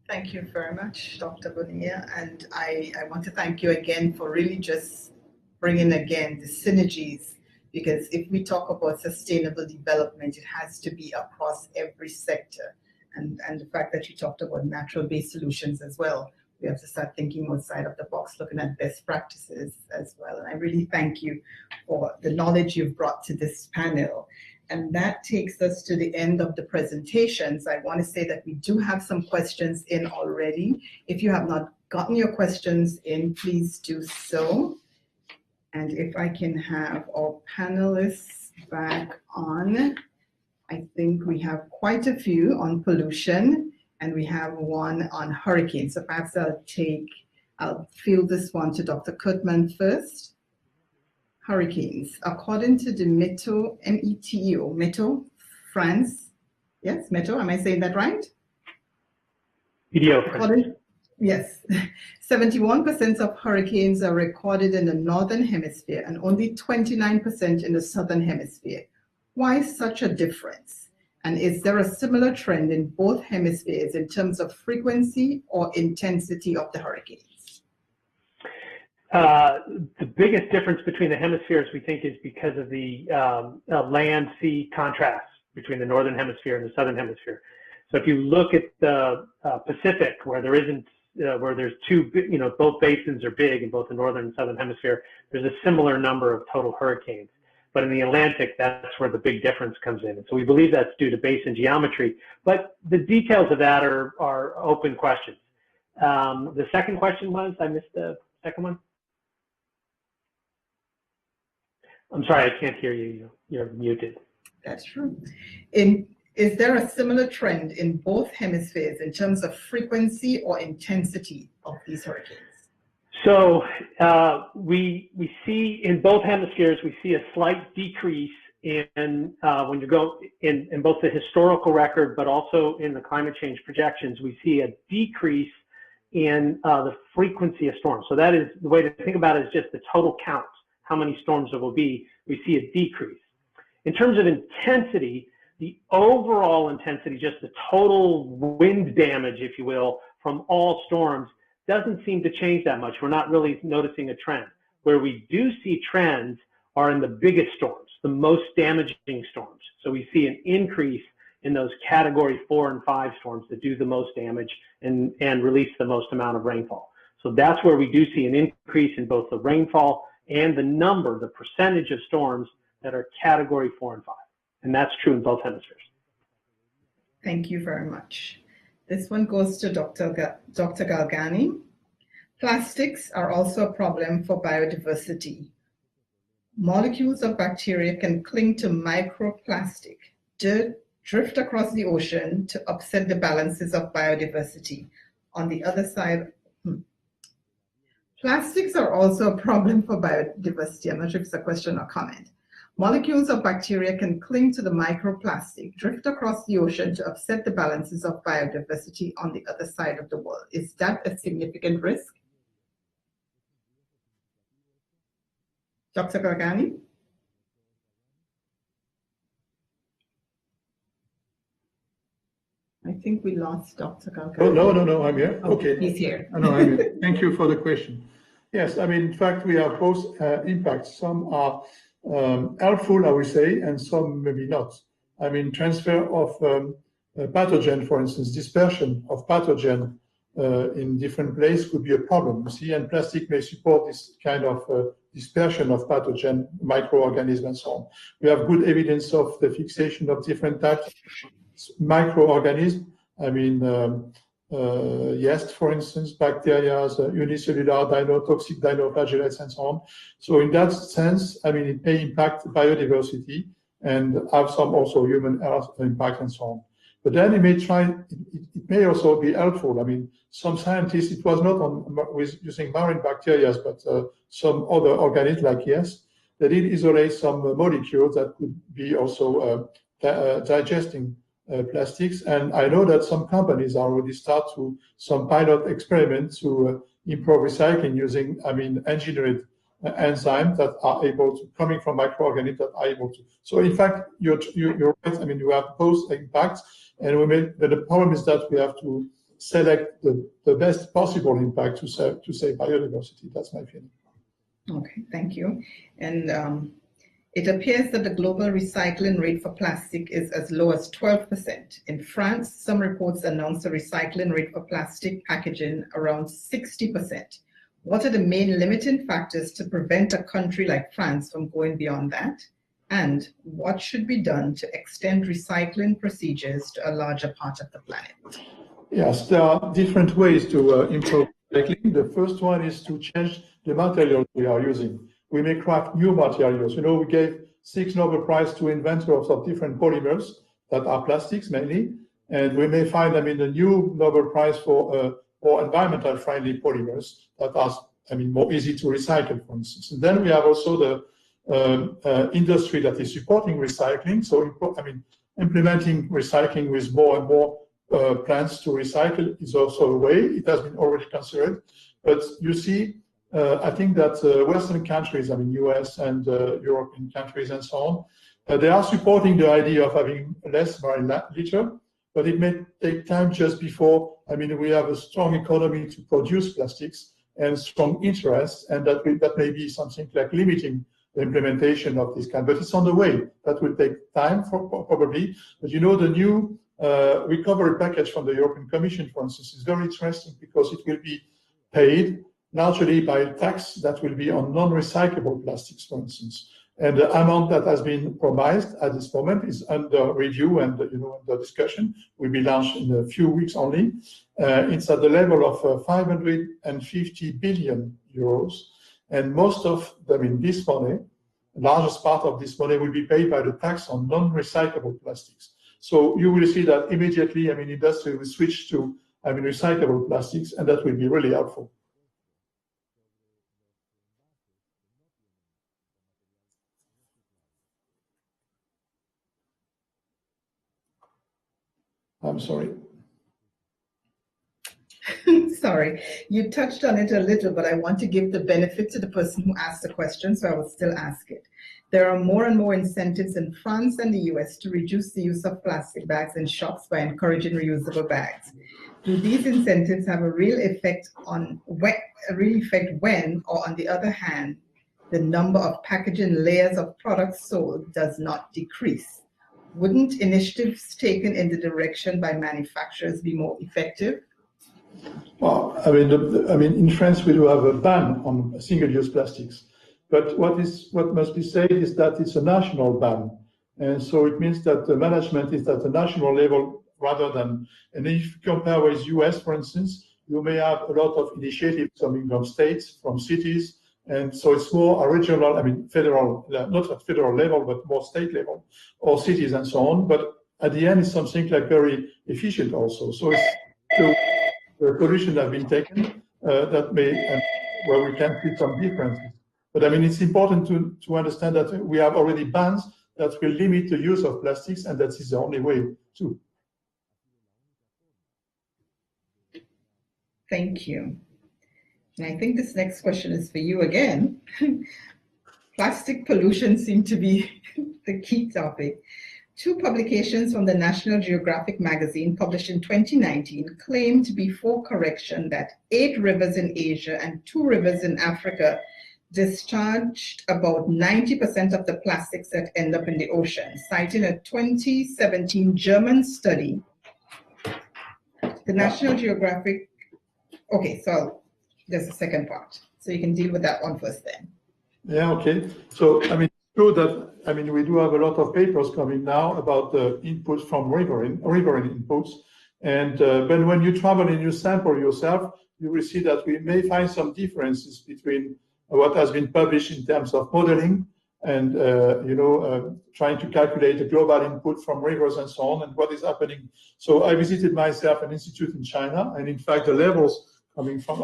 Thank you very much, Dr. Bonilla. And I want to thank you again for really just bringing again the synergies, because if we talk about sustainable development, it has to be across every sector. And the fact that you talked about natural-based solutions as well, we have to start thinking outside of the box, looking at best practices as well. And I really thank you for the knowledge you've brought to this panel. And that takes us to the end of the presentations. I want to say that we do have some questions in already. If you have not gotten your questions in, please do so. And if I can have our panelists back on, I think we have quite a few on pollution, and we have one on hurricanes. So perhaps I'll field this one to Dr. Kurtman first. Hurricanes. According to the METO, M-E-T-O, METO, France, yes, METO, am I saying that right? Yes, 71% of hurricanes are recorded in the northern hemisphere and only 29% in the southern hemisphere. Why such a difference? And is there a similar trend in both hemispheres in terms of frequency or intensity of the hurricanes? The biggest difference between the hemispheres, we think, is because of the land-sea contrast between the northern hemisphere and the southern hemisphere. So if you look at the Pacific, where there isn't, where there's two, both basins are big in both the northern and southern hemisphere, there's a similar number of total hurricanes. But in the Atlantic, that's where the big difference comes in. And so we believe that's due to basin geometry. But the details of that are open questions. The second question was, I missed the second one. I'm sorry, I can't hear you. You're muted. That's true. Is there a similar trend in both hemispheres in terms of frequency or intensity of these hurricanes? So we see in both hemispheres, we see a slight decrease in when you go in both the historical record, but also in the climate change projections, we see a decrease in the frequency of storms. So that is the way to think about it, is just the total count, how many storms there will be. We see a decrease. In terms of intensity, the overall intensity, just the total wind damage, if you will, from all storms, doesn't seem to change that much. We're not really noticing a trend. Where we do see trends are in the biggest storms, the most damaging storms. So we see an increase in those category 4 and 5 storms that do the most damage and release the most amount of rainfall. So that's where we do see an increase in both the rainfall and the percentage of storms that are category 4 and 5. And that's true in both hemispheres. Thank you very much. This one goes to Dr. Galgani. Plastics are also a problem for biodiversity. Molecules of bacteria can cling to microplastic, drift across the ocean to upset the balances of biodiversity. On the other side, plastics are also a problem for biodiversity. I'm not sure if it's a question or comment. Molecules of bacteria can cling to the microplastic, drift across the ocean to upset the balances of biodiversity on the other side of the world. Is that a significant risk? Dr. Gargani? I think we lost Dr. Galgani. Oh, no, I'm here. Okay. He's here. No, I'm here. Thank you for the question. Yes, I mean, in fact, we have both impacts. Some are helpful, I would say, and some maybe not. I mean, transfer of pathogen, for instance, dispersion of pathogen in different places could be a problem, you see, and plastic may support this kind of dispersion of pathogen, microorganisms, and so on. We have good evidence of the fixation of different types of microorganisms. I mean, yeast, for instance, bacteria, unicellular toxic dinoflagellates, and so on. So in that sense, I mean, it may impact biodiversity and have some also human health impact and so on. But then it may also be helpful. I mean, some scientists, it was not with using marine bacteria, but some other organisms like yeast, they did isolate some molecules that could be also digesting plastics. And I know that some companies already start to some pilot experiments to improve recycling using, I mean, engineered enzymes that are able to, coming from microorganisms that are able to. So in fact, you're right. I mean, you have both impacts, and but the problem is that we have to select the best possible impact to save biodiversity. That's my feeling. Okay, thank you. And it appears that the global recycling rate for plastic is as low as 12%. In France, some reports announce a recycling rate for plastic packaging around 60%. What are the main limiting factors to prevent a country like France from going beyond that? And what should be done to extend recycling procedures to a larger part of the planet? Yes, there are different ways to improve recycling. The first one is to change the materials we are using. We may craft new materials. You know, we gave 6 Nobel Prizes to inventors of different polymers that are plastics mainly, and we may find, I mean, a new Nobel Prize for environmental friendly polymers that are, I mean, more easy to recycle, for instance. And then we have also the industry that is supporting recycling. So, I mean, implementing recycling with more and more plants to recycle is also a way. It has been already considered. But you see, I think that Western countries, I mean, US and European countries and so on, they are supporting the idea of having less marine litter, but it may take time just before, I mean, we have a strong economy to produce plastics and strong interest, and that may be something like limiting the implementation of this kind, but it's on the way. That will take time probably, but you know, the new recovery package from the European Commission, for instance, is very interesting because it will be paid largely by tax that will be on non-recyclable plastics, for instance. And the amount that has been promised at this moment is under review and, you know, under discussion. Will be launched in a few weeks only. It's at the level of 550 billion euros. And most of them in this money, the largest part of this money will be paid by the tax on non-recyclable plastics. So you will see that immediately, I mean, industry will switch to, I mean, recyclable plastics, and that will be really helpful. I'm sorry. Sorry, you touched on it a little, but I want to give the benefit to the person who asked the question, so I will still ask it. There are more and more incentives in France and the US to reduce the use of plastic bags in shops by encouraging reusable bags. Do these incentives have a real effect when, or on the other hand, the number of packaging layers of products sold does not decrease? Wouldn't initiatives taken in the direction by manufacturers be more effective? Well, I mean, in France we do have a ban on single-use plastics, but what must be said is that it's a national ban, and so it means that the management is at a national level rather than. And if you compare with US, for instance, you may have a lot of initiatives coming from states, from cities, and so it's more a regional, I mean, federal, not at federal level, but more state level, or cities and so on. But at the end, it's something like very efficient also. So it's the solutions have been taken that may, where we can see some differences. But I mean, it's important to understand that we have already bans that will limit the use of plastics, and that is the only way to. Thank you. And I think this next question is for you again. Plastic pollution seemed to be the key topic. Two publications from the National Geographic magazine published in 2019 claimed before correction that 8 rivers in Asia and 2 rivers in Africa discharged about 90% of the plastics that end up in the ocean, citing a 2017 German study. The National Geographic, okay, so there's a second part. So you can deal with that one first then. Yeah, okay. So, I mean, true that, I mean, we do have a lot of papers coming now about the inputs from river inputs. And but when you travel and you sample yourself, you will see that we may find some differences between what has been published in terms of modeling and, trying to calculate the global input from rivers and so on, and what is happening. So I visited myself an institute in China, and in fact, the levels coming from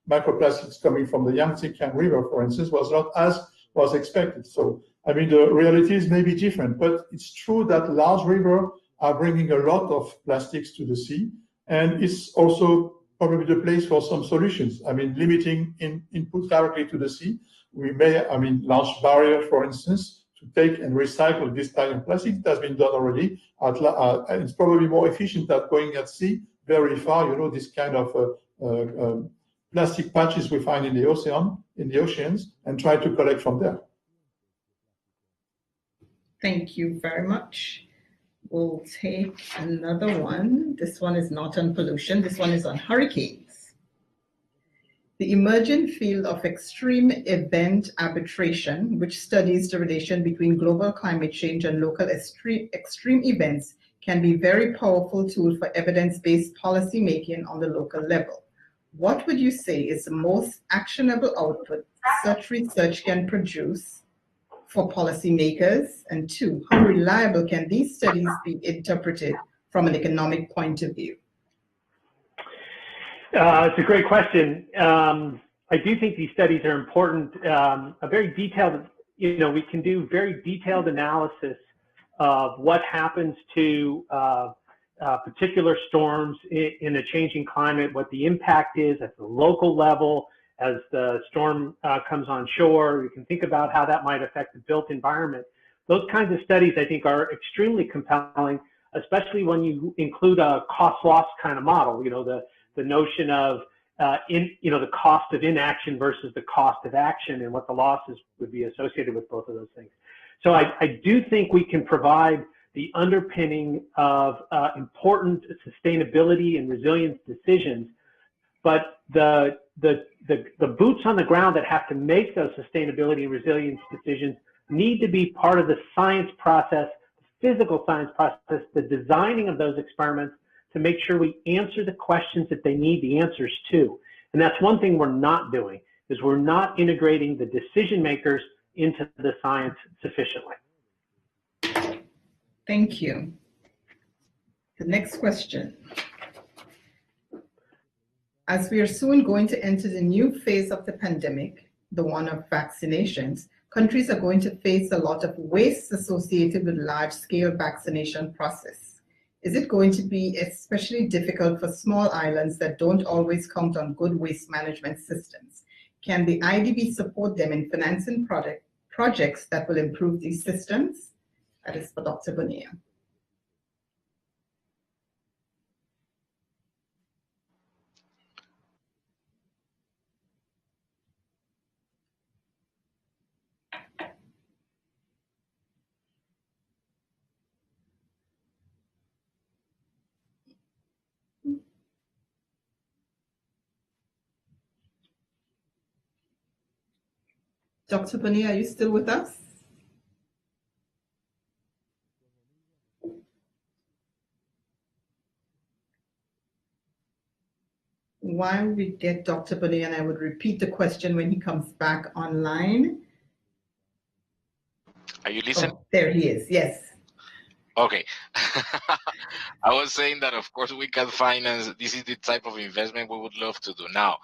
microplastics coming from the Yangtze River, for instance, was not as was expected. So, I mean, the realities may be different, but it's true that large rivers are bringing a lot of plastics to the sea, and it's also probably the place for some solutions. I mean, limiting input directly to the sea. We may, I mean, launch barriers, for instance, to take and recycle this type of plastic. It has been done already. It's probably more efficient than going at sea very far, this kind of plastic patches we find in the oceans, and try to collect from there. Thank you very much. We'll take another one. This one is not on pollution. This one is on hurricanes. The emerging field of extreme event arbitration, which studies the relation between global climate change and local extreme events, can be a very powerful tool for evidence-based policy making on the local level. What would you say is the most actionable output such research can produce for policymakers? And 2, how reliable can these studies be interpreted from an economic point of view? It's a great question. I do think these studies are important. A very detailed, we can do very detailed analysis of what happens to particular storms in a changing climate, what the impact is at the local level as the storm comes on shore. We can think about how that might affect the built environment. Those kinds of studies, I think, are extremely compelling, especially when you include a cost-loss kind of model, the notion of the cost of inaction versus the cost of action and what the losses would be associated with both of those things. So I do think we can provide the underpinning of important sustainability and resilience decisions, but the boots on the ground that have to make those sustainability and resilience decisions need to be part of the science process, the physical science process, the designing of those experiments to make sure we answer the questions that they need the answers to. And that's one thing we're not doing, is we're not integrating the decision makers into the science sufficiently. Thank you. The next question. As we are soon going to enter the new phase of the pandemic, the one of vaccinations, countries are going to face a lot of waste associated with large-scale vaccination process. Is it going to be especially difficult for small islands that don't always count on good waste management systems? Can the IDB support them in financing projects that will improve these systems? That is for Dr. Bonilla. Dr. Bonilla, are you still with us? While we get Dr. Bonilla, and I would repeat the question when he comes back online. Are you listening? Oh, there he is, yes. Okay. I was saying that, of course, we can finance. This is the type of investment we would love to do. Now,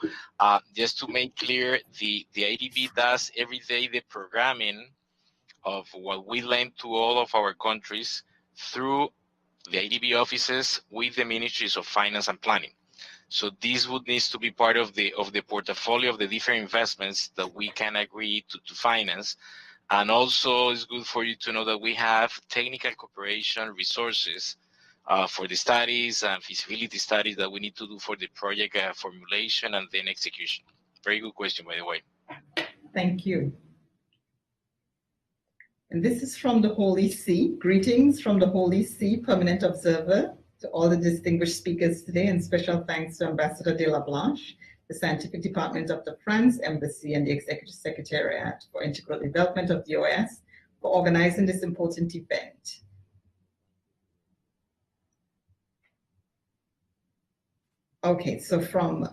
just to make clear, the IDB does every day the programming of what we lend to all of our countries through the IDB offices with the Ministries of Finance and Planning. So this would needs to be part of the portfolio of the different investments that we can agree to finance. And also, it's good for you to know that we have technical cooperation resources for the studies and feasibility studies that we need to do for the project formulation and then execution. Very good question, by the way. Thank you. And this is from the Holy See. Greetings from the Holy See, permanent observer, to all the distinguished speakers today, and special thanks to Ambassador de la Blanche, the Scientific Department of the France Embassy, and the Executive Secretariat for Integral Development of the OAS for organizing this important event. Okay, so from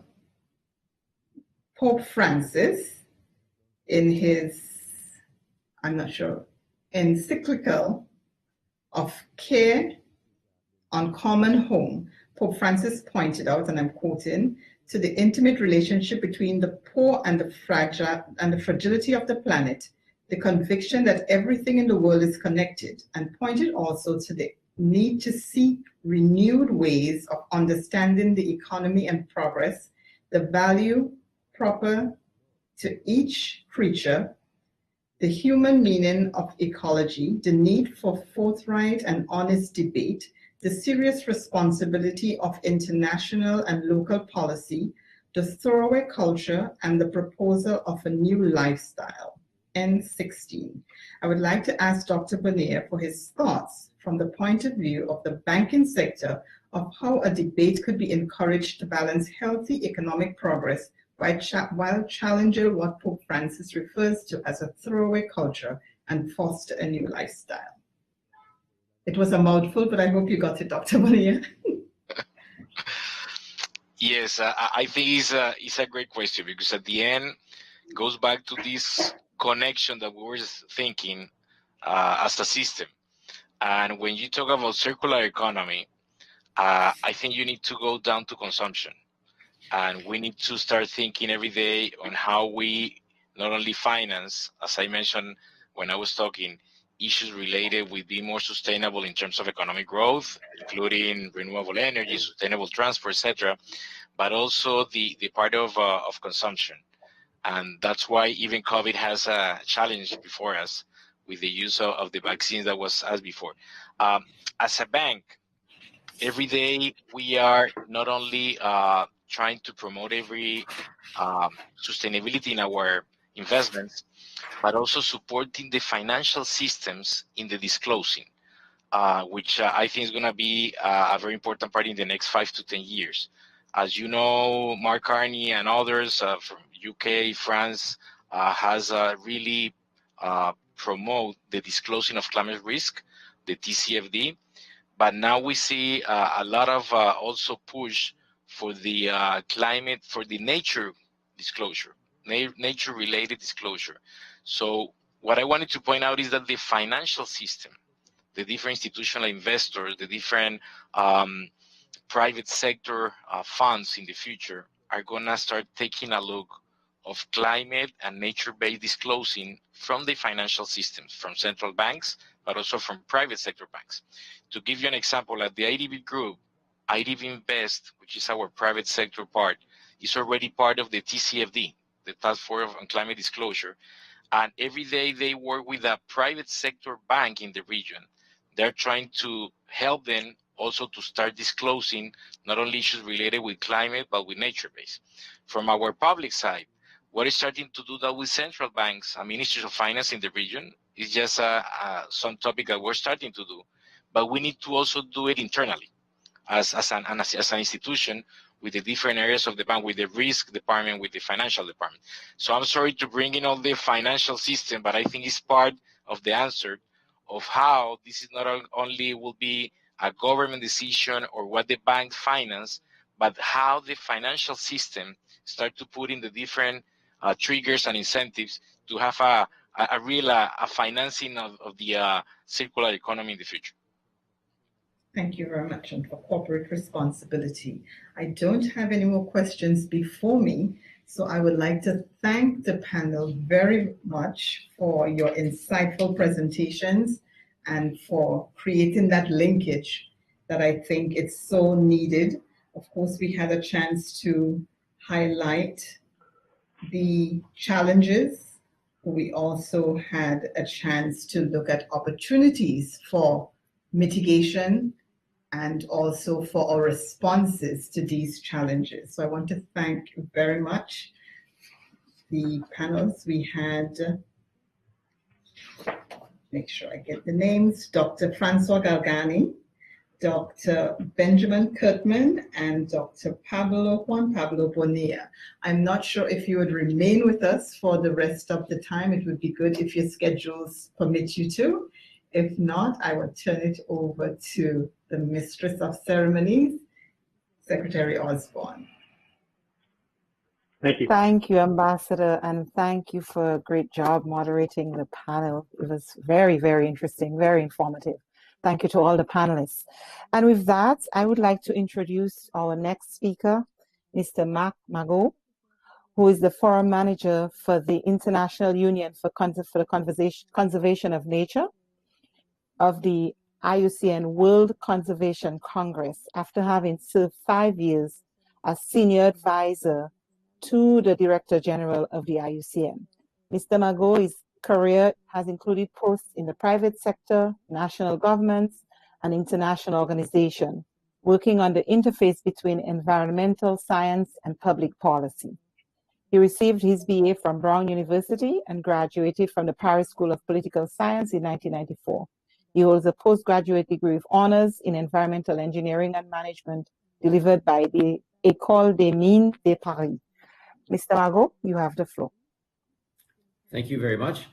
Pope Francis, in his, I'm not sure, encyclical of Care on Common Home, Pope Francis pointed out, and I'm quoting, to the intimate relationship between the poor and the fragile and the fragility of the planet, the conviction that everything in the world is connected, and pointed also to the need to seek renewed ways of understanding the economy and progress, the value proper to each creature, the human meaning of ecology, the need for forthright and honest debate, the serious responsibility of international and local policy, the throwaway culture, and the proposal of a new lifestyle. N16. I would like to ask Dr. Bonilla for his thoughts from the point of view of the banking sector of how a debate could be encouraged to balance healthy economic progress while challenging what Pope Francis refers to as a throwaway culture and foster a new lifestyle. It was a mouthful, but I hope you got it, Dr. Bonilla. Yes, I think it's a great question, because at the end goes back to this connection that we were thinking as a system. And when you talk about circular economy, I think you need to go down to consumption. And we need to start thinking every day on how we not only finance, as I mentioned when I was talking, issues related with being more sustainable in terms of economic growth, including renewable energy, sustainable transport, etc., but also the part of consumption. And that's why even COVID has a challenge before us with the use of the vaccines that was asked before. As a bank, every day we are not only trying to promote every sustainability in our investments, but also supporting the financial systems in the disclosing, which I think is going to be a very important part in the next 5 to 10 years. As you know, Mark Carney and others from UK, France, has really promote the disclosing of climate risk, the TCFD. But now we see a lot of also push for the climate, for the nature disclosure, nature-related disclosure. So what I wanted to point out is that the financial system, the different institutional investors, the different private sector funds in the future are going to start taking a look of climate and nature-based disclosing from the financial systems, from central banks, but also from private sector banks. To give you an example, at the IDB group, IDB Invest, which is our private sector part, is already part of the TCFD, the Task Force on Climate Disclosure. And every day they work with a private sector bank in the region. They're trying to help them also to start disclosing not only issues related with climate, but with nature-based. From our public side, we're starting to do that with central banks and ministries of finance in the region. It's just some topic that we're starting to do, but we need to also do it internally. As an institution, with the different areas of the bank, with the risk department, with the financial department. So I'm sorry to bring in all the financial system, but I think it's part of the answer of how this is not only will be a government decision or what the bank finance, but how the financial system start to put in the different triggers and incentives to have a real financing of the circular economy in the future. Thank you very much. And for corporate responsibility, I don't have any more questions before me, so I would like to thank the panel very much for your insightful presentations and for creating that linkage that I think is so needed. Of course, we had a chance to highlight the challenges. We also had a chance to look at opportunities for mitigation and also for our responses to these challenges. So I want to thank you very much. The panels we had, make sure I get the names, Dr. Francois Galgani, Dr. Benjamin Kurtman, and Dr. Juan Pablo Bonilla. I'm not sure if you would remain with us for the rest of the time. It would be good if your schedules permit you to. If not, I will turn it over to the Mistress of Ceremonies, Secretary Osborne. Thank you. Thank you, Ambassador, and thank you for a great job moderating the panel. It was very, very interesting, very informative. Thank you to all the panelists. And with that, I would like to introduce our next speaker, Mr. Marc Magot, who is the Forum Manager for the International Union for the Conservation of Nature of the IUCN World Conservation Congress, after having served 5 years as Senior Advisor to the Director General of the IUCN. Mr. Magot's career has included posts in the private sector, national governments, and international organizations, working on the interface between environmental science and public policy. He received his BA from Brown University and graduated from the Paris School of Political Science in 1994. He holds a postgraduate degree with honors in environmental engineering and management delivered by the École des Mines de Paris. Mr. Magot, you have the floor. Thank you very much.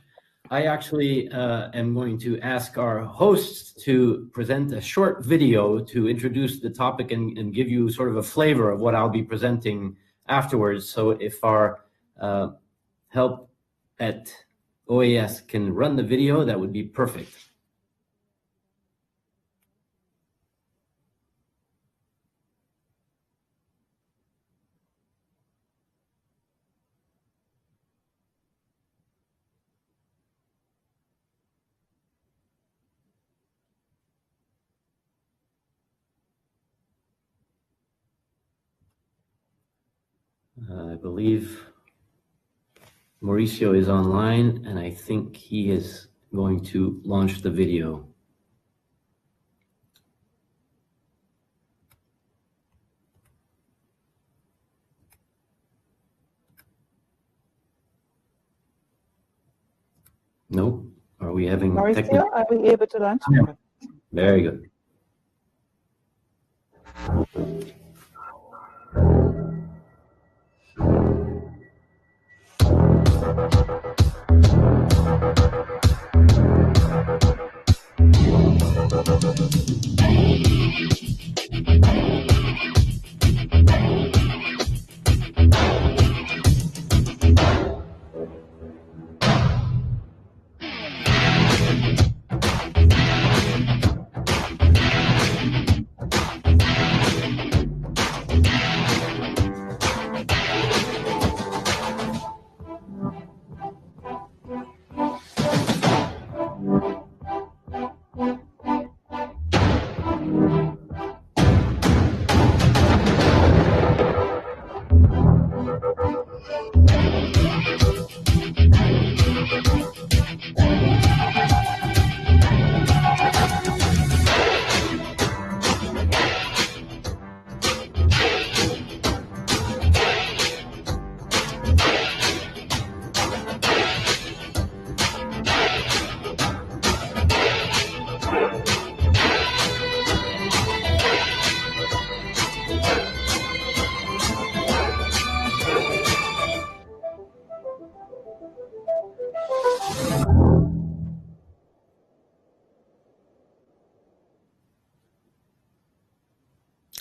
I actually am going to ask our hosts to present a short video to introduce the topic and give you sort of a flavor of what I'll be presenting afterwards. So if our help at OAS can run the video, that would be perfect. I believe Mauricio is online, and I think he is going to launch the video. Nope. Are we having Mauricio, are we able to launch? Yeah. Very good.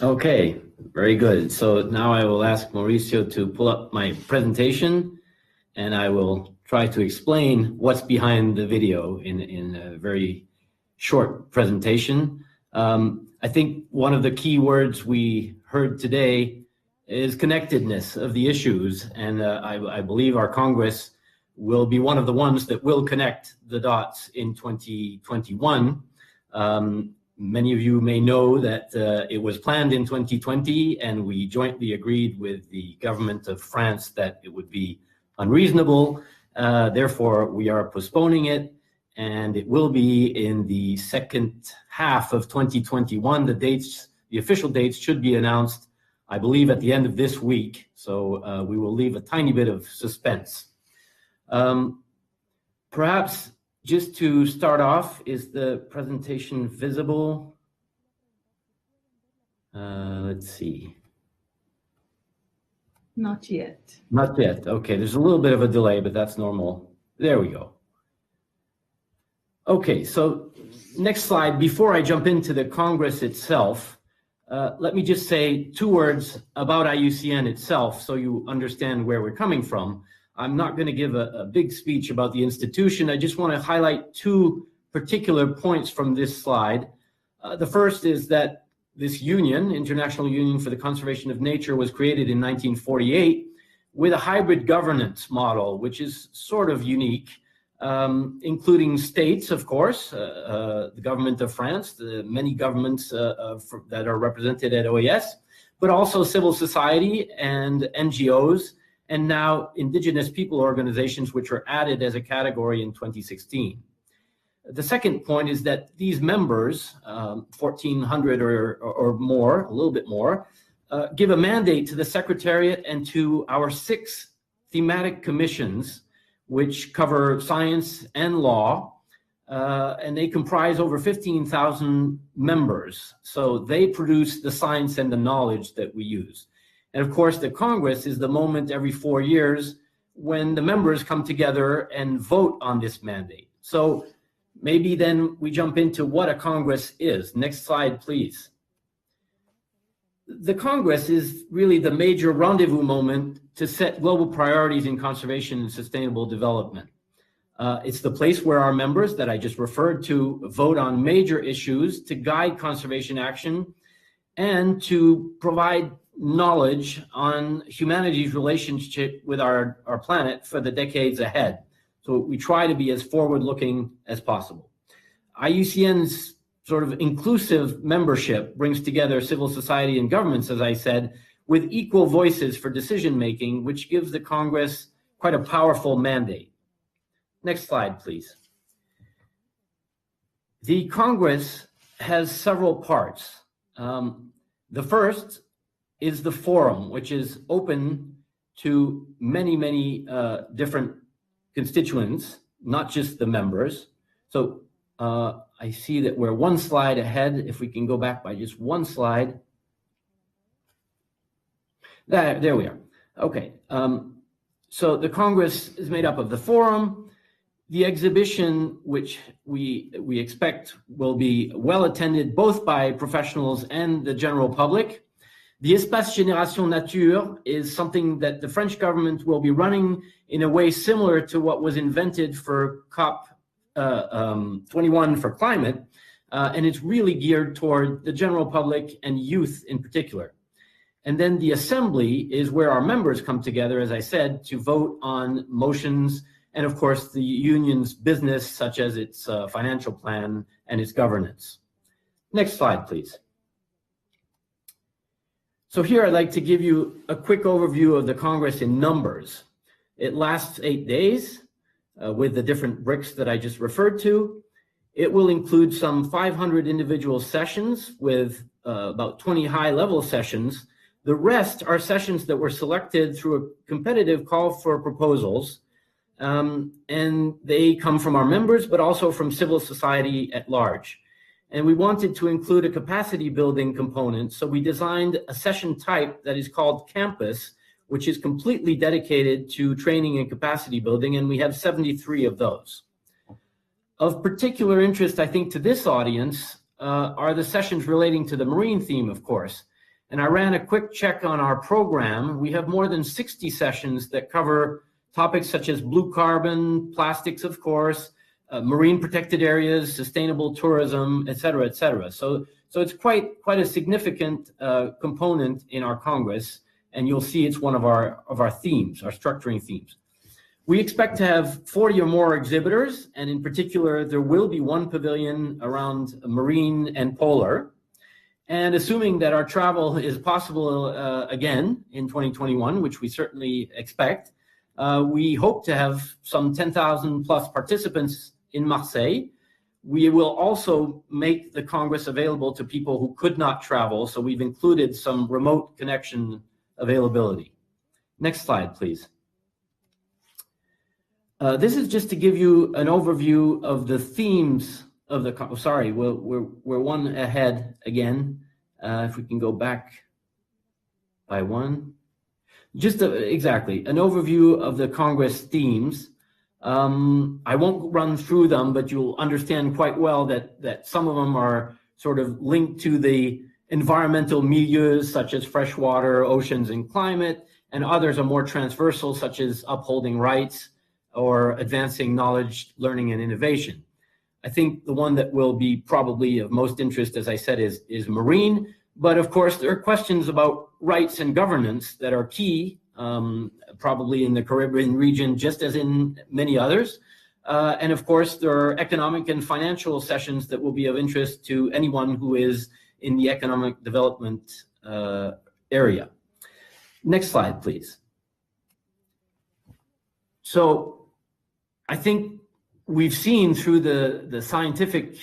Okay, very good. So now I will ask Mauricio to pull up my presentation, and I will try to explain what's behind the video in a very short presentation. I think one of the key words we heard today is connectedness of the issues, and I believe our Congress will be one of the ones that will connect the dots in 2021. Many of you may know that it was planned in 2020, and we jointly agreed with the government of France that it would be unreasonable. Therefore, we are postponing it, and it will be in the second half of 2021. The official dates should be announced, I believe, at the end of this week. So we will leave a tiny bit of suspense. Perhaps just to start off, is the presentation visible? Let's see. Not yet. Not yet. Okay, there's a little bit of a delay, but that's normal. There we go. Okay, so next slide. Before I jump into the Congress itself, let me just say 2 words about IUCN itself so you understand where we're coming from. I'm not going to give a big speech about the institution. I just want to highlight 2 particular points from this slide. The first is that this union, International Union for the Conservation of Nature, was created in 1948 with a hybrid governance model, which is sort of unique, including states, of course, the government of France, the many governments that are represented at OAS, but also civil society and NGOs, and now indigenous people organizations, which were added as a category in 2016. The second point is that these members, 1,400 or more, a little bit more, give a mandate to the Secretariat and to our 6 thematic commissions, which cover science and law, and they comprise over 15,000 members. So they produce the science and the knowledge that we use. And of course, the Congress is the moment every 4 years when the members come together and vote on this mandate. So maybe then we jump into what a Congress is. Next slide, please. The Congress is really the major rendezvous moment to set global priorities in conservation and sustainable development. It's the place where our members that I just referred to vote on major issues to guide conservation action and to provide knowledge on humanity's relationship with our planet for the decades ahead. So we try to be as forward-looking as possible. IUCN's sort of inclusive membership brings together civil society and governments, as I said, with equal voices for decision-making, which gives the Congress quite a powerful mandate. Next slide, please. The Congress has several parts. The first is the forum, which is open to many, many different constituents, not just the members. So I see that we're 1 slide ahead. If we can go back by just 1 slide. There we are. Okay. So the Congress is made up of the forum, the exhibition, which we expect will be well attended both by professionals and the general public. The Espace Génération Nature is something that the French government will be running in a way similar to what was invented for COP 21 for climate, and it's really geared toward the general public and youth in particular. And then the assembly is where our members come together, as I said, to vote on motions and, of course, the union's business, such as its financial plan and its governance. Next slide, please. So here I'd like to give you a quick overview of the Congress in numbers. It lasts 8 days with the different bricks that I just referred to. It will include some 500 individual sessions with about 20 high-level sessions. The rest are sessions that were selected through a competitive call for proposals, and they come from our members, but also from civil society at large. And we wanted to include a capacity building component, so we designed a session type that is called campus, which is completely dedicated to training and capacity building, and we have 73 of those. Of particular interest, I think, to this audience are the sessions relating to the marine theme, of course. And I ran a quick check on our program. We have more than 60 sessions that cover topics such as blue carbon, plastics, of course, marine protected areas, sustainable tourism, et cetera, et cetera. So it's quite a significant component in our Congress, and you'll see it's one of our themes, our structuring themes. We expect to have 40 or more exhibitors, and in particular, there will be one pavilion around marine and polar. And assuming that our travel is possible again in 2021, which we certainly expect, we hope to have some 10,000 plus participants in Marseille. We will also make the Congress available to people who could not travel, so we've included some remote connection availability. Next slide, please. This is just to give you an overview of the themes of the, sorry, we're one ahead again. If we can go back by one. Just exactly, an overview of the Congress themes. I won't run through them, but you'll understand quite well that some of them are sort of linked to the environmental milieus, such as fresh water, oceans, and climate, and others are more transversal, such as upholding rights or advancing knowledge, learning, and innovation. I think the one that will be probably of most interest, as I said, is marine. But of course, there are questions about rights and governance that are key, probably in the Caribbean region, just as in many others. And of course, there are economic and financial sessions that will be of interest to anyone who is in the economic development area. Next slide, please. So I think we've seen through the scientific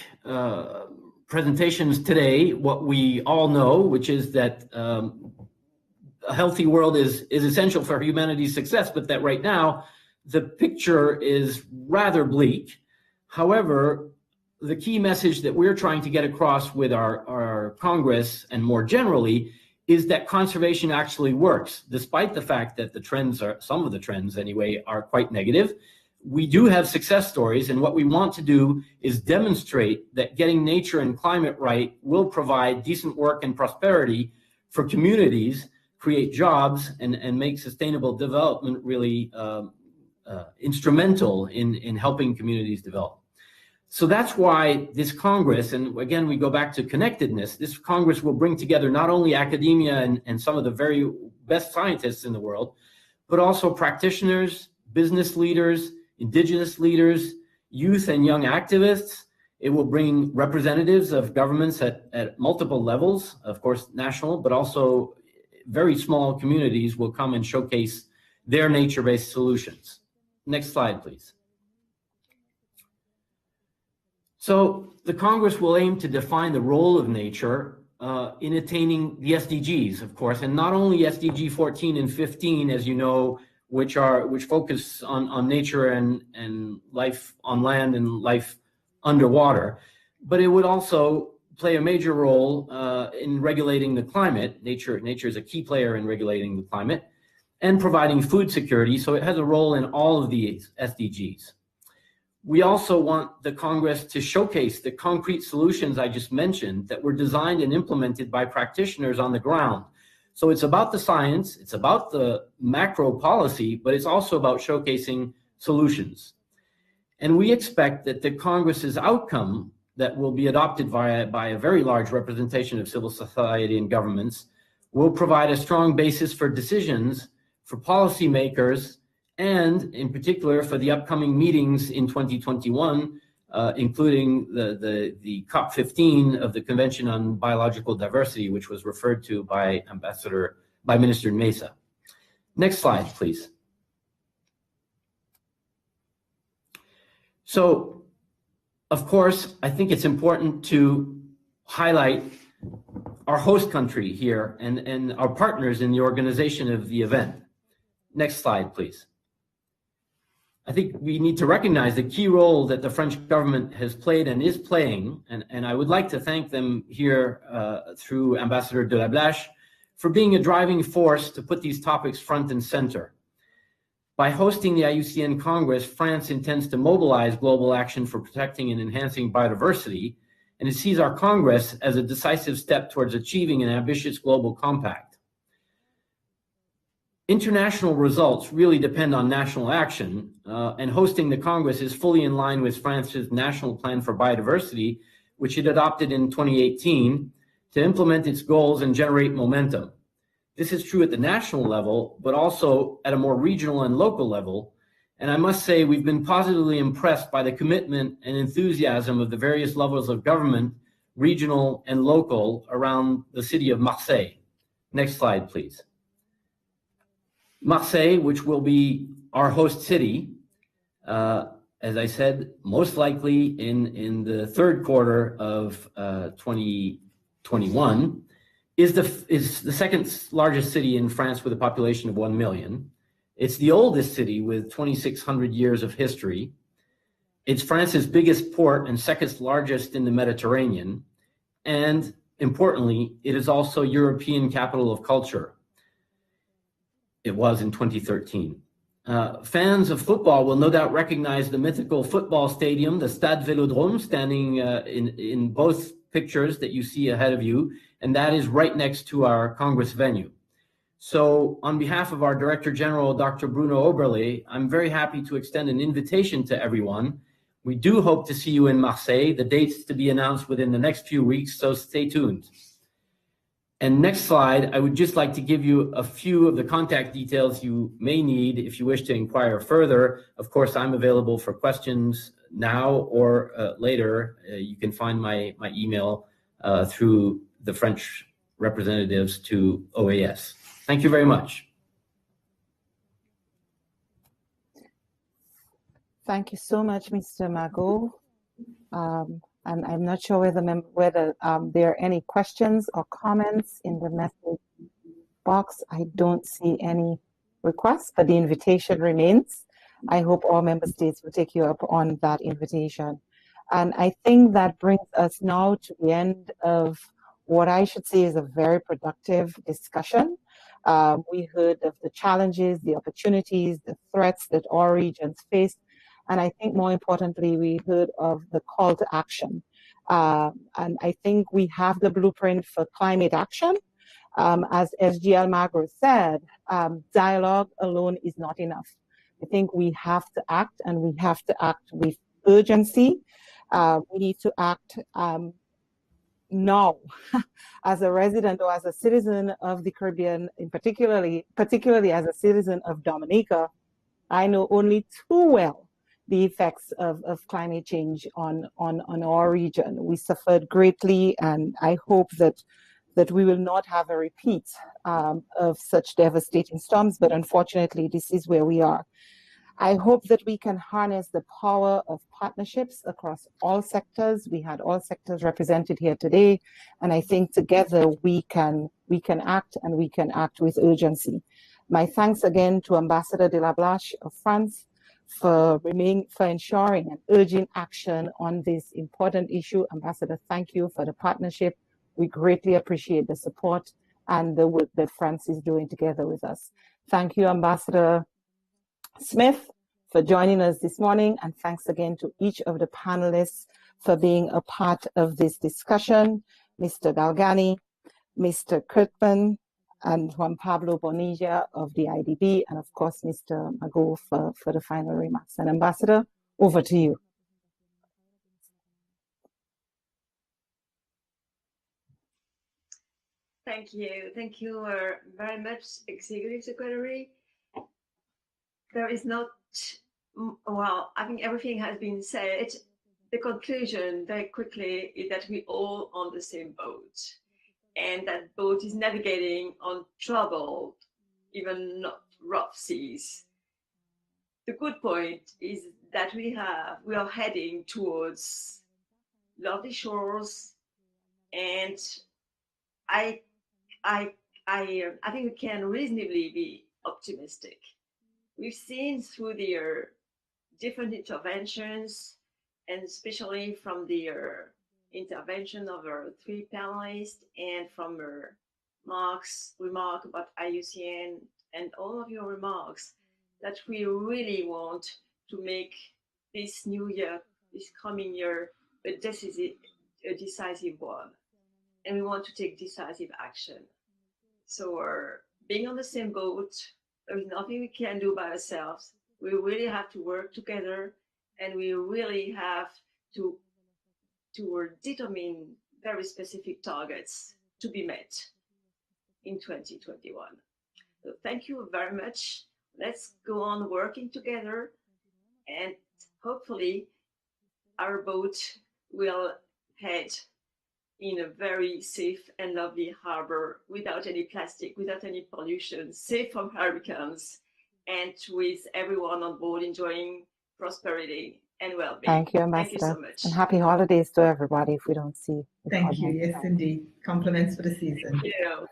presentations today what we all know, which is that a healthy world is essential for humanity's success, but that right now the picture is rather bleak. However, the key message that we're trying to get across with our Congress and more generally is that conservation actually works, despite the fact that the trends are, some of the trends anyway, are quite negative. We do have success stories, and what we want to do is demonstrate that getting nature and climate right will provide decent work and prosperity for communities, create jobs, and make sustainable development really instrumental in helping communities develop. So that's why this Congress, and again, we go back to connectedness, this Congress will bring together not only academia and some of the very best scientists in the world, but also practitioners, business leaders, indigenous leaders, youth and young activists. It will bring representatives of governments at multiple levels, of course, national, but also very small communities will come and showcase their nature-based solutions. Next slide, please. So the Congress will aim to define the role of nature in attaining the SDGs, of course, and not only SDG 14 and 15, as you know, which focus on nature and life on land and life underwater, but it would also play a major role in regulating the climate. Nature is a key player in regulating the climate and providing food security, so it has a role in all of these SDGs. We also want the Congress to showcase the concrete solutions I just mentioned that were designed and implemented by practitioners on the ground. So it's about the science, it's about the macro policy, but it's also about showcasing solutions. And we expect that the Congress's outcome that will be adopted by a very large representation of civil society and governments will provide a strong basis for decisions for policymakers and in particular for the upcoming meetings in 2021, including the COP15 of the Convention on Biological Diversity, which was referred to by Minister Mesa. Next slide, please. So, of course, I think it's important to highlight our host country here and our partners in the organization of the event. Next slide, please. I think we need to recognize the key role that the French government has played and is playing, and I would like to thank them here through Ambassador de la Blache for being a driving force to put these topics front and center. By hosting the IUCN Congress, France intends to mobilize global action for protecting and enhancing biodiversity, and it sees our Congress as a decisive step towards achieving an ambitious global compact. International results really depend on national action, and hosting the Congress is fully in line with France's National Plan for Biodiversity, which it adopted in 2018 to implement its goals and generate momentum. This is true at the national level, but also at a more regional and local level. And I must say, we've been positively impressed by the commitment and enthusiasm of the various levels of government, regional and local, around the city of Marseille. Next slide, please. Marseille, which will be our host city, as I said, most likely in the third quarter of 2021, is the second largest city in France with a population of 1 million. It's the oldest city with 2,600 years of history. It's France's biggest port and second largest in the Mediterranean. And importantly, it is also European capital of culture. It was in 2013. Fans of football will no doubt recognize the mythical football stadium, the Stade Vélodrome, standing in both pictures that you see ahead of you, and that is right next to our Congress venue. So on behalf of our Director General, Dr. Bruno Oberle, I'm very happy to extend an invitation to everyone. We do hope to see you in Marseille. The date's to be announced within the next few weeks, so stay tuned. And next slide, I would just like to give you a few of the contact details you may need if you wish to inquire further. Of course, I'm available for questions now or later. You can find my email through the French representatives to OAS. Thank you very much. Thank you so much, Mr. Magot. And I'm not sure whether there are any questions or comments in the message box. I don't see any requests, but the invitation remains. I hope all member states will take you up on that invitation. And I think that brings us now to the end of what I should say is a very productive discussion. We heard of the challenges, the opportunities, the threats that our regions face. And I think more importantly, we heard of the call to action. And I think we have the blueprint for climate action. As SG Almagro said, dialogue alone is not enough. I think we have to act, and we have to act with urgency. We need to act now. As a resident or as a citizen of the Caribbean, particularly as a citizen of Dominica, I know only too well the effects of climate change on our region. We suffered greatly, and I hope that we will not have a repeat of such devastating storms, but unfortunately, this is where we are. I hope that we can harness the power of partnerships across all sectors. We had all sectors represented here today, and I think together we can act, and we can act with urgency. My thanks again to Ambassador de la Blache of France for ensuring and urging action on this important issue. Ambassador, thank you for the partnership. We greatly appreciate the support and the work that France is doing together with us. Thank you, Ambassador Smith, for joining us this morning, and thanks again to each of the panelists for being a part of this discussion. Mr. Galgani, Mr. Kurtman, and Juan Pablo Bonilla of the IDB, and of course, Mr. Magot for the final remarks. And Ambassador, over to you. Thank you. Thank you very much, Executive Secretary. There is not, well, I think everything has been said. The conclusion very quickly is that we all on the same boat, and that boat is navigating on troubled, even not rough seas. The good point is that we are heading towards lovely shores, and I think we can reasonably be optimistic. We've seen through the different interventions, and especially from the intervention of our three panelists and from Mark's remark about IUCN and all of your remarks, that we really want to make this new year, this coming year, a decisive one. And we want to take decisive action. So we're being on the same boat. There's nothing we can do by ourselves. We really have to work together, and we really have to determine very specific targets to be met in 2021. So thank you very much. Let's go on working together, and hopefully our boat will head in a very safe and lovely harbor without any plastic, without any pollution, safe from hurricanes, and with everyone on board enjoying prosperity and well-being. Thank you, Ambassador. Thank you so much. And happy holidays to everybody if we don't see you. Thank you. Yes, indeed. Compliments for the season. Thank you.